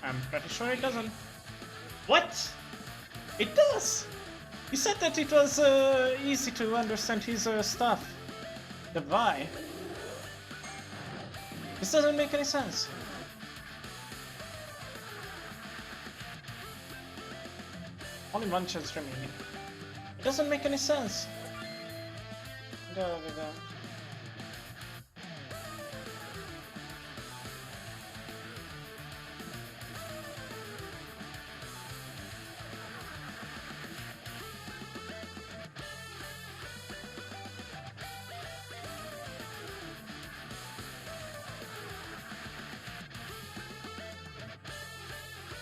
I'm pretty sure it doesn't. What? It does! He said that it was easy to understand his stuff. The why? This doesn't make any sense. Only one chance remaining. It doesn't make any sense.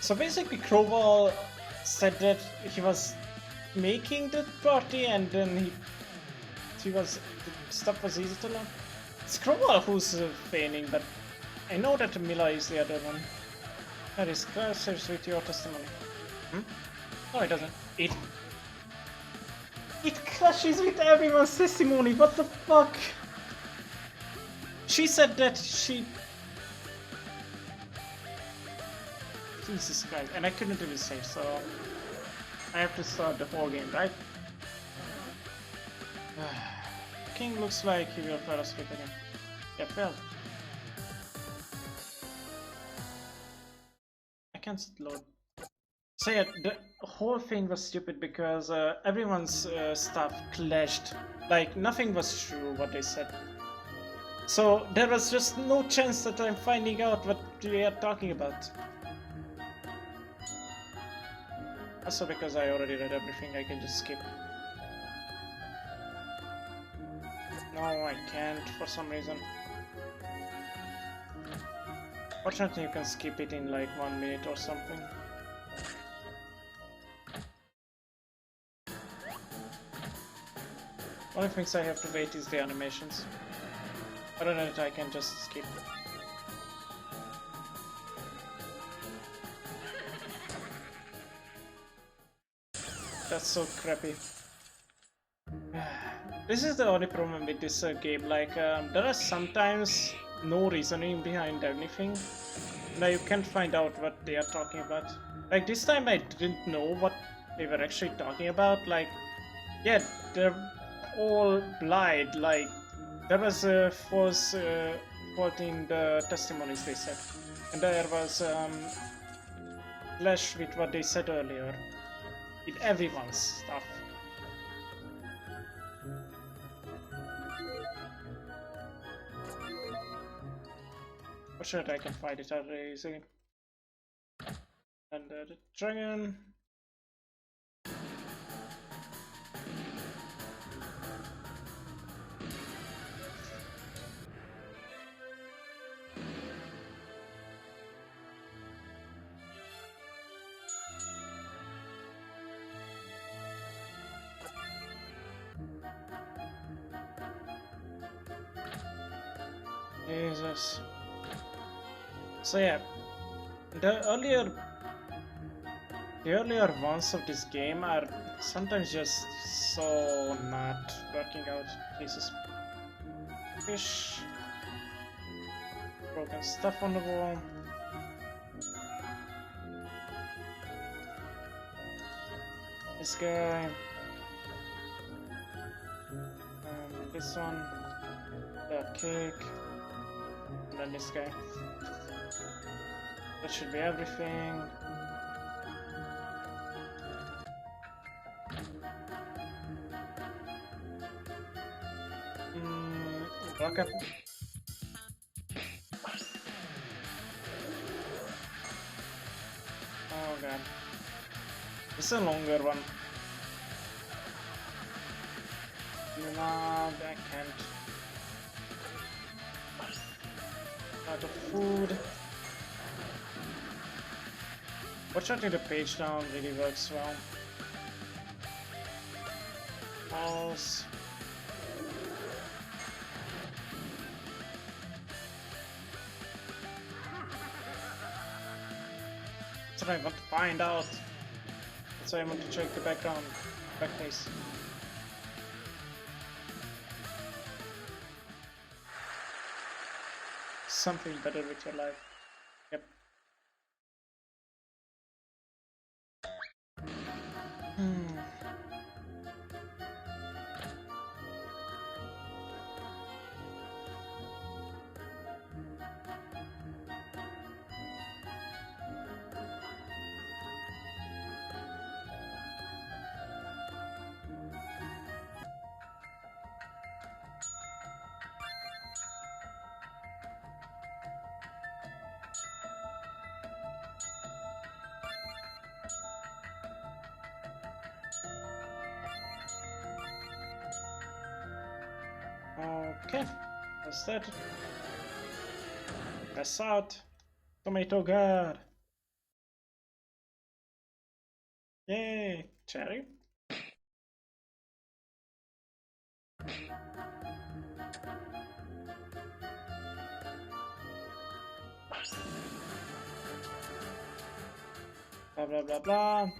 So basically Crowball said that he was making the party and then the stuff was easy to learn. It's Crowball who's feigning, but I know that Mila is the other one. That is clashes with your testimony. No, it doesn't. It clashes with everyone's testimony. What the fuck? She said that she. Jesus Christ, and I couldn't even save, so I have to start the whole game, right? King looks like he will fall asleep again. Yeah, fell. I can't load. So yeah, the whole thing was stupid because everyone's stuff clashed. Like, nothing was true what they said. So there was just no chance that I'm finding out what they are talking about. Also because I already read everything, I can just skip. No, I can't for some reason. Fortunately, you can skip it in like 1 minute or something. Only things I have to wait is the animations. Other than that, I can just skip. That's so crappy. This is the only problem with this game, like there are sometimes no reasoning behind anything. Now you can't find out what they are talking about. Like this time I didn't know what they were actually talking about, like yeah, they're all blind, like there was a false fault in the testimonies they said. And there was clash with what they said earlier. With everyone's stuff. For sure I can fight it out easily. And the dragon. Jesus. So yeah, the earlier the earlier ones of this game are sometimes just so not working out. Jesus. Fish. Broken stuff on the wall. This guy. This one. The cake. And then this guy. That should be everything. Okay. Oh god. This is a longer one. No, I can't. Out of food. Watching the page down really works well. Pause. That's what I want to find out. That's why I want to check the background. Backface. Something better with your life. Yep. Okay, that's that. Press out. Tomato God. Yay, cherry. Blah blah blah blah.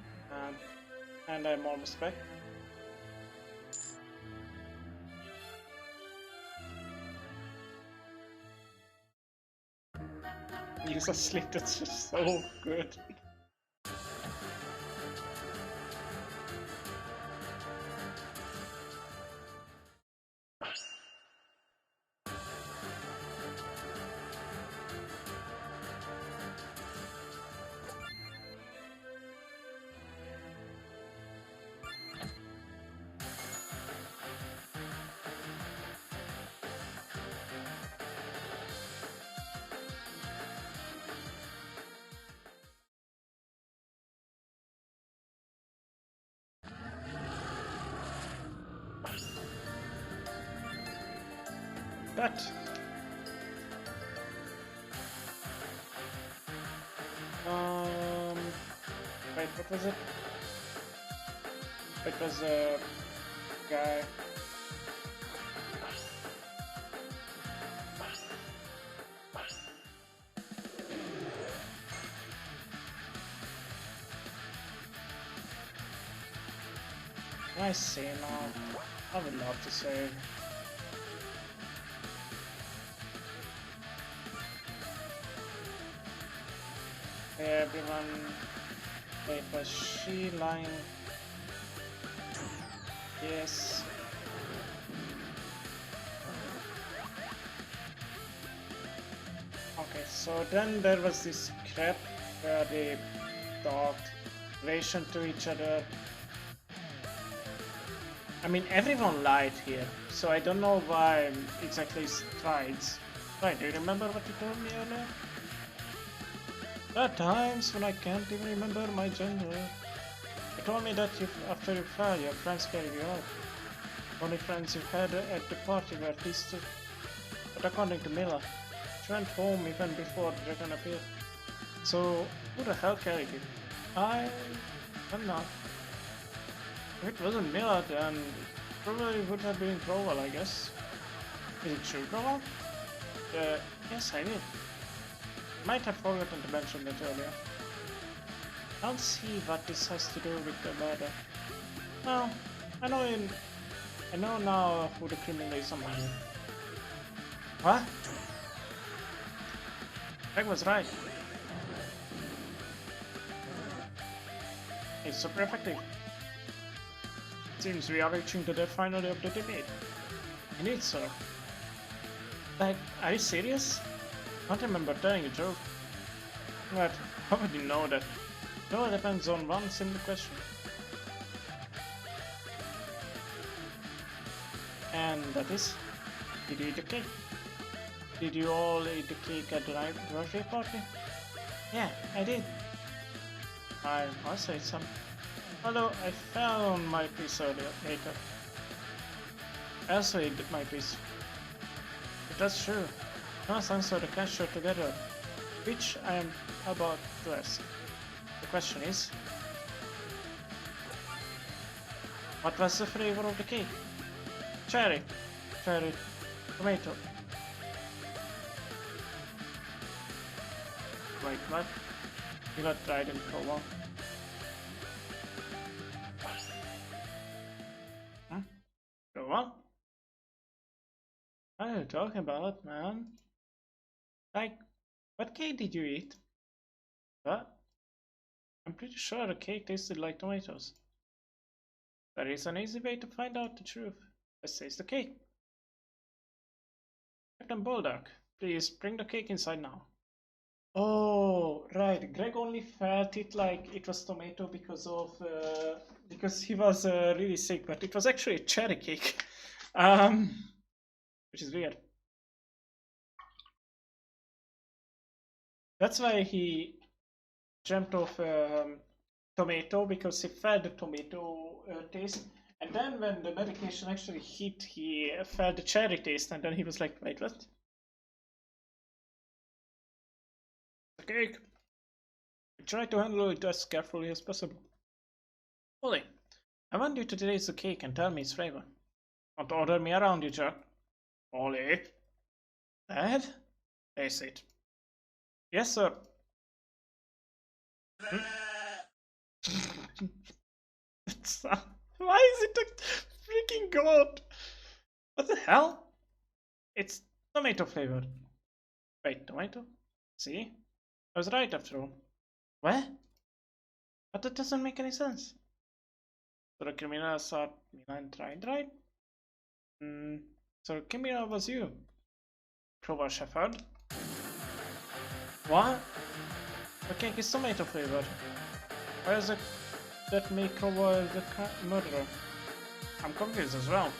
And I'm almost back. He's asleep, that's just so good. But wait, what was it? It was a guy. I see now. I would love to save. Hey everyone, wait, was she lying? Yes. Okay, so then there was this crap where they talked relation to each other. I mean, everyone lied here, so I don't know why exactly strides. Right, do you remember what you told me earlier? There are times when I can't even remember my gender. You told me that after you fell, your friends carried you out. Only friends you had at the party were these two. But according to Mila, she went home even before the dragon appeared. So, who the hell carried you? I'm not. If it wasn't Mila, then it probably would have been Crowell, I guess. Is it true, Crowell? Yes, I did. Might have forgotten to mention that earlier. I don't see what this has to do with the murder. No, I know now who the criminal is among you. What? Greg was right. It's super effective. Seems we are reaching to the final of the debate. Indeed, sir. Like, are you serious? I don't remember telling a joke. But how would you know that? It all depends on one simple question. And that is, did you eat the cake? Did you all eat the cake at the birthday party? Yeah, I did. I also ate some. Although I fell on my piece earlier, later. I also ate my piece. But that's true. Now thanks for the cashier together, which I am about to ask. The question is, what was the flavor of the cake? Cherry, tomato. Wait, what? You got tried in for a while. Go on. What are you talking about, man? Like, what cake did you eat? What? I'm pretty sure the cake tasted like tomatoes. There is an easy way to find out the truth. Let's taste the cake. Captain Bulldog, please bring the cake inside now. Oh, right. Greg only felt it like it was tomato because he was really sick, but it was actually a cherry cake, which is weird. That's why he dreamt of tomato, because he felt the tomato taste, and then when the medication actually hit, he felt the cherry taste, and then he was like, wait, what? The cake. Try to handle it as carefully as possible. Ollie, I want you to taste the cake and tell me its flavor. Don't order me around, you jerk. Ollie. Dad? Taste it. Yes, sir. Why is it a freaking goat? What the hell? It's tomato flavored. Wait, tomato? See? I was right after all. What? But that doesn't make any sense. So the criminals are Milan tried, right? So the criminal was you. Clover Shepherd. What? The cake is tomato flavored. Why is it that make Clover the murderer? I'm confused as well.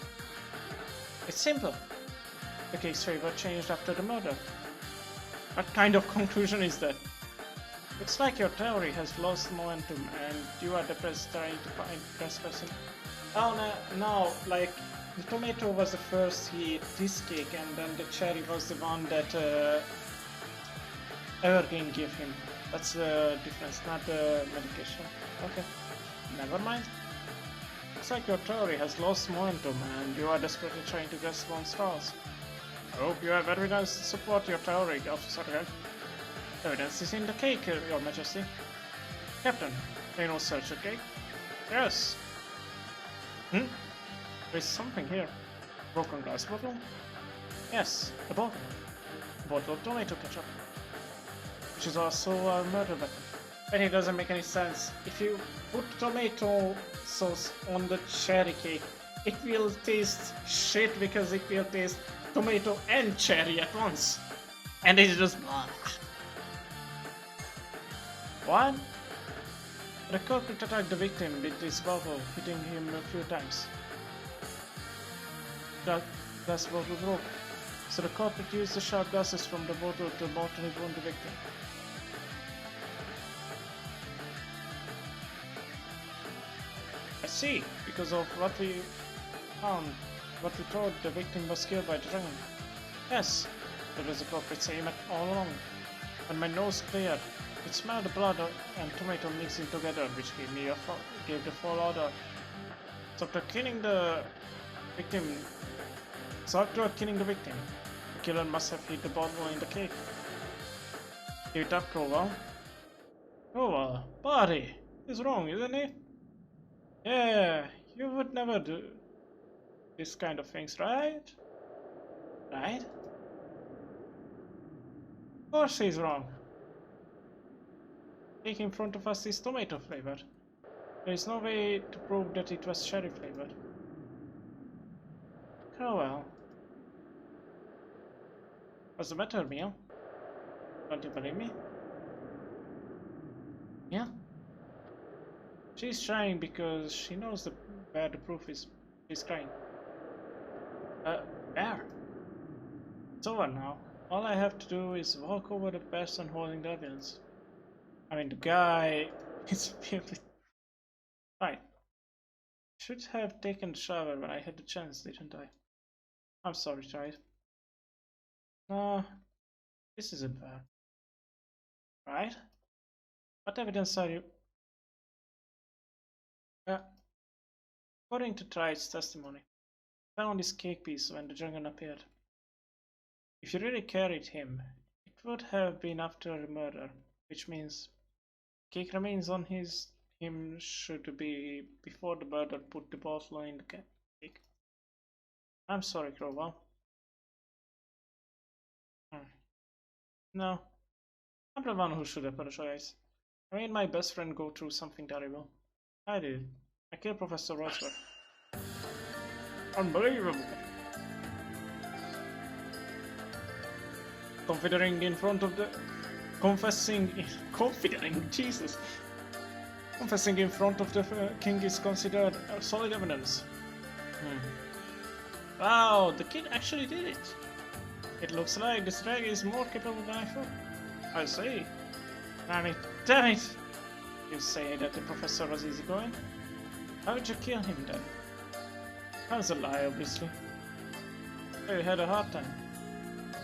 It's simple. The cake's flavor changed after the murder. What kind of conclusion is that? Looks like your theory has lost momentum and you are trying to find trespassing. Oh no, like the tomato was the first he ate this cake, and then the cherry was the one that Evergreen gave him. That's the difference, not the medication. Okay, never mind. Looks like your theory has lost momentum and you are desperately trying to grasp on straws. I hope you have evidence to support your theory, Officer Greg. Evidence is in the cake, Your Majesty. Captain, may no search the cake? Yes. There's something here. Broken glass bottle? Yes, a bottle. A bottle of tomato ketchup. Which is also a murder weapon. But it doesn't make any sense. If you put tomato sauce on the cherry cake, it will taste shit because it will taste tomato and cherry at once. And it's just... What? The culprit attacked the victim with this bottle, hitting him a few times. The glass bottle broke, so the culprit used the sharp gases from the bottle to mortally wound the victim. I see, because of what we found, what we thought the victim was killed by the dragon. Yes, that was the culprit's aim all along. When my nose cleared, it smelled the blood and tomato mixing together, which gave the fall order. So after killing the victim, killer must have hit the bottle in the cake. Give it up, Crowell. Crowell, buddy, he's wrong, isn't he? Yeah, you would never do this kind of things, right? Right? Of course he's wrong. Cake in front of us is tomato flavored. There is no way to prove that it was cherry flavored. Crowell. What's the matter, Mia? Don't you believe me? Yeah? She's trying because she knows where the proof is. She's crying. Where? It's over now. All I have to do is walk over the person holding the evidence. I mean, the guy is really... Fine. Should have taken the shower when I had the chance, didn't I? I'm sorry, child. No, this isn't fair. Right? What evidence are you... According to Tride's testimony, I found this cake piece when the dragon appeared. If you really carried him, it would have been after a murder, which means cake remains on him should be before the murder put the bottle in the cake. I'm sorry, Crowell. No, I'm the one who should apologize. I made my best friend go through something terrible. I did. I killed Professor Roosevelt. Unbelievable! Confidering in front of the... Confidering, Jesus! Confessing in front of the king is considered solid evidence. Wow, the kid actually did it! It looks like this drag is more capable than I thought. I see. Damn it! You say that the professor was easygoing? How did you kill him then? That was a lie, obviously. You had a hard time.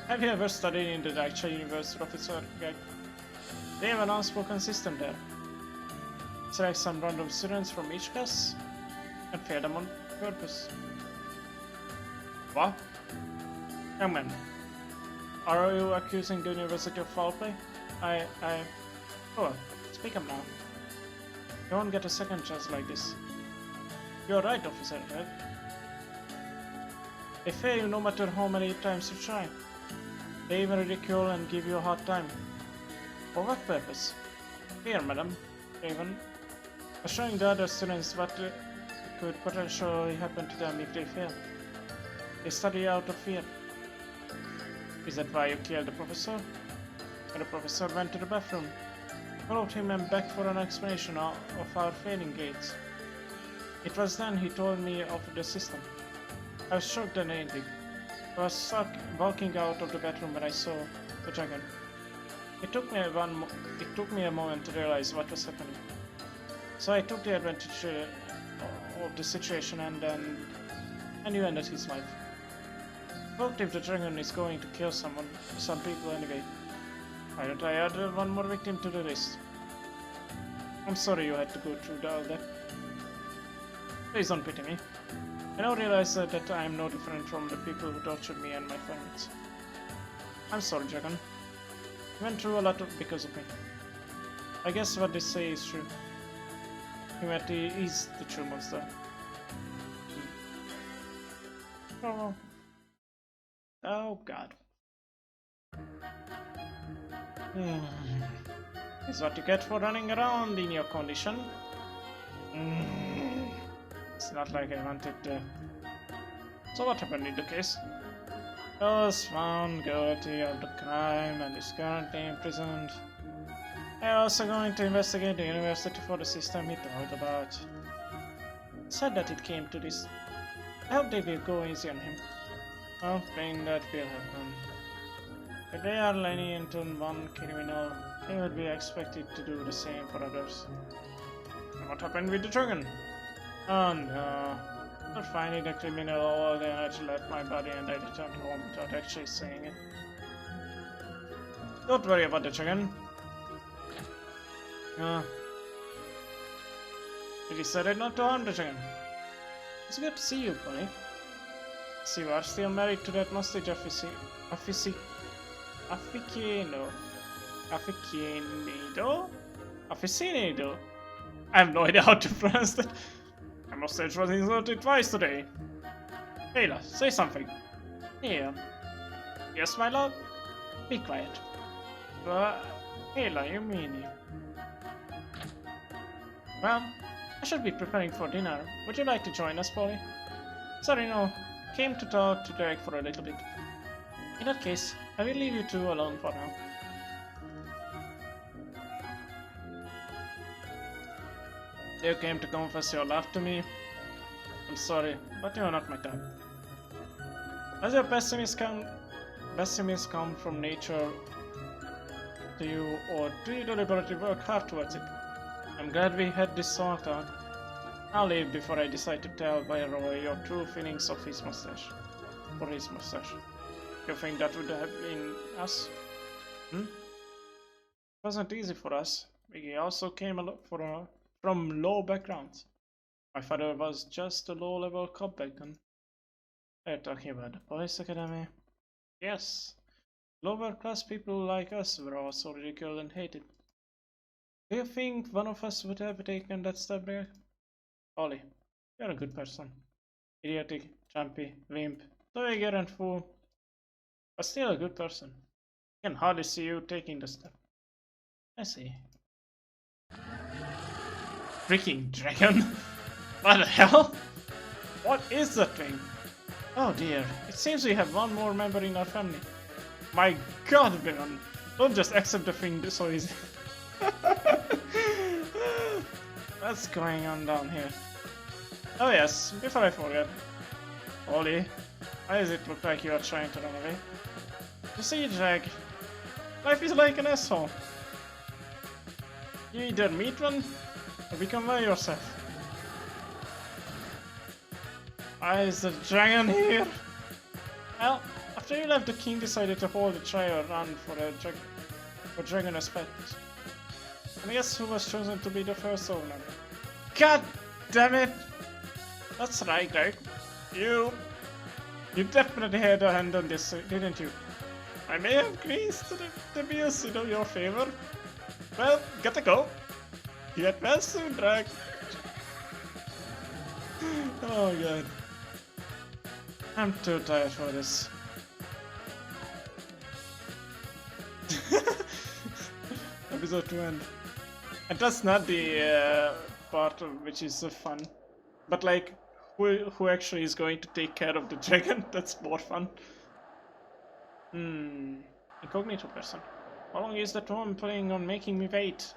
Have you ever studied in the actual university, Professor? They have an unspoken system there. Select some random students from each class and fail them on purpose. What? Young man, are you accusing the university of foul play? Oh, speak up now. You won't get a second chance like this. You're right, officer, right? They fail you no matter how many times you try. They even ridicule and give you a hard time. For what purpose? Here, madam, Raven. Showing the other students what could potentially happen to them if they fail. They study out of fear. Is that why you killed the professor? When the professor went to the bathroom, followed him and begged for an explanation of our failing grades. It was then he told me of the system. I was shocked and angry. I was stuck walking out of the bathroom when I saw the dragon. It took me a moment to realize what was happening. So I took the advantage of the situation and you ended his life. What if the dragon is going to kill some people anyway? Why don't I add one more victim to the list? I'm sorry you had to go through all that. Please don't pity me. I now realize that I am no different from the people who tortured me and my friends. I'm sorry, Dragon. You went through a lot because of me. I guess what they say is true. Humanity is the true monster. Oh. Oh God. This is what you get for running around in your condition. It's not like I wanted to. So what happened in the case? He was found guilty of the crime and is currently imprisoned. They are also going to investigate the university for the system he told about. Sad that it came to this. I hope they will go easy on him. I don't think that will happen. If they are lenient on one criminal, they will be expected to do the same for others. And what happened with the dragon? Oh no. After finding the criminal, all the energy left my body and I returned home without actually seeing it. Don't worry about the dragon. We decided not to harm the dragon. It's good to see you, Polly. So you are still married to that mustache aficionado? Aficionado? I have no idea how to pronounce that. My mustache was insulted twice today. Ayla, say something. Yeah. Yes, my love? Be quiet. But, Ayla, you mean it. Well, I should be preparing for dinner. Would you like to join us, Polly? Sorry, no. Came to talk to Derek for a little bit. In that case, I will leave you two alone for now. You came to confess your love to me. I'm sorry, but you are not my type. Does your pessimism come from nature to you, or do you deliberately work hard towards it? I'm glad we had this sort out. I'll leave before I decide to tell Roy your true feelings of his mustache. For his mustache. You think that would have been us? Hmm? It wasn't easy for us. We also came from low backgrounds. My father was just a low-level cop back then. Are you talking about the police academy? Yes. Lower-class people like us were also ridiculed and hated. Do you think one of us would have taken that step back? Ollie, you're a good person. Idiotic, jumpy, wimp, twigger and fool, but still a good person. I can hardly see you taking the step. I see. Freaking dragon! What the hell? What is that thing? Oh dear, it seems we have one more member in our family. My god, Baron! Don't just accept the thing so easy. What's going on down here? Oh yes, before I forget. Ollie, why does it look like you are trying to run away? You see, Drag, life is like an asshole. You either meet one, or become one yourself. Why is the dragon here? Well, after you left, the king decided to hold a trial run for dragon aspects. And guess who was chosen to be the first owner? God damn it! That's right, Greg. You definitely had a hand on this, didn't you? I may have greased the wheels in your favor. Well, gotta go. Get well soon, Drag. Oh god. I'm too tired for this. Episode 2 end. And that's not the part which is fun. But like, who actually is going to take care of the dragon? That's more fun. Incognito person. How long is that one planning on making me wait?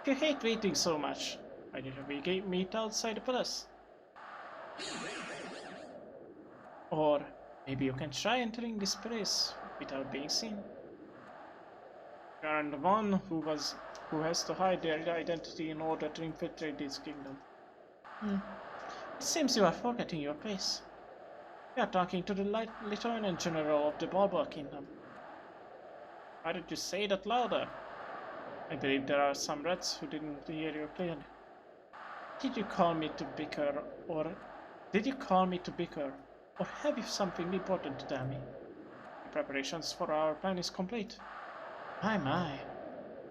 If you hate waiting so much, why didn't we meet outside the palace? Or maybe you can try entering this place without being seen. You are the one who has to hide their identity in order to infiltrate this kingdom. It seems you are forgetting your place. You are talking to the Lieutenant General of the Balboa Kingdom. Why did you say that louder? I believe there are some rats who didn't hear you clearly. Did you call me to bicker, or have you something important to tell me? The preparations for our plan is complete. My,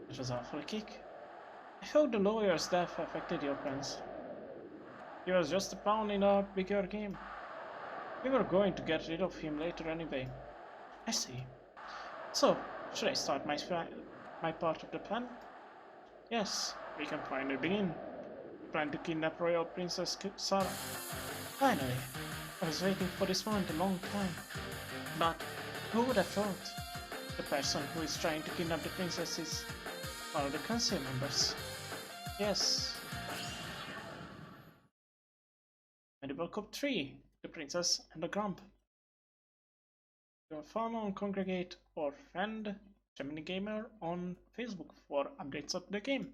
that was awfully quick. I hope the lawyer's death affected your plans. He was just a pawn in a bigger game. We were going to get rid of him later anyway. I see. So, should I start my part of the plan? Yes, we can finally begin. We plan to kidnap Royal Princess Sarah. Finally, I was waiting for this moment a long time. But who would have thought? The person who is trying to kidnap the princess is one of the council members. Yes. Mediveal Cop 3, the princess and the grump. Follow and congregate or friend Gemini Gamer on Facebook for updates of the game,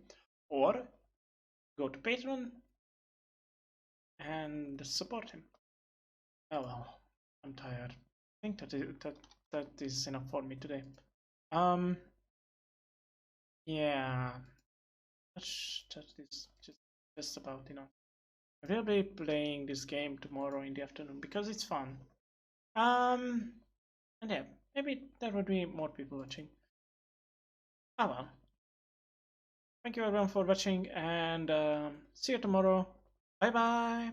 or go to Patreon and support him. Oh well, I'm tired. I think that is enough for me today. Yeah, that is just about enough. I will be playing this game tomorrow in the afternoon because it's fun. And yeah, maybe there would be more people watching. Oh well. Thank you everyone for watching and see you tomorrow. Bye bye.